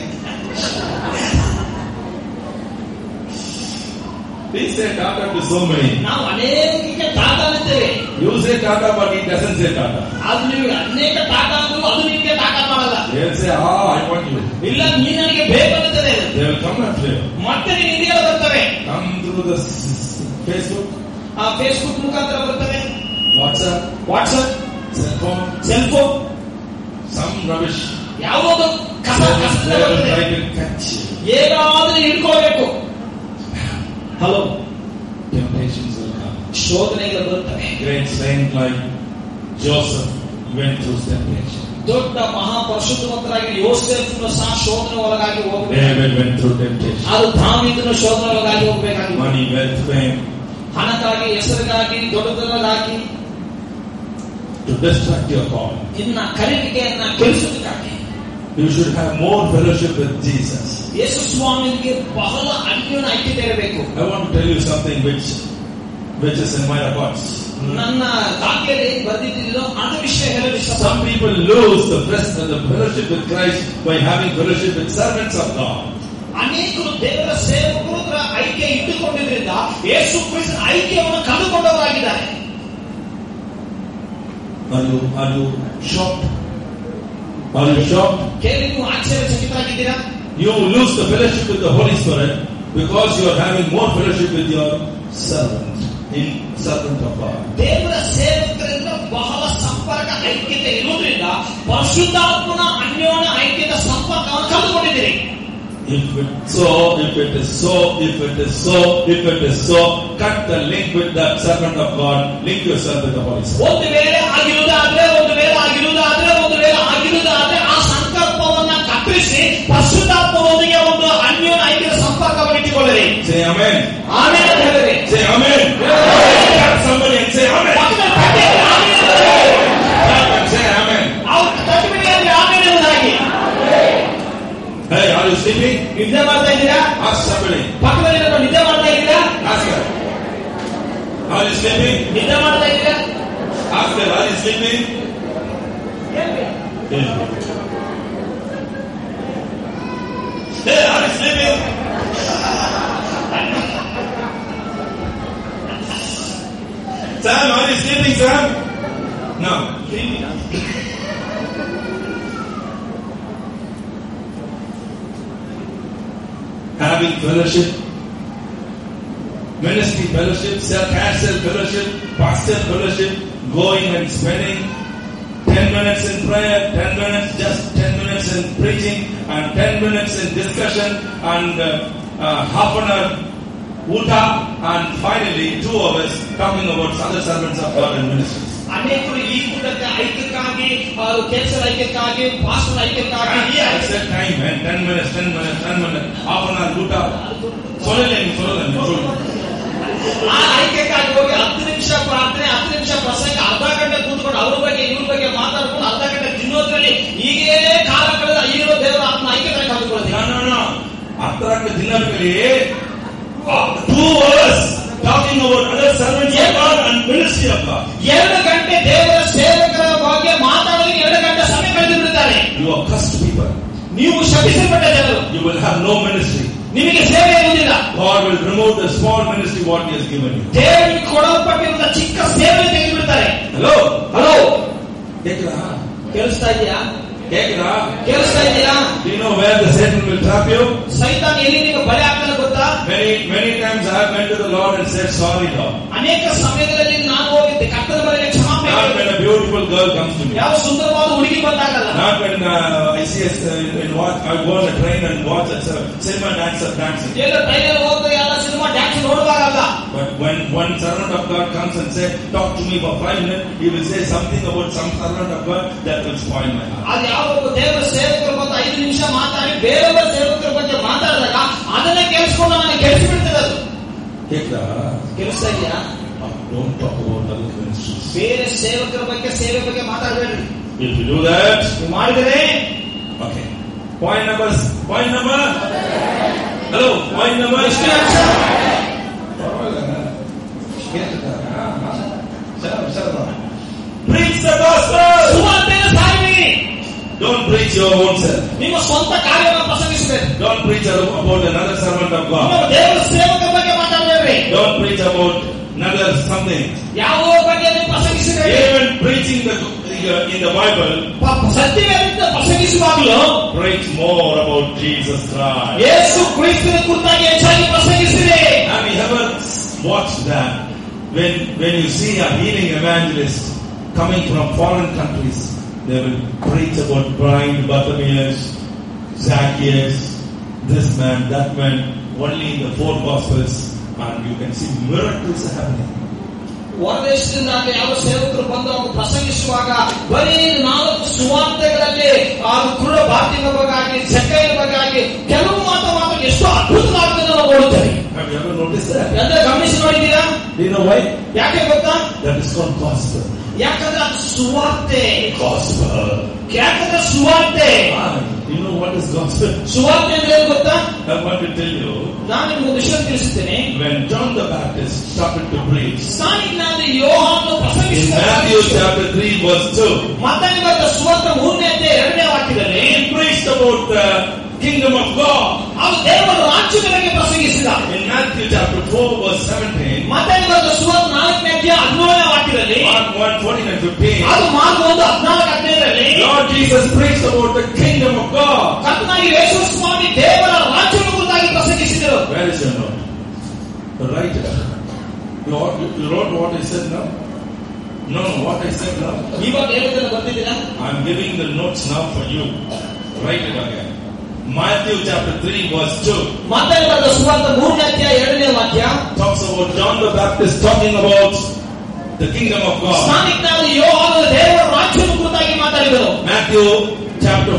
We say Tata to so many. ನಾವು ಅನೇಕಕ್ಕೆ ಟಾಟ ಅಂತೇವೆ. You say Tata, but he doesn't say Tata. ಅದು ನೀವು ಅನೇಕ ಟಾಟ ಅಂದ್ರು ಅದು ನಿಮಗೆ ಟಾಟ ಮಾಡಲ್ಲ. They will say, I want you. ಇಲ್ಲ, ನೀ ನನಗೆ ಬೇಕು ಅನ್ನುತ್ತದೆ. They will come after you. ಮತ್ತೆ ನೀನು ಹಿಂದಿಗೆ ಬರ್ತವೆ. Come through the Facebook. ಆ ಫೇಸ್ಬುಕ್ ಮುಖಾಂತರ ಬರ್ತವೆ. WhatsApp, cell phone, some rubbish. ಯಾವುದೋ ಕಸ ಹೇಗಾದ್ರೂ ಹಿಡ್ಕೋಬೇಕು. Hello, temptations will come. ಶೋಧನೆಗಳು ಬರುತ್ತವೆ. Great saint like Joseph went through temptation. ದೊಡ್ಡ ಮಹಾಪರಿಶುದ್ಧವಂತರಾಗಿ ಯೋಸೇಫನು ಸಹ ಶೋಧನೆ ಒಳಗಾಗಿ ಹೋಗಬೇಕು. David went through temptation. ಅದು ದಾವೀದನು ಶೋಧನೆ ಒಳಗಾಗಿ ಹೋಗಬೇಕಾಗಿ. Money, wealth, fame. ಹಣಕ್ಕಾಗಿ, ಹೆಸರಿಗಾಗಿ, ದೊಡ್ಡದರಾಗಿ, to distract your call. ನಿನ್ನ ಕರೆಯುವಿಕೆಯನ್ನ ಕೆಡಿಸುವುದಕ್ಕಾಗಿ. You should have more fellowship with Jesus. ಯೇಸು ಸ್ವಾಮಿಗೆ ಬಹಳ ಅನ್ಯೋನ್ಯ ಐಕ್ಯತೆ ಇರಬೇಕು. I want to tell you something which is in my records. ನನ್ನ ದಾಖಲೆಯಲ್ಲಿ ಬರೆದಿದ್ದೋ ಅದು ವಿಷಯ ಹೇಳಲು ಇಷ್ಟ. Some people lose the fellowship with Christ by having fellowship with servants of God. ಅನೇಕರು ದೇವರ ಸೇವಕರ ಐಕ್ಯ ಇಟ್ಟುಕೊಂಡಿದ್ರಿಂದ ಯೇಸು ಕ್ರಿಸ್ತನ ಐಕ್ಯವನ್ನು ಕಳೆದುಕೊಂಡವರಾಗಿದ್ದಾರೆ. Are you shocked? Are you shocked? ಕೇಳಿ ನೀವು ಆಶ್ಚರ್ಯಚಕಿತರಾಗಿದ್ದೀರಾ? You lose the fellowship with the Holy Spirit because you are having more fellowship with your servant of God. ದೇವರ ಸೇವಕರಿಂದ ಬಹಳ ಸಂಪರ್ಕ ಐಕ್ಯತೆ ಇರುವುದರಿಂದ ಪರಿಶುದ್ಧಾತ್ಮನ ಅನ್ಯೋನ್ಯ ಐಕ್ಯದ ಸಂಪರ್ಕವನ್ನು ಕಳೆದುಕೊಂಡಿದ್ದೀರಿ. If it is so, cut the link with that servant of God, link yourself with the Holy Spirit. ಒಂದು ವೇಳೆ ಆಗಿರುವುದಾದ್ರೆ ಆ ಸಂಕಲ್ಪವನ್ನ ಕತ್ತರಿಸಿ ಪರಿಶುದ್ಧಾತ್ಮನೊಂದಿಗೆ ಒಂದು ಅನ್ಯೋನ್ಯ ಐಕ್ಯದ ಸಂಪರ್ಕವನ್ನು ಇಟ್ಟುಕೊಳ್ಳಿರಿ. Say amen. ಆಮೆನ್ ಅಂತ ಹೇಳಿರಿ. Say amen. Tap somebody and say amen. Say amen. ಅವ್ರು ತಟ್ಟುಬಿಡಿ ಅಂದ್ರೆ ಆಮೆನ್ ಎಂಬುದಾಗಿ. Hey, are you sleeping? ನಿದ್ದೆ ಮಾಡ್ತಾ ಇದ್ದೀರಾ? Ask somebody. ಪಕ್ಕದಲ್ಲಿ ನಿದ್ದೆ ಮಾಡ್ತಾ ಇದ್ದೀರಾ? Ask her. Are you sleeping? ನಿದ್ದೆ ಮಾಡ್ತಾ ಇದ್ದೀರಾ? Ask her, are you sleeping? Hey, are you sleeping? Sam, are you sleeping, Sam? No. Having fellowship, ministry fellowship, self-castle fellowship, pastor fellowship, going and spending 10 minutes in prayer, 10 minutes in preaching, and 10 minutes in discussion, and half an hour uta, and finally 2 hours talking about other servants of God and ministries. ಅನೇಕರು ಈ ಕೂಟಕ್ಕೆ ಐಕ್ಯಕ್ಕಾಗಿ, ಕೆಲಸದ ಐಕ್ಯಕ್ಕಾಗಿ, pastor ಐಕ್ಯಕ್ಕಾಗಿ time, 10 minutes, half an hour uta. ಆ ಐಕ್ಯಕ್ಕಾಗಿ ಹೋಗಿ 10 ನಿಮಿಷ ಪ್ರಾರ್ಥನೆ, 10 ನಿಮಿಷ ಪ್ರಸಂಗ, ಅರ್ಧ ಗಂಟೆ ಕೂತ್ಕೊಂಡು ಅವ್ರ ಬಗ್ಗೆ ಇವ್ರ ಬಗ್ಗೆ ಮಾತಾಡ್ಕೊಂಡು ಅರ್ಧ ಗಂಟೆ ತಿನ್ನೋದ್ರಲ್ಲಿ ಹೀಗೇ ಕಾಲ ಕಳೆದ ಈಗಿರೋ ದೇವರ ಆತ್ಮ ಐಕ್ಯತೆ ಕಳೆದುಕೊಳ್ಳೋದು. ಅರ್ಧ ಗಂಟೆ ದಿನದಲ್ಲಿ 2 hours talking about other servants of God and ministry of God. 2 ಗಂಟೆ ದೇವರ ಸೇವಕರ ಬಗ್ಗೆ ಮಾತಾಡೋದಕ್ಕೆ 2 ಗಂಟೆ ಸಮಯ ಕಳೆದು ಬಿಡುತ್ತಾರೆ. You are cursed people. ನೀವು ಶಪಿಸಲ್ಪಟ್ಟ ಜನರು. You will have no ministry. ನಿಮಗೆ ಸೇವೆ ಇರುವುದಿಲ್ಲ. God will remove the small ministry what He has given you. ದೇವರಿಗೆ ಕೊಡಲ್ಪಟ್ಟಿರುವ ಚಿಕ್ಕ ಸೇವೆ ತೆಗೆದುಬಿಡ್ತಾರೆ. Hello, ಹಲೋ, ಕೇಳ್ತಾ? ಕೇಳಿಸ್ತಾ ಇದೆಯಾ? ಕೇಳ್ತಾ? ಕೇಳಿಸ್ತಾ ಇದೆಯಾ? Do you know where the Satan will trap you? ಸೈತಾನ್ ಎಲ್ಲಿ ನಿಮಗೆ ಬಲೆ ಹಾಕಲು ಗೊತ್ತಾ? Many times I have went to the Lord and said, sorry Lord. ಅನೇಕ ಸಮಯಗಳಲ್ಲಿ ನಾನು ಹೋಗಿದ್ದೆ, ಕರ್ತನ ಬಳಿಗೆ ಕ್ಷಮಾಪಣೆ. Not when a beautiful girl comes to me. ಯಾವ ಸುಂದರವಾದ ಹುಡುಗಿ ಬಂದಾಗಲ್ಲ. Not when I see I go on a train and watch a cinema dancer dancing. ಎಲ್ಲ ಟ್ರೈನಲ್ಲಿ ಹೋಗ್ತಾರೆ, ಎಲ್ಲ ಸಿನಿಮಾ ಡ್ಯಾನ್ಸ್ ನೋಡುವಾಗಲ್ಲ. But when one servant of God comes and says, talk to me for 5 minutes, he will say something about some servant of God that will spoil my heart. ಅದು ಯಾವ ದೇವರ ಸೇವಕರ ಬಗ್ಗೆ 5 ನಿಮಿಷ ಮಾತಾಡಿ ಬೇರೆಯವರ ಸೇವಕರ ಬಗ್ಗೆ ಮಾತಾಡಿದಾಗ ಅದನ್ನೇ ಕೇಳಿಸ್ಕೊಂಡು ನನಗೆ ಕೆಡಿಸಿಬಿಡ್ತದೆ ಅದು. ಕೇಳಿಸ್ತಾ ಇದೆಯಾ? Don't talk about other ministries. ಬೇರೆ ಸೇವಕರ ಬಗ್ಗೆ ಸೇವೆ ಬಗ್ಗೆ ಮಾತಾಡಬೇಡ್ರಿ. If you do that, ನೀವು ಮಾಡಿದರೆ okay. Point number. Hello, point number. Preach the gospel. ಸುವಾರ್ತೆಯನ್ನು ಸಾರಿ. Don't preach your own self. ನಿಮ್ಮ ಸ್ವಂತ ಕಾರ್ಯವನ್ನು ಪ್ರಸಂಗಿಸಬೇಡಿ. Don't preach about another servant of God. ದೇವರ ಸೇವಕರ ಬಗ್ಗೆ ಮಾತಾಡಬೇಡಿ. Don't preach about another something. ಯಾವ ಬಗ್ಗೆ ನೀವು ಪ್ರಸಂಗಿಸಬೇಡಿ. Even preaching in the Bible, ಸತ್ಯವೇದವನ್ನು ಪ್ರಸಂಗಿಸುವಾಗಲೂ preach more about Jesus Christ. ಯೇಸು ಕ್ರಿಸ್ತನ ಕುರಿತಾಗಿ ಹೆಚ್ಚಾಗಿ ಪ್ರಸಂಗಿಸಿರಿ. Have you ever watched that? When you see a healing evangelist coming from foreign countries, they will preach about blind Bartimaeus, Zacchaeus, this man, that man, only in the 4 Gospels, and you can see miracles happening. ಹೊರದೇಶದಿಂದ ಯಾವ ಸೇವಕರು ಬಂದು ಅವರು ಪ್ರಸಂಗಿಸುವಾಗ ಬರೀ 4 ಸುವಾರ್ತೆಗಳಲ್ಲಿ ಅದು ಕುರುಡ ಬಾತಿನ ಬಗ್ಗೆ, ಜಕ್ಕೈನ ಬಗ್ಗೆ ಕೆಲವು ಮಾತ್ರ ಎಷ್ಟು ಅದ್ಭುತವಾಗುತ್ತದೆ ನಾವು ನೋಡುತ್ತೇವೆ. Have you ever noticed that? ಅಂದ್ರೆ ಗಮನಿಸಿ ನೋಡಿದ್ದೀರಾ? Do you know why? ಯಾಕೆ ಗೊತ್ತಾ? That is called gospel. ಯಾಕಂದ್ರೆ ಅದು ಸುವಾರ್ತೆ. Gospel. ಯಾಕಂದ್ರೆ ಸುವಾರ್ತೆ. You know what is gospel? ಸುವಾರ್ತೆ ಅಂದ್ರೆ ಏನು ಗೊತ್ತಾ? I want to tell you. ನಾನು ನಿಮಗೆ ವಿಷಯ ತಿಳಿಸುತ್ತೇನೆ. When John the Baptist started to preach, ಸ್ನಾನಿಕನಾದ ಯೋಹಾನನು ಪ್ರಸಂಗಿಸಿದ Matthew chapter 3 verse 2. ಮತ್ತಾಯನ ಬರೆದ ಸುವಾರ್ತೆ 3ನೇ ಅಧ್ಯಾಯ 2ನೇ ವಾಕ್ಯದಲ್ಲಿ He preached about the kingdom of God. ಅವನು ದೇವರ ರಾಜ್ಯದ ಬಗ್ಗೆ ಪ್ರಸಂಗಿಸಿದ. In Matthew chapter 4 verse 17. ಮತ್ತಾಯನ ಬರೆದ ಸುವಾರ್ತೆ 4ನೇ ಅಧ್ಯಾಯ 17ನೇ ವಾಕ್ಯದಲ್ಲಿ Mark 1:14 and 15. ಅದು ಮಾರ್ಕ್ 1:14-15ರಲ್ಲಿ Lord Jesus preached about the kingdom of God. ಕರ್ತನಾಗಿ ಯೇಸು ಸ್ವಾಮಿ ದೇವರ ರಾಜ್ಯದ ಕುರಿತಾಗಿ ಪ್ರಸಂಗಿಸಿದರು. Where is your note? Write it. You wrote what I said now? No, what I said now. ಇವಾಗ ಹೇಳಿದ್ದನ್ನು ಬರ್ತಿದ್ದೀರಾ? I am giving the notes now for you. Write it again. Matthew chapter 3 verse 2. ಮತ್ತಾಯನ ಬರೆದ ಸುವಾರ್ತೆ 3ನೇ ಅಧ್ಯಾಯ 2ನೇ ವಾಕ್ಯ Talks about John the Baptist talking about the kingdom of God. ಸ್ನಾನಿಕನಾದ ಯೋಹಾನನು ದೇವರ ರಾಜ್ಯದ ಕುರಿತಾಗಿ ಮಾತಾಡಿದರು. Matthew chapter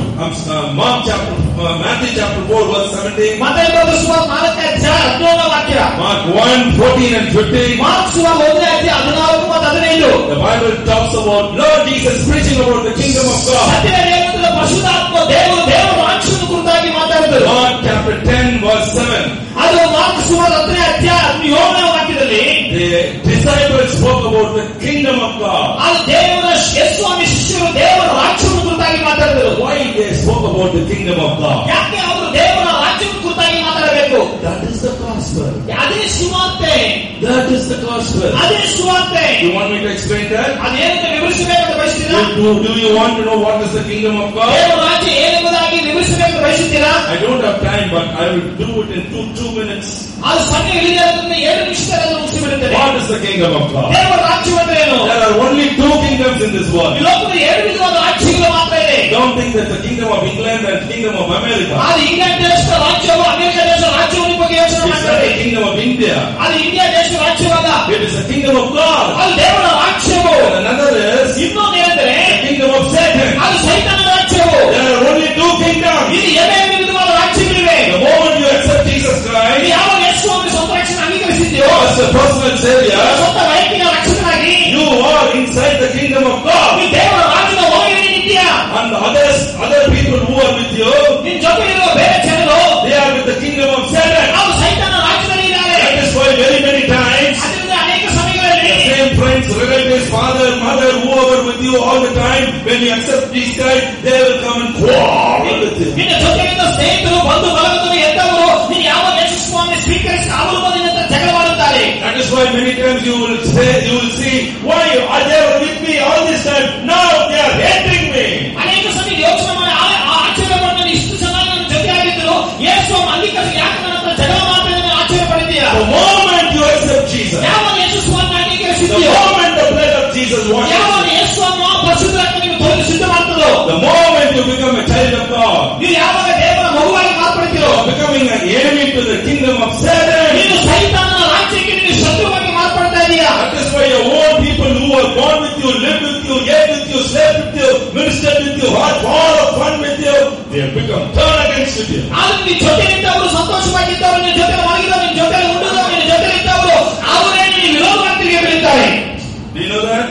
4 verse 17. ಮತ್ತಾಯನ ಬರೆದ ಸುವಾರ್ತೆ 4ನೇ ಅಧ್ಯಾಯ 17ನೇ ವಾಕ್ಯ. Mark 1:14 and 15. ಮಾರ್ಕ್ ಸುವಾರ್ತೆ 1ನೇ ಅಧ್ಯಾಯ 14 ಮತ್ತು 15. The Bible talks about Lord Jesus preaching about the kingdom of God. ಸತ್ಯವೇದದಲ್ಲಿ ಪರಿಶುದ್ಧಾತ್ಮ ದೇವರ ರಾಜ್ಯದ ಕುರಿತಾಗಿ ಮಾತಾಡಿದರು. Mark chapter 10 verse 7. ಅದು ಮಾರ್ಕ್ ಸುವಾರ್ತೆ 10ನೇ ಅಧ್ಯಾಯ 17ನೇ ವಾಕ್ಯದಲ್ಲಿ The disciples spoke about the kingdom of God. ಅದು ದೇವರ ಯೇಸುಸ್ವಾಮಿ ಶಿಷ್ಯರು ದೇವರ ರಾಜ್ಯದ ಕುರಿತಾಗಿ ಮಾತಾಡಿದರು. Why they spoke about the kingdom of God? ಯಾಕೆ ಅವರು ದೇವರ ರಾಜ್ಯದ ಕುರಿತಾಗಿ ಮಾತಾಡಬೇಕು? That is the gospel. ಅದೇ ಸುವಾರ್ತೆ. That is the gospel. ಅದೇ ಸುವಾರ್ತೆ. You want me to explain that? ಅದೇನಂತ ವಿವರಿಸಬೇಕಂತ ಬಯಸ್ತೀರಾ? Do you want to know what is the kingdom of God? ದೇವರ ರಾಜ್ಯ ಏನೆಂಬುದಾಗಿ ವಿವರಿಸಬೇಕಂತ ಬಯಸುತ್ತೀರಾ? I don't have time, but I will do it in two minutes. ಅದು ಸಮಯ ಇಳಿಯೋದ್ರಿಂದ 7 ನಿಮಿಷದಲ್ಲಿ ಮುಗಿಸಿಬಿಡುತ್ತದೆ. What is the kingdom of God? ದೇವರ ರಾಜ್ಯವಂದ್ರೆ ಏನು? There are only 2 kingdoms in this world. ಈ ಲೋಕದಲ್ಲಿ 2 ವಿಧವಾದ ರಾಜ್ಯಗಳು ಮಾತ್ರ ಇದೆ. Don't think that the kingdom of England and kingdom of America. ಅದು ಇಂಗ್ಲೆಂಡ್ ದೇಶದ ರಾಜ್ಯವು ಅಮೆರಿಕ ದೇಶದ ರಾಜ್ಯವನ್ನು ಬಗ್ಗೆ ಯೋಚನೆ It's not ಮಾಡ್ತಾರೆ. the kingdom of India. ಅದು ಇಂಡಿಯಾ ದೇಶದ ರಾಜ್ಯವಲ್ಲ. It is the kingdom of God. ಅದು ದೇವರ ರಾಜ್ಯವು. And another is ಇನ್ನೊಂದು ಏನಂದ್ರೆ the kingdom of Satan. ಅದು ಸೈತಾನನ ರಾಜ್ಯವು. There are only 2 kingdoms. ಇದು 2 ವಿಧವಾದ ರಾಜ್ಯಗಳಿವೆ. The moment you accept Jesus Christ ಯಾವ ಯೇಸುವನ್ನು ಸ್ವಂತ ರಕ್ಷಣೆ ಅಂಗೀಕರಿಸಿದ್ದೀರೋ as a personal savior, ಸ್ವಂತ ವೈಯಕ್ತಿಕ ರಕ್ಷಕನಾಗಿ you are inside the kingdom of God. ಈ ದೇವರ ರಾಜ್ಯದ ಒಳಗೆ ನಿಂತಿದ್ದೀಯಾ. And other people who are with you, ನಿನ್ನ ಜೊತೆ ಇರುವ ಬೇರೆ ಜನರು they are with the kingdom of Satan. ಅವರು ಸೈತಾನ ರಾಜ್ಯದಲ್ಲಿ ಇದ್ದಾರೆ. That is why very times ಅದರಿಂದ ಅನೇಕ ಸಮಯಗಳಲ್ಲಿ the same friends, relatives, father, mother, whoever with you all the time, when you accept Jesus Christ, they will come and quarrel with you. ನಿನ್ನ ಜೊತೆಗಿದ್ದ ಸ್ನೇಹಿತರು ಬಂಧು ಬಳಗದವರು ಎಂತವರು ನೀನು ಯಾವ ಸ್ವಾಮಿ ಸ್ವೀಕರಿಸಿ ಅವರು ನಿನ್ನ ಜಗಳವಾಡುತ್ತಾರೆ. That is why many times you will see, why are they with me all this time? Now they are hating me. ಅನೇಕ ಸಮಯ ಯೋಚನೆ ಮಾಡಿ ಆಶ್ಚರ್ಯ ಪಡ್ತಾನೆ, ಇಷ್ಟು ಚೆನ್ನಾಗಿ ನನ್ನ ಜೊತೆ ಆಗಿದ್ರು ಯೇಸು ಅಂಗೀಕರಿಸಿ ಯಾಕೆ ನನ್ನ ಹತ್ರ ಜಗಳ ಮಾಡ್ತಾರೆ ಆಶ್ಚರ್ಯ ಪಡ್ತೀಯಾ? The moment you accept Jesus, ಯಾವಾಗ ಯೇಸು ಸ್ವಾಮಿ ಅಂಗೀಕರಿಸಿದ್ಯೋ, the moment the blood of Jesus washes you, ಯಾವಾಗ ಯೇಸು ಪರಿಶುದ್ಧ ರಕ್ತವನ್ನು ತೊಳೆದು ಸಿದ್ಧ ಮಾಡ್ತದೋ, the moment you become a child of God, ನೀವು ಯಾವಾಗ ದೇವರ ಮಗುವಾಗಿ ಮಾರ್ಪಡ್ತೀರೋ, becoming an enemy to the kingdom of Satan, ನೀನು ಸೈತಾನನ ರಾಜ್ಯಕ್ಕೆ ನೀನು ಶತ್ರುವಾಗಿ ಮಾರ್ಪಡ್ತಾ ಇದೀಯಾ. that is why your own people who were born with you, lived with you, ate with you, slept with you, ministered with you, had all of fun with you, they have become turned against you. ಆದ್ರೆ ನಿನ್ನ ಜೊತೆ ಇದ್ದವರು, ಸಂತೋಷವಾಗಿದ್ದವರು, ನಿನ್ನ ಜೊತೆ ಮಲಗಿದವರು, ನಿನ್ನ ಜೊತೆ ಉಂಡಿದವರು, ನಿನ್ನ ಜೊತೆ ಇದ್ದವರು, ಅವರೇ ನಿನ್ನ ವಿರೋಧವಾಗಿ ತಿರುಗಿ ಬೀಳುತ್ತಾರೆ. Do you know that?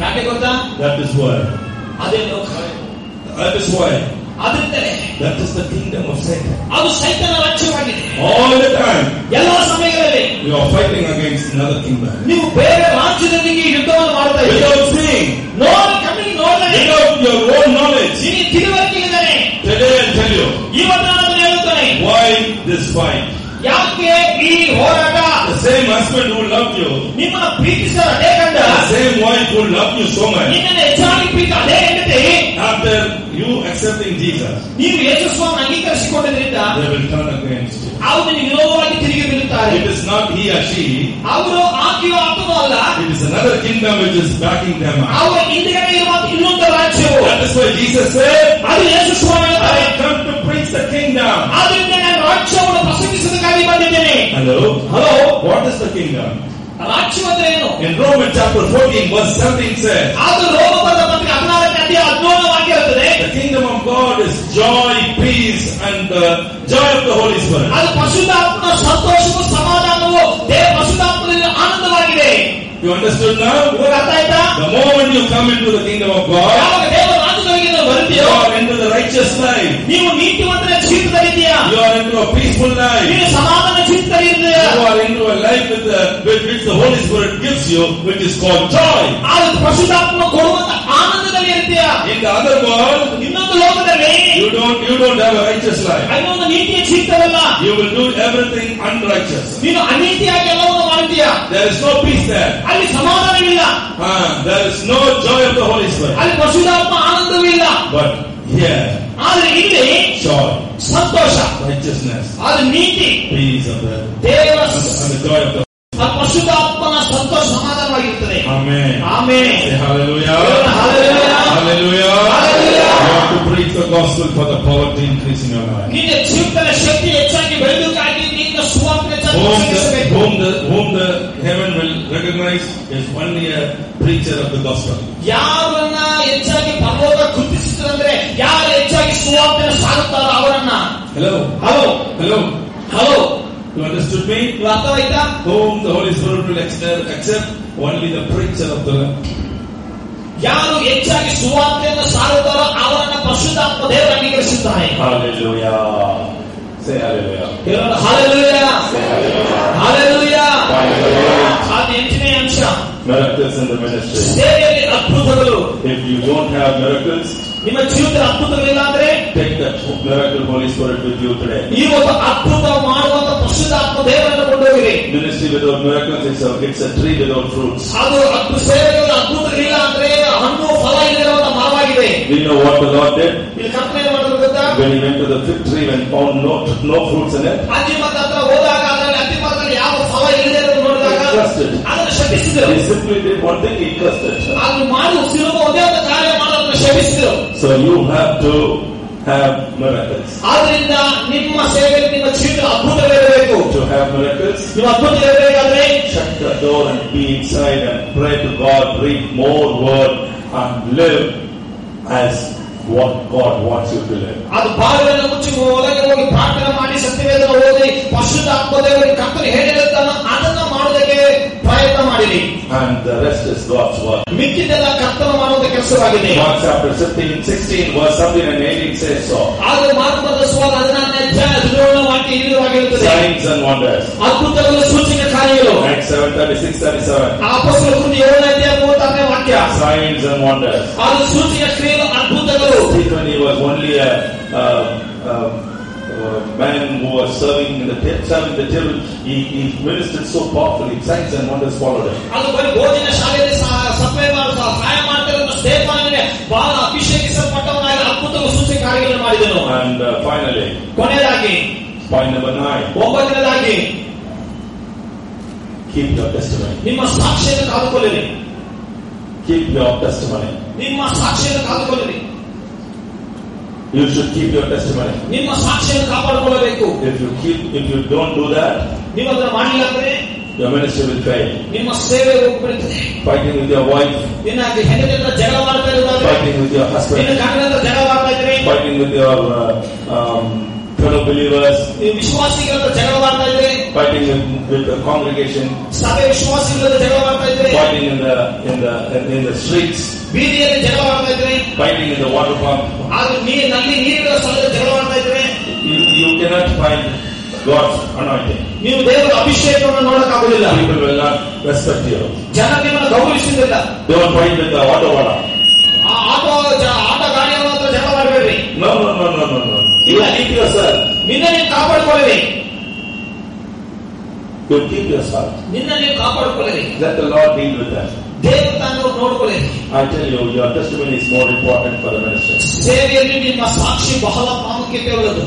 ಯಾಕೆ ಗೊತ್ತಾ? That is why. ಅದೇ ಲೋಕ. That is why. ಅದರಿಂದಲೇ That is the kingdom of Satan. ಅದು ಸೈತಾನನ ರಾಜ್ಯವಾಗಿದೆ. All the time ಎಲ್ಲಾ ಸಮಯಗಳಲ್ಲಿ you are fighting against another kingdom. ನೀವು ಬೇರೆ ರಾಜ್ಯದೊಂದಿಗೆ ಯುದ್ಧವನ್ನು ಮಾಡ್ತಾ ಇದ್ದೀರಿ. Without seeing, ಕಣ್ಣಿಗೆ ನೋಡದೆ, without your own knowledge. ನಿನಗೆ ತಿಳುವಳಿಕೆ ಇಲ್ಲದೆ, Today I tell you, ಇವತ್ತು ನಾನು ಅದನ್ನು ಹೇಳುತ್ತೇನೆ. why this fight? ಯಾಕೆ ಈ ಹೋರಾಟ? The same husband who loved you, ನಿಮ್ಮನ್ನು ಪ್ರೀತಿಸಿದ ಅದೇ ಗಂಡ, the same wife who loved you so much, ನಿನ್ನನ್ನು ಹೆಚ್ಚಾಗಿ ಪ್ರೀತಿ ಅದೇ ಹೆಂಡತಿ, after you accepting Jesus, ನೀವು ಯೇಸು ಸ್ವಾಮಿಯನ್ನು ಅಂಗೀಕರಿಸಿಕೊಂಡಿದ್ದರಿಂದ they will turn against you. ಅವರು ನಿನ್ನ ವಿರೋಧವಾಗಿ ತಿರುಗಿ ಬೀಳುತ್ತಾರೆ. It is not he or she, ಅವರು ಆಕೆಯೋ ಆತನೋ ಅಲ್ಲ, it is another kingdom which is backing them up. ಅವರ ಹಿಂದುಗಡೆ ಇರುವ ಇನ್ನೊಂದು ರಾಜ್ಯವು. That is why Jesus said, ಅದು ಯೇಸು ಸ್ವಾಮಿ ಹೇಳ್ತಾರೆ, I come to preach the kingdom. ಆದ್ದರಿಂದ ನಾನು ರಾಜ್ಯವನ್ನು ಪ್ರಸಂಗಿಸೋದಕ್ಕಾಗಿ ಬಂದಿದ್ದೇನೆ. Hello? Hello, What is the kingdom? ರಾಜ್ಯವಂದ್ರೆ ಏನು? In Romans chapter 14 verse 17 says, ಅದು ರೋಮಪುರದ ಪತ್ರಿಕೆ 16ನೇ ಅಧ್ಯಾಯ 17ನೇ ವಾಕ್ಯ ಇರುತ್ತದೆ. the kingdom of God is joy, peace and the joy of the Holy Spirit. ಅದು ಪರಿಶುದ್ಧಾತ್ಮನ ಸಂತೋಷವು, ಸಮಾಧಾನವು, ಪರಿಶುದ್ಧಾತ್ಮದಲ್ಲಿ ಆನಂದವಾಗಿದೆ. You understood now? ಇವಾಗ ಅರ್ಥ ಆಯ್ತಾ? The moment you come into the kingdom of God, ಯಾವಾಗ ದೇವರ ರಾಜ್ಯದೊಳಗೆ ನೀವು you ಬರ್ತೀಯೋ, are into the righteous life. ನೀವು ನೀತಿವಂತರ ಜೀವಿತದಲ್ಲಿದ್ದೀಯಾ, You are into a peaceful life. ನೀನು ಸಮಾಧಾನ ಜೀವಿತದಲ್ಲಿದ್ದೀಯಾ, You are into a life with which the Holy Spirit gives you, which is called joy. ಅದು ಪರಿಶುದ್ಧಾತ್ಮ ಕೊಡುವಂತ ಆನಂದದಲ್ಲಿ ಇರ್ತೀಯಾ. In the other world, ಇನ್ನೊಂದು ಲೋಕದಲ್ಲಿ you don't have a righteous life. ಇನ್ನೊಂದು ನೀತಿಯ ಜೀವಿತವಲ್ಲ, You will do everything unrighteous. ನೀನು ಅನೀತಿಯಾಗಿ ಎಲ್ಲವನ್ನು ಮಾಡ್ತೀಯಾ. There is no peace there. ಅಲ್ಲಿ ಸಮಾಧಾನವಿಲ್ಲ, There is no joy of the Holy Spirit. ಅಲ್ಲಿ ಪರಿಶುದ್ಧಾತ್ಮ ಆನಂದವಿಲ್ಲ. But here, ಆದ್ರೆ ಇಲ್ಲಿ joy, ಸಂತೋಷ, righteousness, ಅದು ನೀತಿ, peace of the ದೇವರ and the joy of the ಪರಿಶುದ್ಧಾತ್ಮನ ಸಂತೋಷ ಸಮಾಧಾನವಾಗಿರುತ್ತದೆ. Amen. Amen. Say hallelujah. Hallelujah. Hallelujah. Hallelujah. You have to preach the gospel for the power to increase in your life. ನಿನ್ನ ಜೀವಿತದ ಶಕ್ತಿ ಹೆಚ್ಚಾಗಿ ಬೆಳೆಯುವುದಕ್ಕಾಗಿ ನಿನ್ನ ಸುವಾರ್ತೆ ಹೆಚ್ಚಾಗಿ ಪ್ರಸಂಗಿಸಬೇಕು. Whom the heaven will recognize is only a preacher of the gospel. ಯಾರನ್ನ ಹೆಚ್ಚಾಗಿ ಪರಲೋಕ ಗುರುತಿಸುತ್ತದಂದ್ರೆ ಯಾರು ಹೆಚ್ಚಾಗಿ ಸುವಾರ್ತೆಯನ್ನು ಸಾರುತ್ತಾರೋ ಅವರನ್ನ. Hello. Hello Hello. Hello, You understood me? ನೀವು ಅರ್ಥವಾಯ್ತಾ? Whom the Holy Spirit will accept only the preacher of the ಯಾರು ಹೆಚ್ಚಾಗಿ ಸುವಾರ್ತೆಯನ್ನು ಸಾರುತ್ತಾರೋ ಅವರನ್ನ ಪರಿಶುದ್ಧಾತ್ಮ ದೇವರು ಅಂಗೀಕರಿಸುತ್ತಾರೆ. Hallelujah. Say hallelujah. Hallelujah. Say hallelujah. Hallelujah. Hallelujah. ಅದು 8ನೇ ಅಂಶ, Miracles in the ministry. ಸೇವೆಯಲ್ಲಿ ಅದ್ಭುತಗಳು. If you don't have miracles, ನಿಮ್ಮ ಜೀವಿತದ ಅದ್ಭುತಗಳಿಲ್ಲ ಅಂದ್ರೆ take that miracle Holy Spirit with you today. ಈ ಒಂದು ಅದ್ಭುತ ಮಾಡುವಂತ ಪರಿಶುದ್ಧಾತ್ಮ ದೇವರನ್ನು ಕೊಂಡೋಗಿರಿ. Ministry without miracles it's a tree without fruits. ಅದು ಸೇವೆಯಲ್ಲಿ ಅದ್ಭುತಗಳಿಲ್ಲ ಅಂದ್ರೆ ಹಣ್ಣು ಫಲ ಇಲ್ಲದ ಮರವಾಗಿದೆ. Do you know what the Lord did? ಇಲ್ಲಿ ಕರ್ತನೆ ಮಾಡಿದ್ರು ಗೊತ್ತಾ? When he went to the fig tree and found no fruits in it, ಅಜ್ಜಿ ಮರದ ಹತ್ರ ಹೋದಾಗ ಅದರಲ್ಲಿ ಅತ್ತಿ ಮರದಲ್ಲಿ ಯಾವ ಫಲ ಇಲ್ಲದೆ ಇರೋದು ನೋಡಿದಾಗ ಅದನ್ನು ಶಪಿಸಿದರು. he simply did one thing, he cursed it. ಅದು ಮಾಡಿ ಸುಲಭ ಒಂದೇ ಒಂದು ಕಾರ್ಯ ಮಾಡೋದನ್ನು ಶಪಿಸಿದರು. So you have to have miracles. ಆದ್ರಿಂದ ನಿಮ್ಮ ಸೇವೆಯಲ್ಲಿ ನಿಮ್ಮ ಜೀವಿತ ಅದ್ಭುತವಿರಬೇಕು. To have miracles, ನೀವು ಅದ್ಭುತ ಇರಬೇಕಾದ್ರೆ shut the door and be inside and pray to God, read more word and live as what God wants you to live. ಅದು ಬಾಗಿಲನ್ನು ಮುಚ್ಚಿ ಒಳಗೆ ಹೋಗಿ ಪ್ರಾರ್ಥನೆ ಮಾಡಿ ಸತ್ಯವೇದನ ಓದಿ ಪರಿಶುದ್ಧಾತ್ಮ ದೇವರಿಗೆ ಕರ್ತನು ಹೇಳಿರುತ್ತಾನೋ ಅದನ್ನ ಮಾಡೋದಕ್ಕೆ ಪ್ರಯತ್ನ ಮಾಡಿರಿ. And the rest is God's work. ಮಿಕ್ಕಿದ್ದೆಲ್ಲ ಕರ್ತನು ಮಾಡುವ ಕೆಲಸವಾಗಿದೆ. Mark chapter 16 verse 17 and 18 says so. ಆಗ ಮಾರ್ಕದ ಸುವಾರ್ತೆ 16ನೇ ಅಧ್ಯಾಯ 17ನೇ ವಾಕ್ಯ ಈ ವಿಧವಾಗಿರುತ್ತದೆ. Signs and wonders. ಅದ್ಭುತಗಳು, ಸೂಚಕ ಕಾರ್ಯಗಳು. Acts 7:36-37. ಅಪೊಸ್ತಲರ ಕೃತ್ಯ 7ನೇ ಅಧ್ಯಾಯ 36ನೇ ವಾಕ್ಯ. Signs and wonders. ಅದು ಸೂಚಕ ಕ್ರಿಯೆಗಳು, ಅದ್ಭುತಗಳು. Stephen, he was only a man who was serving the table, he ministered so powerfully, signs and wonders followed him. ಅದು ಬರೀ ಭೋಜನ ಶಾಲೆಯಲ್ಲಿ ಸಪ್ಲೈ ಸಹಾಯ ಮಾಡ್ತಿರೋ ಸ್ಟೇಫಾನನೇ ಬಹಳ ಅಭಿಷೇಕಿಸಲ್ಪಟ್ಟವನಾಗಿ ಅದ್ಭುತ ಸೂಚಕ ಕಾರ್ಯಗಳನ್ನು ಮಾಡಿದನು. And finally, ಕೊನೆಯದಾಗಿ point number 9, 9ನೇದಾಗಿ keep your testimony. ನಿಮ್ಮ ಸಾಕ್ಷಿಯನ್ನು ಕಾದುಕೊಳ್ಳಿರಿ. Keep your testimony. ನಿಮ್ಮ ಸಾಕ್ಷಿಯನ್ನು ಕಾದುಕೊಳ್ಳಿರಿ. You should keep your testimony. ನಿಮ್ಮ ಸಾಕ್ಷಿಯನ್ನು ಕಾಪಾಡಿಕೊಳ್ಳಬೇಕು. If you don't do that, ನೀವು ಅದನ್ನು ಮಾಡಲಿಲ್ಲ ಅಂದ್ರೆ your ministry will fail. ನಿಮ್ಮ ಸೇವೆ ಹೋಗ್ಬಿಡುತ್ತದೆ. Fighting with your wife, ನಿನ್ನ ಹೆಂಡತಿ ಹತ್ರ ಜಗಳ ಮಾಡ್ತಾ ಇರೋದಾದ್ರೆ, fighting with your husband, ನಿನ್ನ ಗಂಡನ ಹತ್ರ ಜಗಳ ಮಾಡ್ತಾ ಇದ್ರೆ, fighting with your fellow believers, ವಿಶ್ವಾಸಿಗಳ ಹತ್ರ ಜಗಳ ಮಾಡ್ತಾ ಇದ್ರೆ, fighting with the congregation, ಸಭೆ ವಿಶ್ವಾಸಿಗಳ ಹತ್ರ ಜಗಳ ಮಾಡ್ತಾ ಇದ್ರೆ, fighting in the streets, ಬೀದಿಯಲ್ಲಿ ಜಗಳ ಮಾಡ್ತಾ ಇದ್ರೆ, fighting in the water pump. ಅದು ನಲ್ಲಿ ನೀರಿನ ಸ್ಥಳದಲ್ಲಿ ಜಗಳ ಮಾಡ್ತಾ ಇದ್ರೆ, you cannot find God's anointing. ನೀವು ದೇವರ ಅಭಿಷೇಕವನ್ನು ನೋಡಕ್ಕಾಗುವುದಿಲ್ಲ. People will not respect you. ಜನ ನಿಮ್ಮನ್ನು ಗೌರವಿಸುವುದಿಲ್ಲ. Don't fight with the auto wala. Auto ಗಾಡಿಯವರ ಹತ್ರ ಜಗಳ ಮಾಡಬೇಡ್ರಿ. No. You keep yourself. ನಿನ್ನ ನೀವು ಕಾಪಾಡಿಕೊಳ್ಳಿರಿ. You keep yourself. ನಿನ್ನ ನೀವು ಕಾಪಾಡಿಕೊಳ್ಳಿರಿ. Let the Lord deal with that. ದೇವರು ತಾನು ನೋಡಿಕೊಳ್ಳಿರಿ. I tell you, your testimony is more important for the ministry. ಸೇವೆಯಲ್ಲಿ ನಿಮ್ಮ ಸಾಕ್ಷಿ ಬಹಳ ಪ್ರಾಮುಖ್ಯತೆ ಉಳ್ಳದು.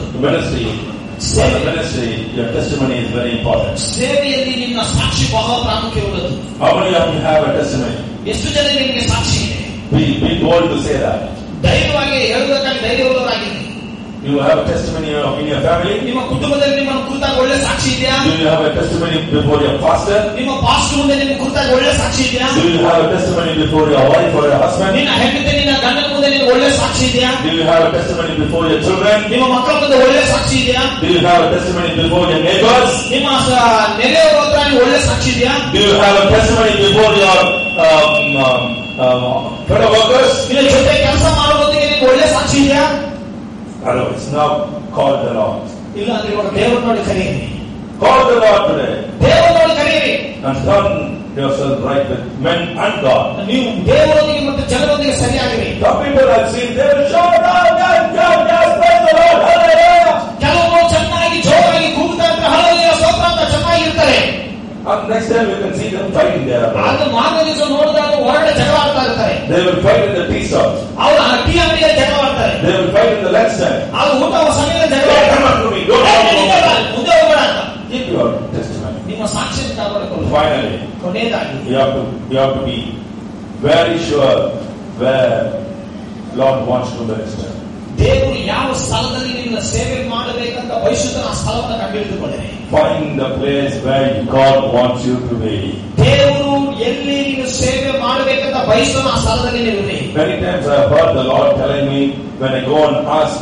For the ministry, your testimony is very important. ಸೇವೆಯಲ್ಲಿ ನಿಮ್ಮ ಸಾಕ್ಷಿ ಬಹಳ ಪ್ರಾಮುಖ್ಯ ಉಳ್ಳದು. How many of you have a testimony? ಎಷ್ಟು ಜನ ನಿಮಗೆ ಸಾಕ್ಷಿ ಇದೆ? Be bold to say that. ಧೈರ್ಯವಾಗಿ ಹೇಳುವುದಕ್ಕಾಗಿ ಧೈರ್ಯವುಳ್ಳವರಾಗಿರಿ. You have a testimony in your family? ನಿಮ್ಮ ಕುಟುಂಬದಲ್ಲಿ ನಿಮ್ಮ ಕುರಿತಾಗಿ ಒಳ್ಳೆ ಸಾಕ್ಷಿ ಇದೆಯಾ? Do you have a testimony before your pastor? ನಿಮ್ಮ ಪಾಸ್ಟರ್ ಮುಂದೆ ನಿಮ್ಮ ಕುರಿತಾಗಿ ಒಳ್ಳೆ ಸಾಕ್ಷಿ ಇದೆಯಾ? Do you have a testimony before your wife or your husband? ನಿನ್ನ ಹೆಂಡತಿ ನಿನ್ನ ಗಂಡನ ಮುಂದೆ ನಿನ್ನ ಒಳ್ಳೆ ಸಾಕ್ಷಿ ಇದೆಯಾ? Do you have a testimony before your children? ನಿಮ್ಮ ಮಕ್ಕಳ ಮುಂದೆ ಒಳ್ಳೆ ಸಾಕ್ಷಿ ಇದೆಯಾ? Do you have a testimony before your neighbors? ನಿಮ್ಮ ನೆರೆಯವರ ಹತ್ರ ನೀವು ಒಳ್ಳೆ ಸಾಕ್ಷಿ ಇದೆಯಾ? Do you have a testimony before your fellow workers? ನಿನ್ನ ಜೊತೆ ಕೆಲಸ ಮಾಡುವುದಕ್ಕೆ ನಿಮಗೆ ಒಳ್ಳೆ ಸಾಕ್ಷಿ ಇದೆಯಾ? Otherwise, now call the Lord. ಇಲ್ಲ ಅಂದ್ರೆ ಇವಾಗ ದೇವರು ನೋಡಿ ಕರೆಯಿರಿ. Call the Lord today. ದೇವರು ನೋಡಿ ಕರೆಯಿರಿ. And turn yourself right with men and God. ನೀವು ದೇವರೊಂದಿಗೆ ಮತ್ತು ಜನರೊಂದಿಗೆ ಸರಿಯಾಗಿರಿ. Some people I've seen, they will shout out, yes, praise the Lord, hallelujah. ಕೆಲವರು ಚೆನ್ನಾಗಿ ಜೋರಾಗಿ ಕೂಗ್ತಾ ಇರ್ತಾರೆ, ಹಲ್ಲೆಲೂಯಾ ಸ್ತೋತ್ರ ಅಂತ ಚೆನ್ನಾಗಿರ್ತಾರೆ. And next time you can see them fighting there. ಅದು ಮಾರನೇ ದಿವಸ ನೋಡಿದಾಗ ಹೊರಗಡೆ ಜಗಳ ಆಡ್ತಾ ಇರ್ತಾರೆ. They will fight in the tea stall. ಅವರು ಆ ಟೀ ಅಂಗಡಿಯಲ್ಲಿ ಜಗಳ ಆಡ್ತಾರೆ. They will fight in the lunch time. ಅದು ಊಟ ಸಮಯದಲ್ಲಿ ಜಗಳ Don't ಆಡ್ತಾರೆ. come up to me. Don't come up to me. ಮುಂದೆ ಹೋಗಬೇಡ ಅಂತ. Keep your testimony. ನಿಮ್ಮ ಸಾಕ್ಷಿಯನ್ನು ಕಾಪಾಡಿಕೊಳ್ಳಿ. Finally, ಕೊನೆಯದಾಗಿ you have to be very sure where Lord wants to minister. ದೇವರು ಯಾವ ಸ್ಥಳದಲ್ಲಿ ನಿನ್ನ ಸೇವೆ ಮಾಡಬೇಕಂತ ಬಯಸುತ್ತಾನೆ ಆ ಸ್ಥಳವನ್ನು ಕಂಡುಹಿಡಿದುಕೊಳ್ಳಿರಿ. Find the place where God wants you to be. ದೇವರು ಎಲ್ಲಿ ನೀನು ಸೇವೆ ಮಾಡಬೇಕಂತ ಬಯಸುತ್ತಾನೆ ಆ ಸ್ಥಳದಲ್ಲಿ ನೀವಿರಿ. Many times I have heard the Lord telling me when I go and ask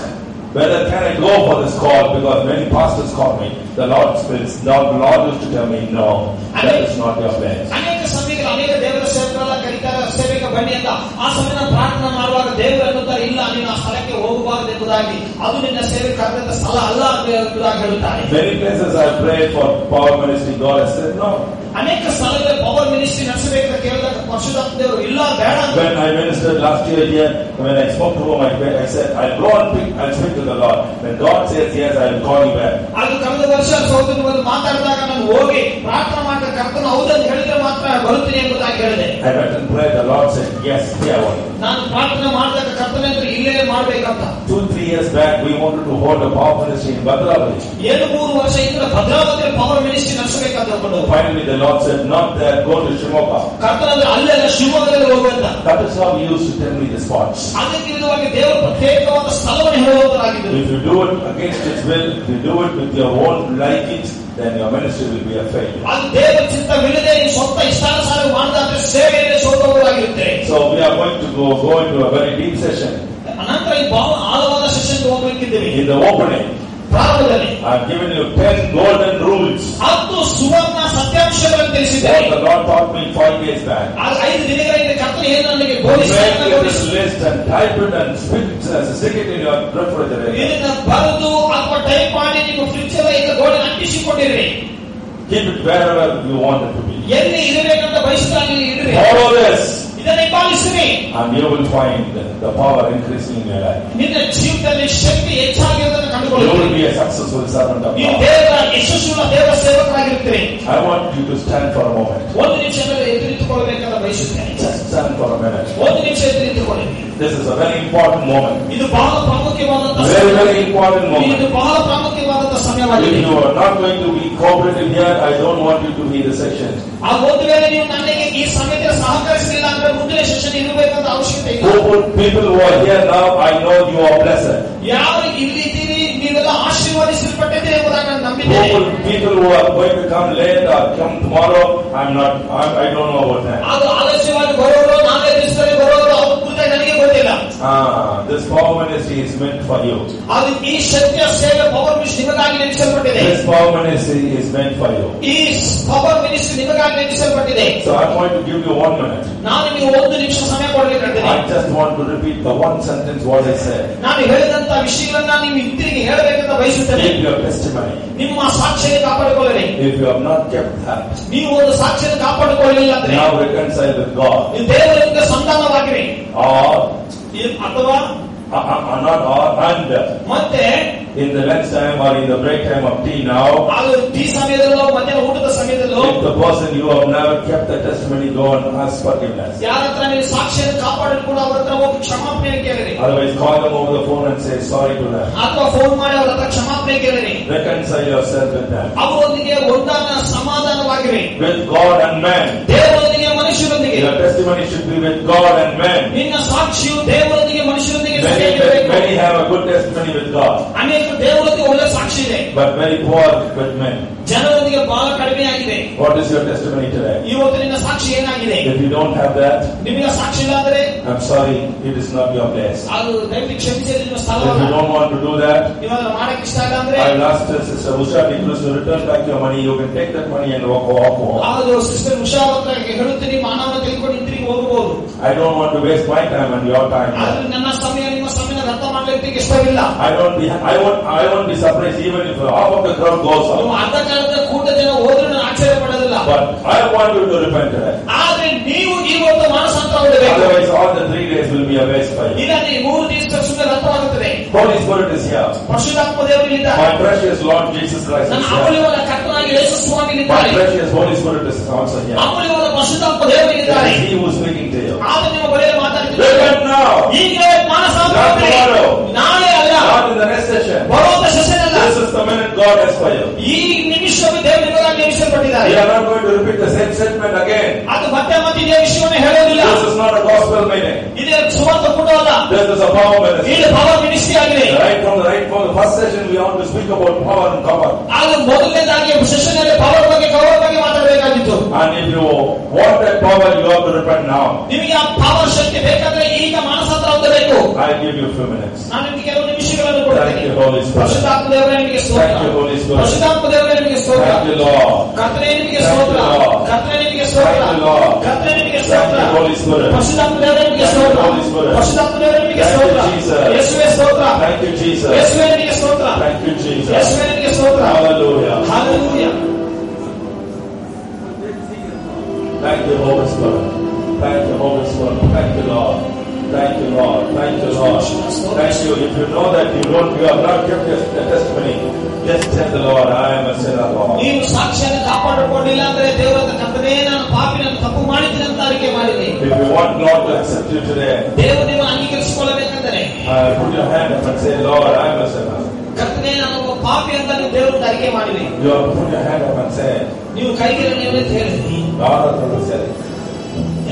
whether can I go for this call, because many pastors call me. The Lord used to tell me, no, that is not your place. ಅನೇಕ ಸಮಯಗಳು ಅನೇಕ ದೇವರ ಸೇವಕರೆಲ್ಲ ಕರೀತಾರೆ ಸೇವೆಗೆ ಬನ್ನಿ ಅಂತ. ಆ ಸಮಯ ಪ್ರಾರ್ಥನೆ ಮಾಡುವಾಗ ದೇವರು ಅನ್ನುತ್ತಾರೆ, ಇಲ್ಲ ನೀನು ಆ ಸ್ಥಳಕ್ಕೆ ಹೋಗಬಾರದು ಎಂಬುದಾಗಿ, ಅದು ನಿನ್ನ ಸೇವೆ ಕರೆದಂತ ಸ್ಥಳ ಅಲ್ಲ ಎಂಬುದಾಗಿ ಹೇಳುತ್ತಾರೆ. Many places I prayed for power ministry, God has said no. ಅನೇಕ ಸ್ಥಳಗಳಲ್ಲಿ ಪವರ್ ಮಿನಿಸ್ಟ್ರಿ ನಡೆಸಬೇಕಂತ ಕೇಳಿದಾಗ ಪರಿಶುದ್ಧಾತ್ಮ ದೇವರು ಇಲ್ಲ ಬೇಡ. When I ministered last year here, when I spoke to him, I said, I'll go and speak to the Lord. When God says yes, I will call you back. ಅದು ಕಳೆದ ವರ್ಷ ಸಹೋದರರು ಮಾತಾಡಿದಾಗ ನಾನು ಹೋಗಿ ಪ್ರಾರ್ಥನೆ ಮಾಡಿದ ಕರ್ತನು ಹೌದನ್ನು ಹೇಳಿದ್ರೆ ಮಾತ್ರ ಬರುತ್ತೀನಿ ಎಂಬುದಾಗಿ ಹೇಳಿದೆ. I went and prayed. The Lord said yes, here I want. ನಾನು ಪ್ರಾರ್ಥನೆ ಮಾಡಿದಾಗ ಕರ್ತನೆ ಅಂದ್ರೆ ಇಲ್ಲೇ ಮಾಡ್ಬೇಕಂತ. 2-3 years back, we wanted to hold a power ministry in Bhadravati. 2-3 ವರ್ಷ ಹಿಂದೆ ಭದ್ರಾವತಿಯಲ್ಲಿ ಪವರ್ ಮಿನಿಸ್ಟ್ರಿ ನಡೆಸಬೇಕಂತ ಕೊಂಡು. Finally, the Lord said, not there, go to Shimoga. ಕರ್ತನಂದ್ರೆ ಅಲ್ಲೆಲ್ಲ ಶಿವಮೊಗ್ಗದಲ್ಲಿ ಹೋಗುವಂತ. That is how He used to tell me the spots. ಅದಕ್ಕೆ ವಿಧವಾಗಿ ದೇವರು ಪ್ರತ್ಯೇಕವಾದ ಸ್ಥಳವನ್ನು ಹೇಳುವಂತರಾಗಿದ್ದರು. If you do it against His will, if you do it with your own likings, then your ministry will be a failure. ಅದು ದೇವರ ಚಿತ್ತವಿಲ್ಲದೆ ನೀವು ಸ್ವಂತ ಇಷ್ಟಾನುಸಾರ ಮಾಡಿದ್ರೆ ಸೇವೆಯಲ್ಲಿ ಸೋತವರಾಗಿರುತ್ತೆ. So we are going to go into a very deep session. ಅನಂತರ ಈ ಬಹಳ ಆಳವಾದ ಸೆಷನ್ ಹೋಗಬೇಕಿದ್ದೇವೆ. In the opening, ಪ್ರಾರಂಭದಲ್ಲಿ I have given you 10 golden rules. 10 ಸುವರ್ಣ ಸತ್ಯಾಂಶಗಳನ್ನು ತಿಳಿಸಿದ್ದೇನೆ. The Lord taught me 5 days back. 5 ದಿನಗಳ ಹಿಂದೆ ಕರ್ತನು ಏನು ನನಗೆ Make ಬೋಧಿಸಿದ this list and type it and stick it in your refrigerator. ಇದನ್ನ ಬರೆದು ಅಥವಾ ಟೈಪ್ ಮಾಡಿ ನಿಮ್ಮ ಫ್ರಿಡ್ಜ್ ಅಲ್ಲಿ ಈಗ ಗೋಡೆ ಅಂಟಿಸಿಕೊಂಡಿರಿ. Keep it wherever you want it to be. ಎಲ್ಲಿ ಇರಬೇಕಂತ ಬಯಸಿದಾಗ ಇಡ್ರಿ. Follow this. ಇದನ್ನೇ ಪಾಲಿಸಿರಿ. And you will find the power increasing in your life. ನಿನ್ನ ಜೀವಿತದಲ್ಲಿ ಶಕ್ತಿ ಹೆಚ್ಚಾಗಿರುವುದನ್ನು You ಕಂಡುಕೊಳ್ಳುತ್ತೀರಿ. will be a successful servant of ನೀವು God. ದೇವರ ಯಶಸ್ವಿನ ದೇವರ ಸೇವಕರಾಗಿರುತ್ತೀರಿ. I want you to stand for a moment. ಒಂದು ನಿಮಿಷದಲ್ಲಿ ಎದ್ದು ನಿಂತುಕೊಳ್ಳಬೇಕಂತ ಬಯಸುತ್ತೇನೆ. Just stand for a minute. ಒಂದು ನಿಮಿಷ ಎದ್ದು ನಿಂತುಕೊಳ್ಳಿ. This is a very important moment. ಇದು ಬಹಳ ಪ್ರಾಮುಖ್ಯವಾದಂತಹ Very, very important ಇದು moment. ಬಹಳ ಪ್ರಾಮುಖ್ಯವಾದಂತಹ If ಸಮಯವಾಗಿದೆ. you are not going to be cooperative here, I don't want you to be the section. ಆ ಒಂದು ವೇಳೆ ನೀವು ನನಗೆ ಈ ಸಮಯದಲ್ಲಿ ಸಹಕರಿಸಲಿಲ್ಲ ಅಂದ್ರೆ ಮುಂದಿನ ಸೆಷನ್ ಇರಬೇಕಂತ ಅವಶ್ಯಕತೆ ಇಲ್ಲ. People who are here now, I know you are blessed. ಯಾರು ಇಲ್ಲಿ ಇದ್ದೀರಿ ನೀವೆಲ್ಲ ಆಶೀರ್ವದಿಸಲ್ಪಟ್ಟಿದ್ದೀರಿ ಎಂಬುದಾಗಿ ನಾನು ನಂಬಿದ್ದೇನೆ. People who are going to come late or come tomorrow, I don't know about that. ಅದು ಆಲಸ್ಯವಾಗಿ ಬರೋರು ನಾಳೆ ದಿವಸದಲ್ಲಿ ಬರೋರು ಅವ್ರ ಕುರಿತಾಗಿ ನನಗೆ ಗೊತ್ತಿಲ್ಲ. This power ministry is meant for you. ಅದು ಈ ಶಕ್ತಿಯ ಸೇವೆ ಪವರ್ ಮಿನಿಸ್ಟ್ರಿ ನಿಮಗಾಗಿ ನಡೆಸಲ್ಪಟ್ಟಿದೆ. This power ministry is meant for you. ಈ ಪವರ್ ಮಿನಿಸ್ಟ್ರಿ ನಿಮಗಾಗಿ ನಡೆಸಲ್ಪಟ್ಟಿದೆ. So I'm going to give you 1 minute. ನಾನು ನಿಮಗೆ 1 ನಿಮಿಷ ಸಮಯ ಕೊಡಲಿಕ್ಕಿದ್ದೇನೆ. I just want to repeat the one sentence what I said. ನಾನು ಹೇಳಿದಂತ ವಿಷಯಗಳನ್ನ ನೀವು ಹಿಂತಿರುಗಿ ಹೇಳಬೇಕಂತ ಬಯಸುತ್ತೇನೆ. Keep your testimony. ನಿಮ್ಮ ಸಾಕ್ಷ್ಯವನ್ನು ಕಾಪಾಡಿಕೊಳ್ಳಿರಿ. If you have not kept that, ನೀವು ಒಂದು ಸಾಕ್ಷ್ಯವನ್ನು ಕಾಪಾಡಿಕೊಳ್ಳಲಿಲ್ಲ ಅಂದ್ರೆ now reconcile with God. ನೀವು ದೇವರಿಂದ ಸಂಧಾನವಾಗಿರಿ. ಅಥವಾ ಮತ್ತೆ in the lunch time or in the break time of tea now, ಅದು ಟೀ ಸಮಯದಲ್ಲೋ ಮಧ್ಯಾಹ್ನ ಊಟದ ಸಮಯದಲ್ಲೋ if the person you have never kept the testimony, go and ask forgiveness. ಯಾರ ಹತ್ರ ನೀವು ಸಾಕ್ಷ್ಯವನ್ನು ಕಾಪಾಡಿಕೊಂಡು ಅವರ ಹತ್ರ ಹೋಗಿ ಕ್ಷಮಾಪಣೆ ಕೇಳಿರಿ. Otherwise call them over the phone and say sorry to them. ಅಥವಾ ಫೋನ್ ಮಾಡಿ ಅವರ ಹತ್ರ ಕ್ಷಮಾಪಣೆ ಕೇಳಿರಿ. Reconcile yourself with them. ಅವರೊಂದಿಗೆ ಒಂದಾನ ಸಮಾಧಾನವಾಗಿರಿ. With God and man. ದೇವರೊಂದಿಗೆ ಮನುಷ್ಯರೊಂದಿಗೆ. Your testimony should be with God and man. ನಿನ್ನ ಸಾಕ್ಷಿಯು ದೇವರೊಂದಿಗೆ ಮನುಷ್ಯರೊಂದಿಗೆ Many have a good testimony with God. ಅನೇಕ ದೇವರೊಂದಿಗೆ ಒಳ್ಳೆ ಸಾಕ್ಷಿ ಇದೆ. But very poor with men. ಜನರೊಂದಿಗೆ ಬಹಳ ಕಡಿಮೆ ಆಗಿದೆ. What is your testimony today? ಇವತ್ತು ನಿನ್ನ ಸಾಕ್ಷಿ ಏನಾಗಿದೆ? If you don't have that, ನಿಮಗೆ ಸಾಕ್ಷಿ ಇಲ್ಲ ಅಂದ್ರೆ I'm sorry, it is not your place. ಅದು ದಯವಿಟ್ಟು ಕ್ಷಮಿಸಿ, ನಿಮ್ಮ ಸ್ಥಳ If you don't want to do that, ನೀವು ಅದನ್ನ ಮಾಡಕ್ಕೆ ಇಷ್ಟ ಇಲ್ಲ ಅಂದ್ರೆ I will ask Sister Usha Nicholas to return back your money. You can take that money and walk home. ಅದು ಸಿಸ್ಟರ್ ಉಷಾ ಹತ್ರ ಹೇಳುತ್ತೀನಿ, ಮಾನವನ ತೆಗೆದುಕೊಂಡು ಹಿಂತಿರುಗಿ ಹೋಗಬಹುದು. I don't want to waste my time and your time. ಆದ್ರೆ ನನ್ನ ಸಮಯ ನಿಮ್ಮ ಸಮಯ ವ್ಯರ್ಥ ಮಾಡಲಿಕ್ಕೆ ಇಷ್ಟವಿಲ್ಲ. I won't be surprised even if half of the crowd goes out. ನೀವು ಅರ್ಧ ಕಾಲದ ಕೂಟ ಜನ ಹೋದ್ರೆ ನಾನು ಆಶ್ಚರ್ಯ ಪಡೋದಿಲ್ಲ. But I want you to repent today. ಆದ್ರೆ ನೀವು ಇವತ್ತು ಮಾನಸಾಂತರ ಹೊಂದಬೇಕು. Otherwise all the 3 days will be a waste for you. ಇಲ್ಲ, ನೀವು 3 ದಿವಸ ಸುಮ್ಮನೆ ವ್ಯರ್ಥವಾಗುತ್ತದೆ. Holy Spirit is here. ಪರಿಶುದ್ಧಾತ್ಮ ದೇವರು ಇಲ್ಲಿದ್ದಾರೆ. My precious Lord Jesus Christ is ನನ್ನ here. ಅಮೂಲ್ಯವಾದ ಕರ್ತನಾಗಿ ಯೇಸು ಸ್ವಾಮಿ My ಇಲ್ಲಿದ್ದಾರೆ. precious Holy Spirit is also here. ಅಮೂಲ್ಯವಾದ ಪರಿಶುದ್ಧಾತ್ಮ ದೇವರು ಇಲ್ಲಿದ್ದಾರೆ. It is He who is speaking to you. ಆದ್ರೆ ನಿಮ್ಮ ಬಳಿಯಲ್ಲಿ ಮಾತಾಡ್ತಿದ್ದಾರೆ. Repent now. ಈಗ ಮಾನಸಾಂತರ Not tomorrow. ನಾಳೆ ಅಲ್ಲ, Not in the next session. ಬರುವಂತ ಸೆಷನ್ ಅಲ್ಲ. This is the minute God has for you. ಈ ನಿಮಿಷವೇ ದೇವರು ನಿಮಗಾಗಿ ನೇಮಿಸಲ್ಪಟ್ಟಿದ್ದಾರೆ. We are not going to repeat the same statement again. ಅದು ಮತ್ತೆ ಇದೇ ವಿಷಯವನ್ನು ಹೇಳೋದಿಲ್ಲ. This is not a gospel meeting. ಇದು ಸುವಾರ್ಥ ಕೂಟ ಅಲ್ಲ. This is a power ministry. ಇದು ಪವರ್ ಮಿನಿಸ್ಟ್ರಿ ಆಗಿದೆ. Right from the first session, we want to speak about power and cover. ಅದು ಮೊದಲನೇದಾಗಿ ಸೆಷನ್ ಅಲ್ಲಿ ಪವರ್ ಬಗ್ಗೆ ಕವರ್ ಬಗ್ಗೆ ಮಾತಾಡಬೇಕಾಗಿತ್ತು. And if you want that power, you have to repent now. ನಿಮಗೆ ಆ power ಶಕ್ತಿ ಬೇಕಾದ್ರೆ ಈಗ ಮಾನಸಾಂತರ ಹೊಂದಬೇಕು. I'll give you a few minutes. ನಾನು ನಿಮಗೆ ಕೆಲವು ನಿಮಿಷಗಳನ್ನು ಕೊಡ್ತೇನೆ. Thank you, Holy Spirit. ಪರಿಶುದ್ಧಾತ್ಮ ದೇವರೇ ನಿಮಗೆ ಸ್ತೋತ್ರ. Thank you, Holy Spirit. ಪರಿಶುದ್ಧಾತ್ಮ ದೇವರೇ ನಿಮಗೆ ಸ್ತೋತ್ರ. Thank you, Lord. ಕರ್ತನೇ ನಿಮಗೆ ಸ್ತೋತ್ರ. ಕರ್ತನೇ ನಿಮಗೆ ಸ್ತೋತ್ರ. Thank you, Lord. ಕರ್ತನೇ ನಿಮಗೆ Thank ಸ್ತೋತ್ರ. you, Holy Spirit. ಪರಿಶುದ್ಧಾತ್ಮ ದೇವರೇ ನಿಮಗೆ ಸ್ತೋತ್ರ. ಪರಿಶುದ್ಧಾತ್ಮ ದೇವರೇ ನಿಮಗೆ ಸ್ತೋತ್ರ. ಯೇಸುವೇ ಸ್ತೋತ್ರ. Thank you, Jesus. ಯೇಸುವೇ ನಿಮಗೆ ಸ್ತೋತ್ರ. Thank you, Jesus. ಯೇಸುವೇ ನಿಮಗೆ ಸ್ತೋತ್ರ. Hallelujah. Hallelujah. Thank you, Holy Spirit. Thank you, Holy Spirit. Thank you, Lord. Thank you, Lord. Thank you, Lord. Thank you. If you know that you have not kept your testimony, just tell the Lord, I am a sinner, Lord. ನೀವು ಸಾಕ್ಷ್ಯವನ್ನು ಕಾಪಾಡಿಕೊಂಡಿಲ್ಲ ಅಂದ್ರೆ ದೇವರ ಕರ್ತನೇ ನಾನು ಪಾಪಿ, ನಾನು ತಪ್ಪು ಮಾಡಿದ್ದೀನಿ ಅಂತ ಅರಿಕೆ ಮಾಡಿದೆ. If you want Lord to accept you today, ದೇವರು ನೀವು ಅಂಗೀಕರಿಸಿಕೊಳ್ಳಬೇಕೆಂದರೆ put your hand up and say, Lord, I am a sinner. ಕರ್ತನೇ ನಾನು ಒಬ್ಬ ಪಾಪಿ ಅಂತ ನೀವು ದೇವರನ್ನು ಅರಿಕೆ ಮಾಡಿದೆ. You have to put your hand up and say, ನೀವು ಕೈಗೆ ನೀವು ಹೇಳಿದ್ರಿ. Lord, say,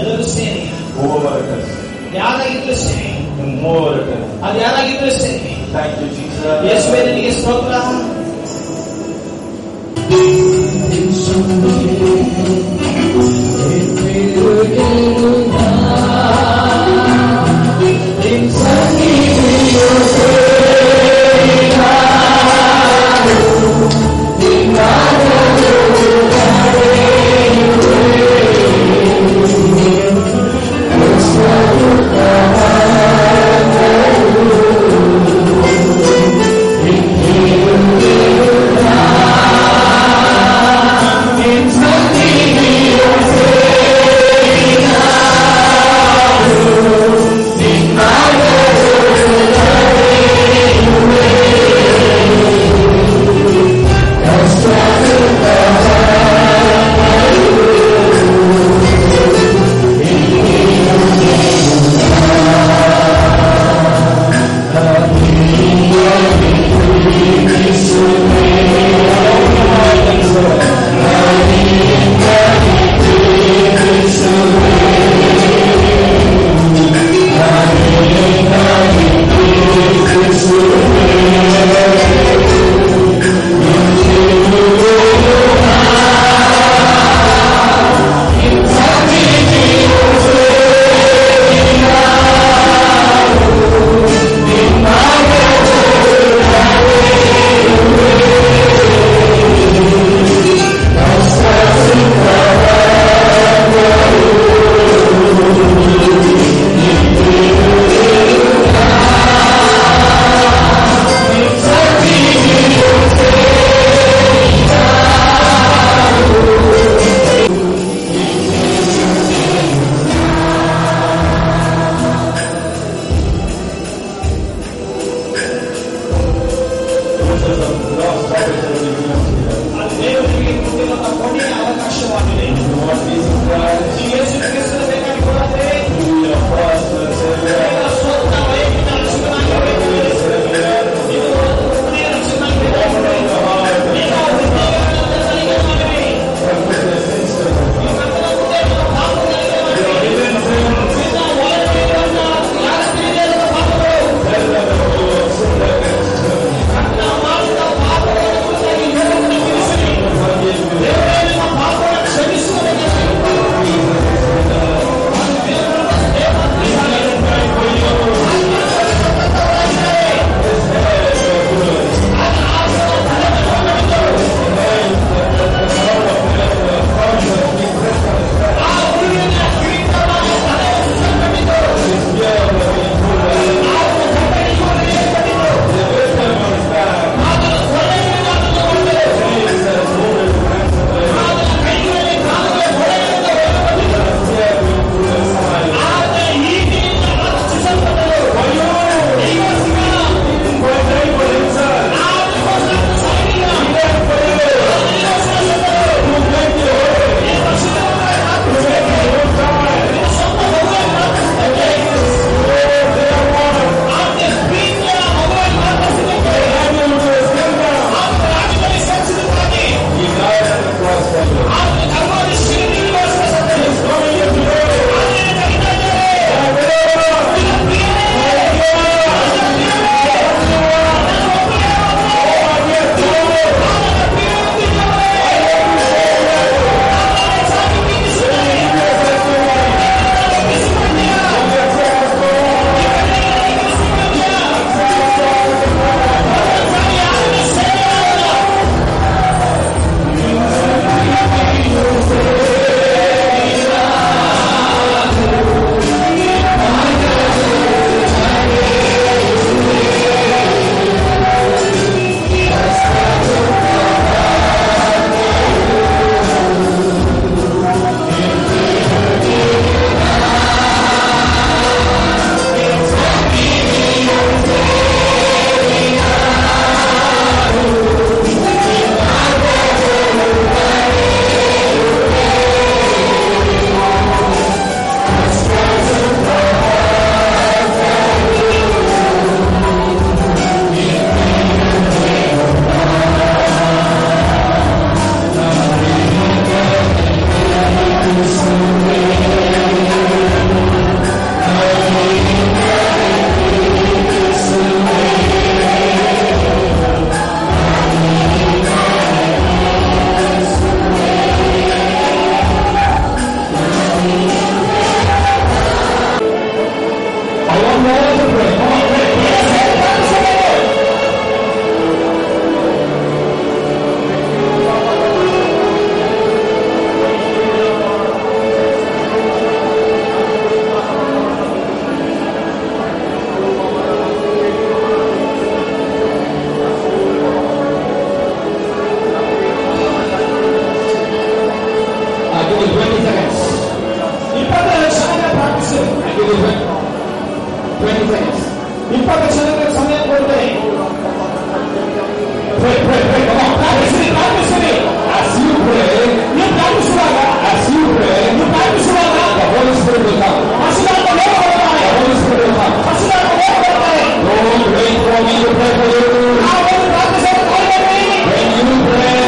ಎಲ್ಲರೂ ಸೇರಿ whoever it is, ಯಾರಾಗಿದ್ರು ಸೇರಿ, whoever it is. ಅದು ಯಾರಾಗಿದ್ರು ಸೇರಿ. Thank you, Jesus. ಯೇಸುವೇ ನಿಮಗೆ ಸ್ತೋತ್ರ. 20 ಕ್ಷಣಗಳ ಸಮಯ ಕೊಡ್ತೇನೆ. Pray, pray, pray. Come on. Practice it. As you pray, you practice it. As you pray, you practice it. The Holy Spirit will come. The Holy Spirit will come. Don't wait for me to pray for you. When you pray,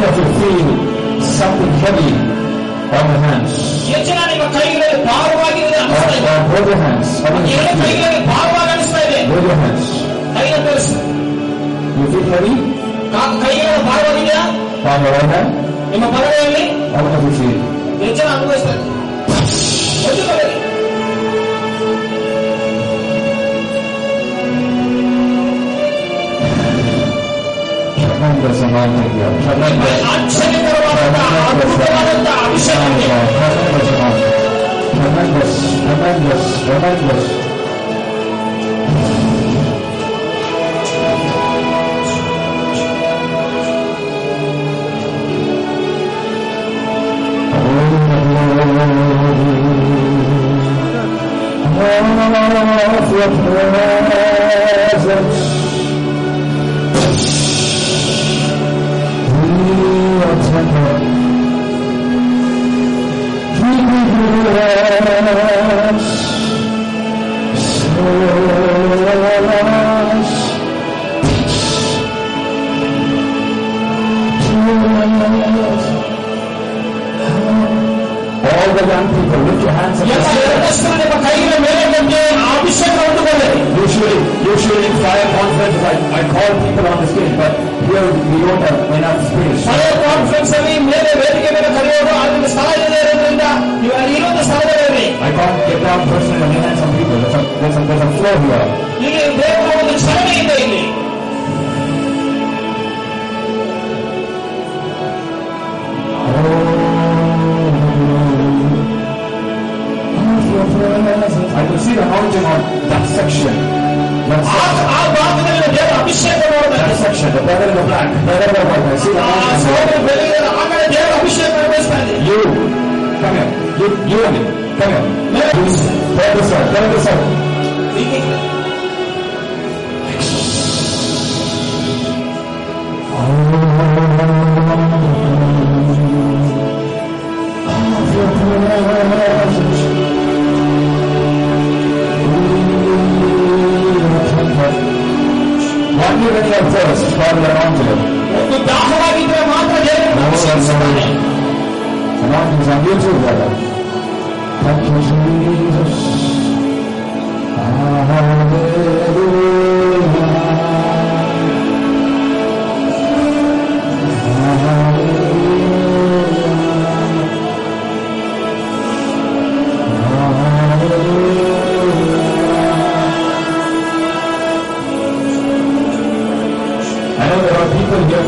many of you feel something heavy on your hands? ಎಷ್ಟು ಜನ ನಿಮ್ಮ ಕೈಗಳಲ್ಲಿ ಭಾರವಾಗಿದೆ ಅನಿಸ್ತಾ ಇದೆ? Hold your hands. ಎರಡು ಕೈಗಳಲ್ಲಿ ಭಾರವಾಗಿ ಅನಿಸ್ತಾ ಇದೆ. Hold your hands. ಕೈಯನ್ನು ತೋರಿಸಿ. You feel heavy? ಕೈಗಳು ಭಾರವಾಗಿದೆಯಾ? On your right hand? ನಿಮ್ಮ ಬಲಗೈಯಲ್ಲಿ? How much of you feel? ಎಷ್ಟು ಜನ ಅನುಭವಿಸ್ತಾರೆ? ಒಂದು ಕೈಯಲ್ಲಿ. Tremendous anointing here. Tremendous. ಆಶ್ಚರ್ಯಕರವಾದಂತಹ ಅದ್ಭುತವಾದಂತಹ ಅಭಿಷೇಕ ಇದೆ. Tremendous, tremendous, tremendous. Of your presence, we are temple. We bless, all the young people, lift your hands up. Usually in fire conferences, I call people on the stage, but here we don't have enough space. Fire conference ಅಲ್ಲಿ ಮೇಲೆ ವೇದಿಕೆ ಮೇಲೆ ಕರೆಯೋದು ಅದಕ್ಕೆ ಸ್ಥಳ ಇದೆ ಇರೋದ್ರಿಂದ ನೀವು ಅಲ್ಲಿ ಇರೋದು ಸ್ಥಳದಲ್ಲಿ I can't get down personally and hand some people. There's a flow here. ಇಲ್ಲಿ ದೇವರ ಒಂದು ಚಲನೆ ಇದೆ ಇಲ್ಲಿ. I can see the mountain on that section. That section, the brother in the black, brother in the white. I see the mountain. You, come here. You and me, come here. Turn this out. Only when you are first, God will anoint you. Anointing is on you too, brother. Thank you, Jesus.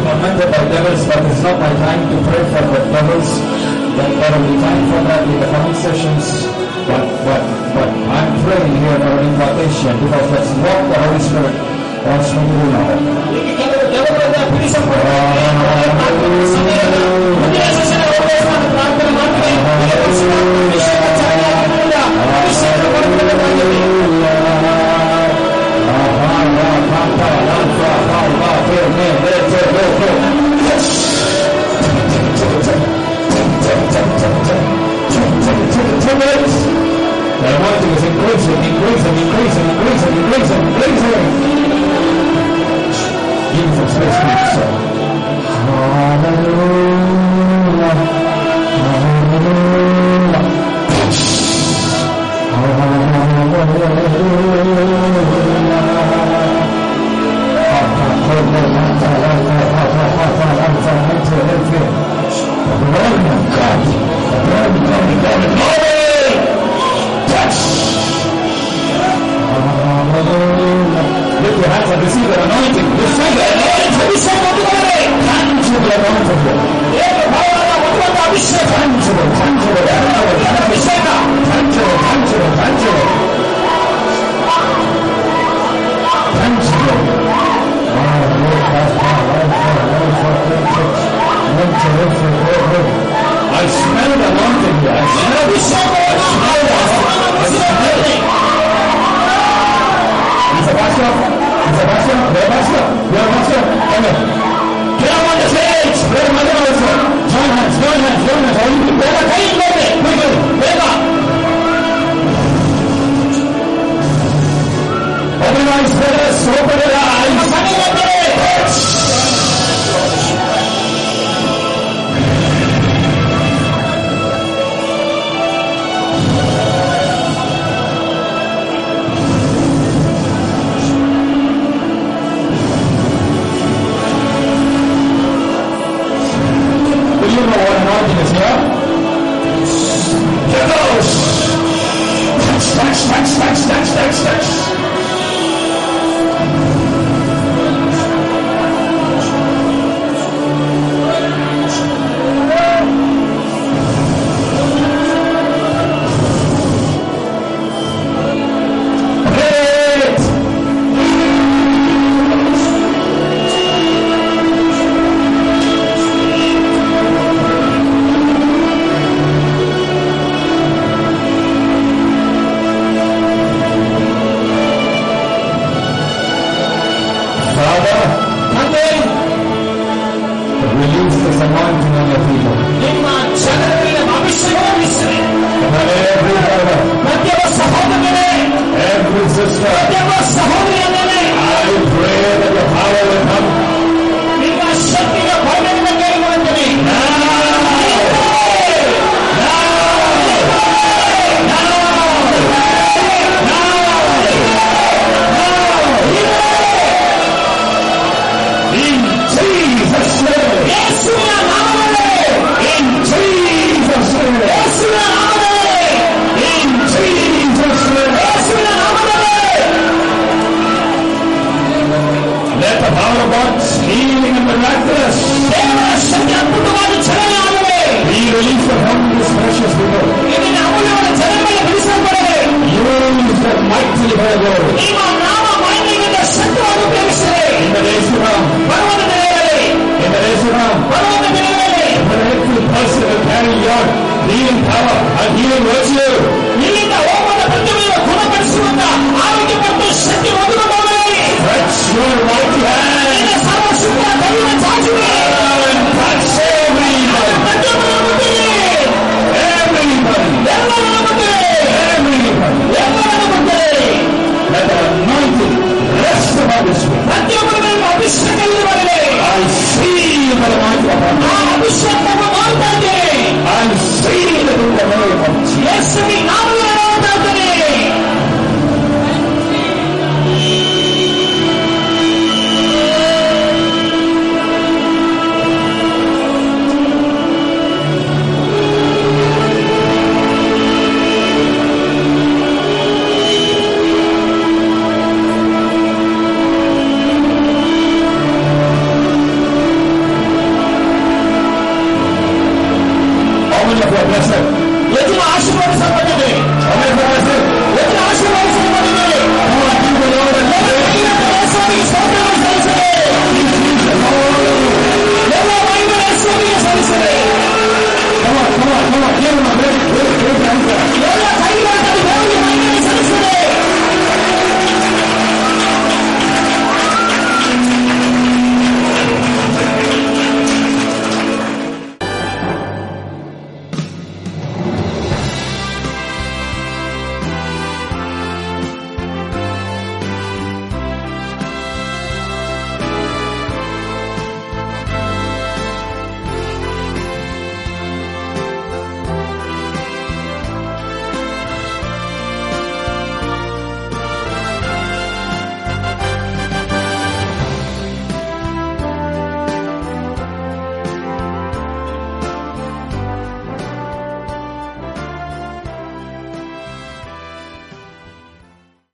Tormented by devils, but it's not my time to pray for the devils. There will be time for that in the coming sessions. But I'm praying here for an impartation because that's what the Holy Spirit wants me to do now. The anointing is increasing. Give some space for yourself. Hallelujah. Lift your hands and receive the anointing. Receive the anointing. Tangible anointing. I smell the anointing here. I smell the anointing. Sebastian, come here. Get up on the stage. Join hands. anointing is here. Here goes. Touch. Release this anointing on your people. Every sister, I pray that your power will come. Let the power of God's healing and miraculous be released upon this precious people. Use that mightily for your glory. In the days to